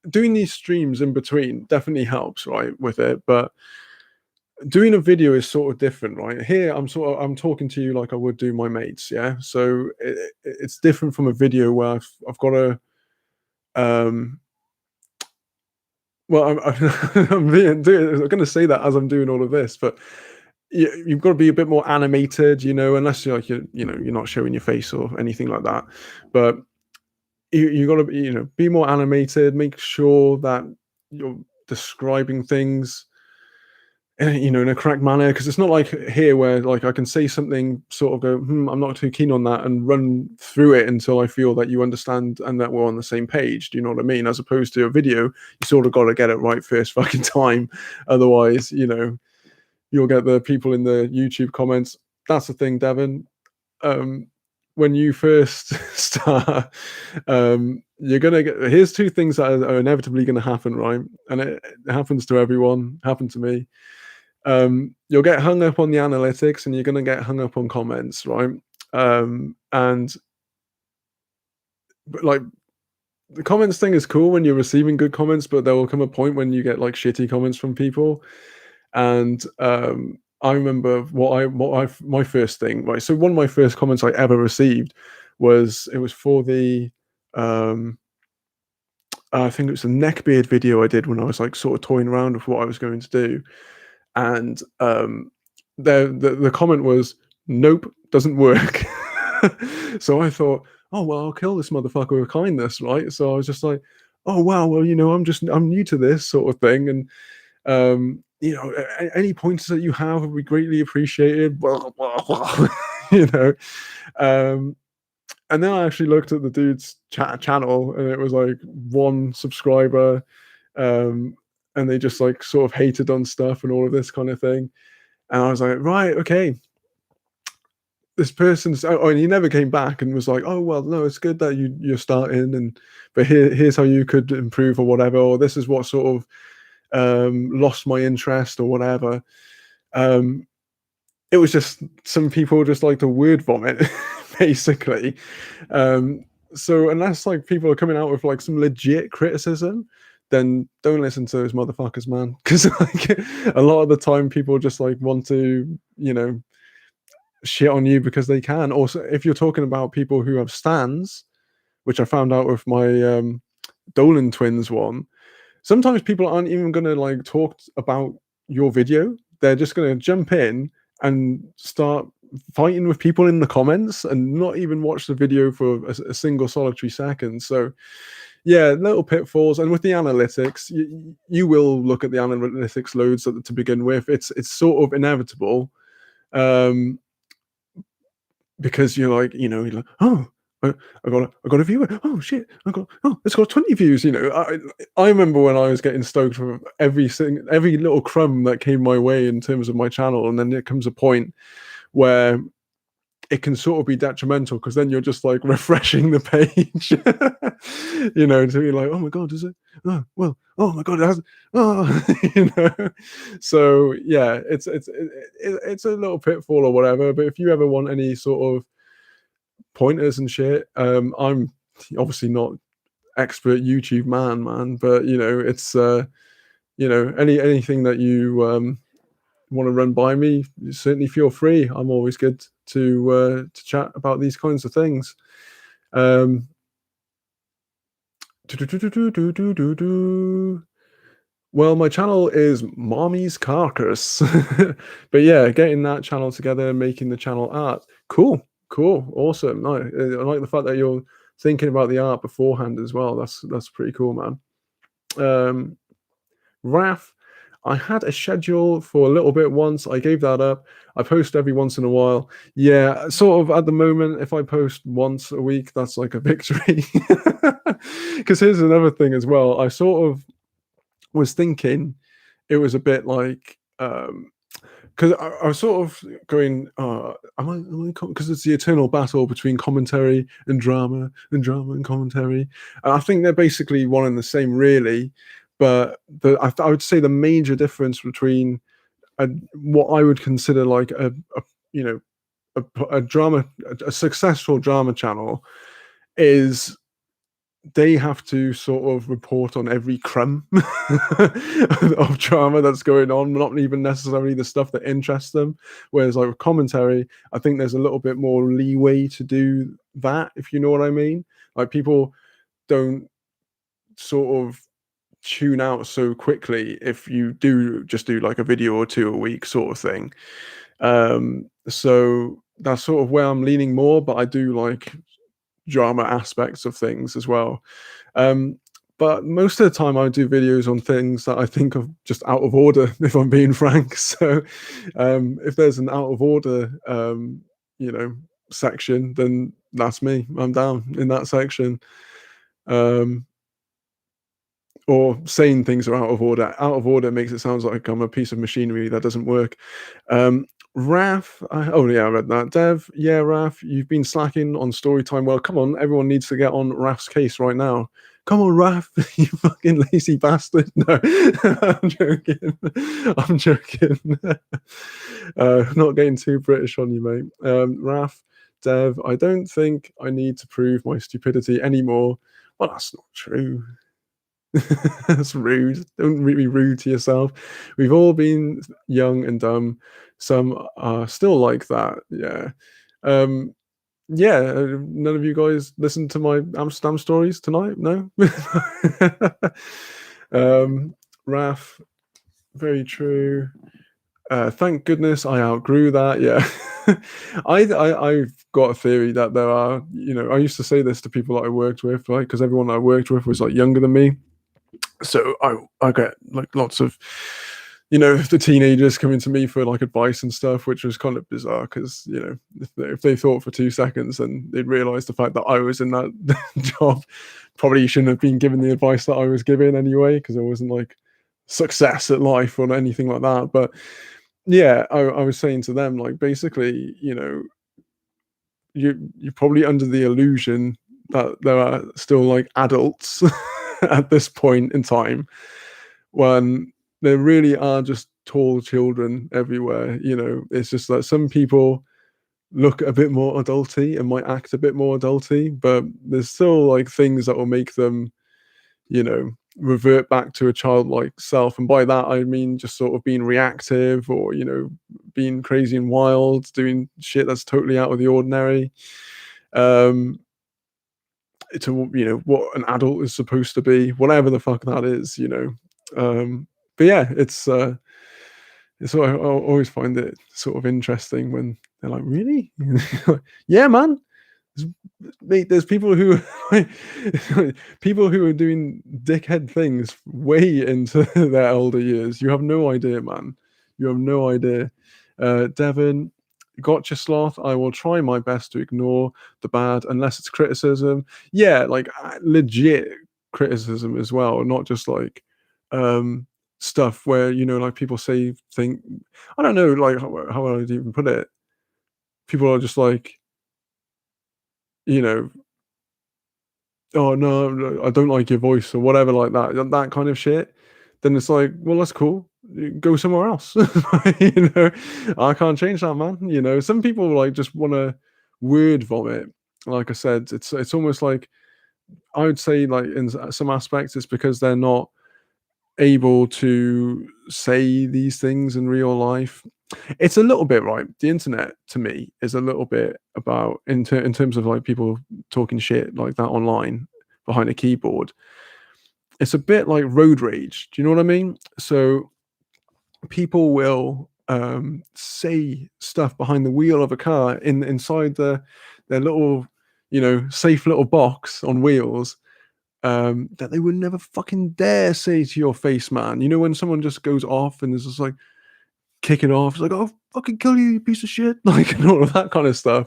doing these streams in between definitely helps, right, with it, but doing a video is sort of different, right? Here, I'm talking to you like I would do my mates, yeah. So it's different from a video where I've got to um well, I'm going to say that as I'm doing all of this, but you've got to be a bit more animated, unless you're like you're not showing your face or anything like that. But you got to be, be more animated. Make sure that you're describing things in a correct manner, because it's not like here where like I can say something, sort of go, I'm not too keen on that, and run through it until I feel that you understand and that we're on the same page. Do you know what I mean? As opposed to a video, you sort of got to get it right first fucking time. Otherwise, you'll get the people in the YouTube comments. That's the thing, Devon. Um, when you first start, you're gonna get. Here's two things that are inevitably going to happen, right? And it happens to everyone. Happened to me. You'll get hung up on the analytics, and you're going to get hung up on comments, right? And but like the comments thing is cool when you're receiving good comments, but there will come a point when you get like shitty comments from people. And I remember my first thing, right? So one of my first comments I ever received was it was for the I think it was a neckbeard video I did when I was like sort of toying around with what I was going to do, and the comment was, "Nope, doesn't work." So I thought, oh well, I'll kill this motherfucker with kindness, right? So I was just like, oh wow, well I'm new to this sort of thing, and any pointers that you have would be greatly appreciated. Blah, blah, blah, you know. Um, and then I actually looked at the dude's channel, and it was like one subscriber, um, and they just like sort of hated on stuff and all of this kind of thing. And I was like, right, okay. This person's and he never came back and was like, oh well, no, it's good that you're starting, but here's how you could improve or whatever, or this is what sort of lost my interest or whatever. It was just some people just like to word vomit, basically. So unless like people are coming out with like some legit criticism, then don't listen to those motherfuckers, man. Because like a lot of the time, people just like want to, shit on you because they can. Also, if you're talking about people who have stands, which I found out with my Dolan twins one, sometimes people aren't even going to like talk about your video. They're just going to jump in and start fighting with people in the comments and not even watch the video for a single solitary second. So yeah, little pitfalls. And with the analytics, you will look at the analytics loads to begin with. It's sort of inevitable, because you're like, oh, I got a viewer. Oh shit! It's got 20 views. I remember when I was getting stoked for every little crumb that came my way in terms of my channel, and then there comes a point where it can sort of be detrimental, because then you're just like refreshing the page, to be like, oh my god, is it? Oh well, oh my god, it has. Oh, So yeah, it's a little pitfall or whatever. But if you ever want any sort of pointers and shit, I'm obviously not expert YouTube man, but it's anything that you want to run by me, certainly feel free. I'm always good to chat about these kinds of things. Well, my channel is Mommy's Carcass. But yeah, getting that channel together, making the channel art, cool, awesome. No, I like the fact that you're thinking about the art beforehand as well. That's pretty cool, man. Raf, I had a schedule for a little bit once. I gave that up. I post every once in a while. Yeah, sort of at the moment, if I post once a week, that's like a victory. Because here's another thing as well. I sort of was thinking it was a bit like, because I was sort of going, because it's the eternal battle between commentary and drama and commentary. And I think they're basically one and the same, really. But I would say the major difference between what I would consider like a a drama, a successful drama channel is they have to sort of report on every crumb of drama that's going on, not even necessarily the stuff that interests them. Whereas, like with commentary, I think there's a little bit more leeway to do that, if you know what I mean. Like people don't sort of tune out so quickly if you do just do like a video or two a week sort of thing. So that's sort of where I'm leaning more, but I do like drama aspects of things as well. Um, but most of the time, I do videos on things that I think of just out of order, if I'm being frank. So, if there's an out of order, you know, section, then that's me. I'm down in that section. Um, or saying things are out of order. Out of order makes it sound like I'm a piece of machinery that doesn't work. Um, Raf, oh yeah, I read that. Dev, yeah, Raf, you've been slacking on story time. Well, come on, everyone needs to get on Raf's case right now. Come on, Raf, you fucking lazy bastard. No, I'm joking. I'm joking. Not getting too British on you, mate. Raf, Dev, I don't think I need to prove my stupidity anymore. Well, that's not true. That's rude. Don't be rude to yourself. We've all been young and dumb. Some are still like that. Yeah. Um, yeah. None of you guys listen to my Amsterdam stories tonight? No. Raf, very true. Thank goodness I outgrew that. Yeah. I've got a theory that there are, you know, I used to say this to people that I worked with, right? Because everyone I worked with was like younger than me. So I get like lots of, you know, the teenagers coming to me for like advice and stuff, which was kind of bizarre because, you know, if they thought for 2 seconds, then they'd realize the fact that I was in that job probably shouldn't have been given the advice that I was giving anyway, because I wasn't like success at life or anything like that. But yeah, I was saying to them, like, basically, you know, you're probably under the illusion that there are still like adults at this point in time when there really are just tall children everywhere. You know, it's just that some people look a bit more adulty and might act a bit more adulty, but there's still like things that will make them, you know, revert back to a childlike self. And by that I mean just sort of being reactive, or, you know, being crazy and wild, doing shit that's totally out of the ordinary. Um to, you know, what an adult is supposed to be, whatever the fuck that is, you know. But yeah, it's I always find it sort of interesting when they're like, "Really?" Yeah, man. There's, mate, there's people who people who are doing dickhead things way into their older years. You have no idea, man. You have no idea. Devon, gotcha, Sloth. I will try my best to ignore the bad unless it's criticism. Yeah, like legit criticism as well, not just like um stuff where, you know, like people say think, I don't know, like how would I even put it? People are just like, you know, oh no, no, I don't like your voice or whatever, like that kind of shit. Then it's like, well, that's cool. Go somewhere else. You know, I can't change that, man. You know, some people like just want to word vomit. Like I said, it's almost like, I would say, like in some aspects, it's because they're not able to say these things in real life. It's a little bit, right. The internet to me is a little bit about, in terms of like people talking shit like that online behind a keyboard. It's a bit like road rage. Do you know what I mean? So people will say stuff behind the wheel of a car inside their little, you know, safe little box on wheels, that they would never fucking dare say to your face, man. You know, when someone just goes off and is just like kicking off, it's like, "Oh, fucking kill you, you piece of shit," like, and all of that kind of stuff.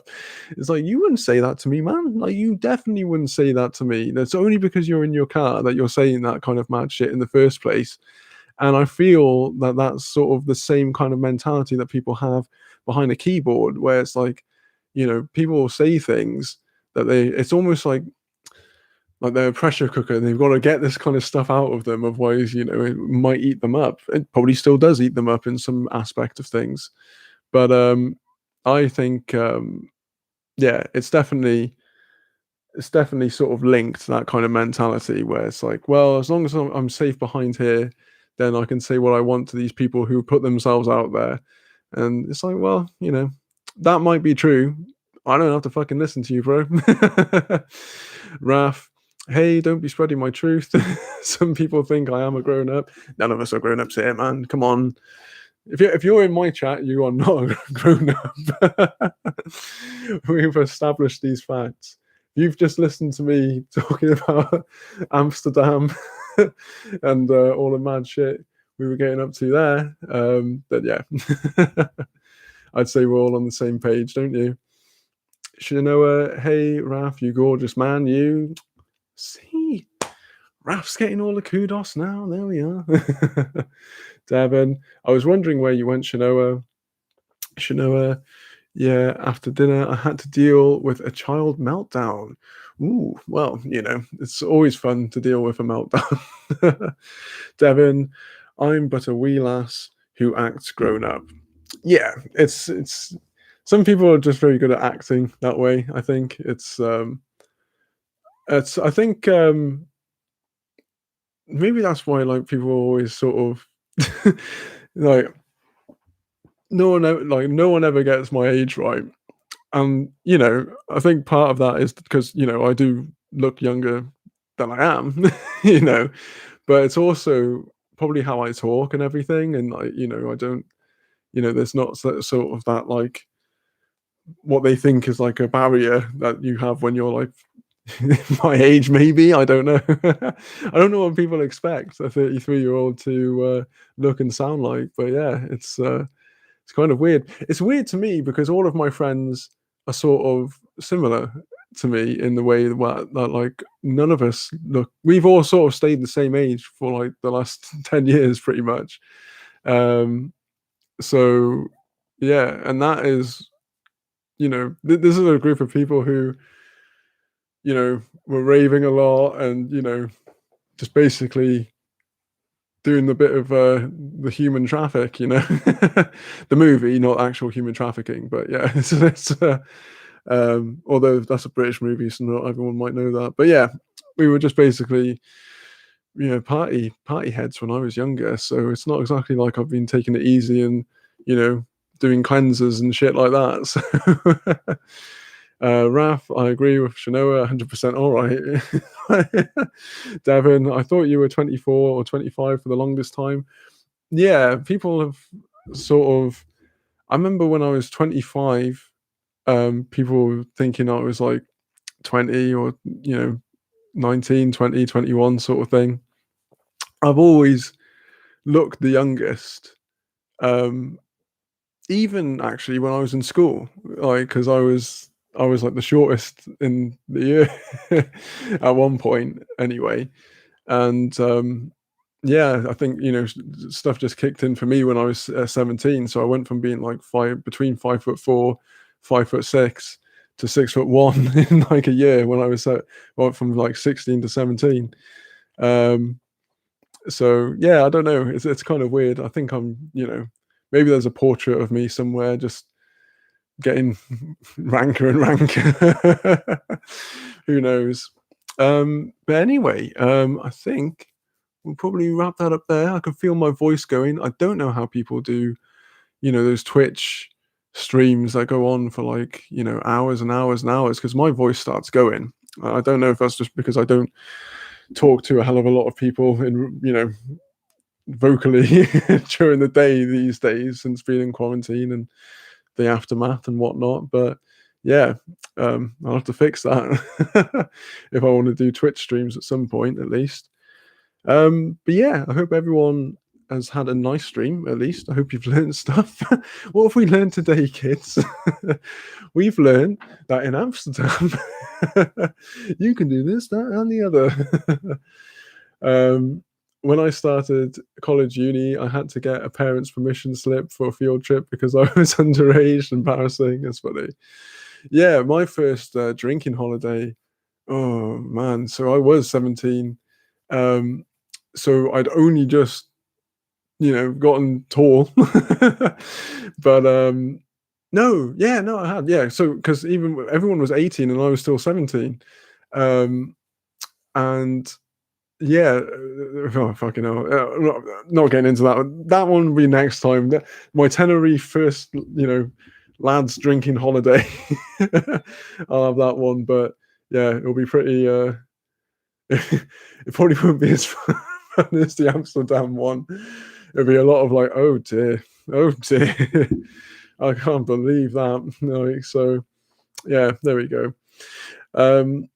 It's like, you wouldn't say that to me, man. Like, you definitely wouldn't say that to me. That's only because you're in your car that you're saying that kind of mad shit in the first place. And I feel that that's sort of the same kind of mentality that people have behind a keyboard, where it's like, you know, people will say things that it's almost like they're a pressure cooker and they've got to get this kind of stuff out of them. Otherwise, you know, it might eat them up. It probably still does eat them up in some aspect of things. But I think, yeah, it's definitely sort of linked to that kind of mentality where it's like, well, as long as I'm safe behind here, then I can say what I want to these people who put themselves out there. And it's like, well, that might be true. I don't have to fucking listen to you, bro. Raf, hey, don't be spreading my truth. Some people think I am a grown up. None of us are grown ups here, man. Come on. If you're in my chat, you are not a grown up. We've established these facts. You've just listened to me talking about Amsterdam and all the mad shit we were getting up to there. But yeah, I'd say we're all on the same page, don't you? Shinoa, hey Raf, you gorgeous man, you. See, Raf's getting all the kudos now. There we are. Devon, I was wondering where you went, Shinoa. Shinoa, yeah, after dinner, I had to deal with a child meltdown. Ooh, well, it's always fun to deal with a meltdown. Devon, I'm but a wee lass who acts grown up. Yeah, it's some people are just very good at acting that way. I think it's I think maybe that's why like people are always sort of like no one ever gets my age right. I think part of that is because, I do look younger than I am, you know, but it's also probably how I talk and everything. And like, I don't, there's not sort of that like what they think is like a barrier that you have when you're like my age, maybe. I don't know. I don't know what people expect a 33-year-old to look and sound like, but yeah, it's kind of weird. It's weird to me because all of my friends are sort of similar to me in the way that like none of us look. We've all sort of stayed the same age for like the last 10 years, pretty much. Um, so yeah, and that is, this is a group of people who, were raving a lot and just basically doing the bit of the human traffic, the movie, not actual human trafficking, but yeah, although that's a British movie, so not everyone might know that. But yeah, we were just basically, party heads when I was younger. So it's not exactly like I've been taking it easy and you know doing cleanses and shit like that. So Raf, I agree with Shanoa 100%. All right. Devin, I thought you were 24 or 25 for the longest time. Yeah, people have sort of. I remember when I was 25, people were thinking I was like 20 or, 19, 20, 21 sort of thing. I've always looked the youngest. Um, Even actually when I was in school, like because I was like the shortest in the year at one point anyway. And yeah, I think stuff just kicked in for me when I was 17. So I went from being like between 5'4", 5'6" to 6'1" in like a year when I was went from like 16 to 17. Um, so yeah, I don't know. It's kind of weird. I think maybe there's a portrait of me somewhere just getting ranker and ranker. Who knows? But anyway, I think we'll probably wrap that up there. I can feel my voice going. I don't know how people do, those Twitch streams that go on for like, hours and hours and hours because my voice starts going. I don't know if that's just because I don't talk to a hell of a lot of people in, vocally during the day these days since being in quarantine and the aftermath and whatnot. But yeah, I'll have to fix that if I want to do Twitch streams at some point at least. But yeah, I hope everyone has had a nice stream at least. I hope you've learned stuff. What have we learned today, kids? We've learned that in Amsterdam you can do this, that, and the other. When I started college uni, I had to get a parent's permission slip for a field trip because I was underage. Embarrassing. It's funny. Yeah, my first drinking holiday. Oh man, so I was 17. So I'd only just, gotten tall, but No, yeah, no, I had, yeah. So because even everyone was 18 and I was still 17, um, and yeah, oh, fucking hell. Not getting into that one. That one will be next time. My Tenerife first, lads drinking holiday. I'll have that one, but yeah, it'll be pretty. It probably won't be as fun as the Amsterdam one. It'll be a lot of like, oh dear, I can't believe that. Like, so yeah, there we go. Um,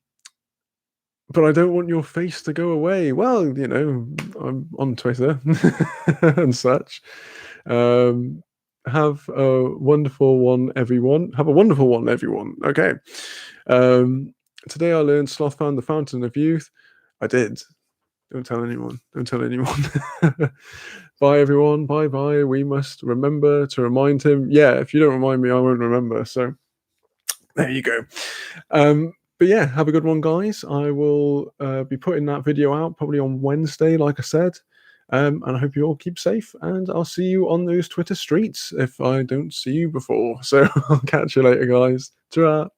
but I don't want your face to go away. Well, I'm on Twitter and such. Um, have a wonderful one, everyone. Have a wonderful one, everyone. Okay. Um, Today I learned Sloth found the fountain of youth. I did. Don't tell anyone. Don't tell anyone. Bye, everyone. Bye bye. We must remember to remind him. Yeah, if you don't remind me, I won't remember. So there you go. But yeah, have a good one, guys. I will be putting that video out probably on Wednesday, like I said. And I hope you all keep safe. And I'll see you on those Twitter streets if I don't see you before. So I'll catch you later, guys. Ta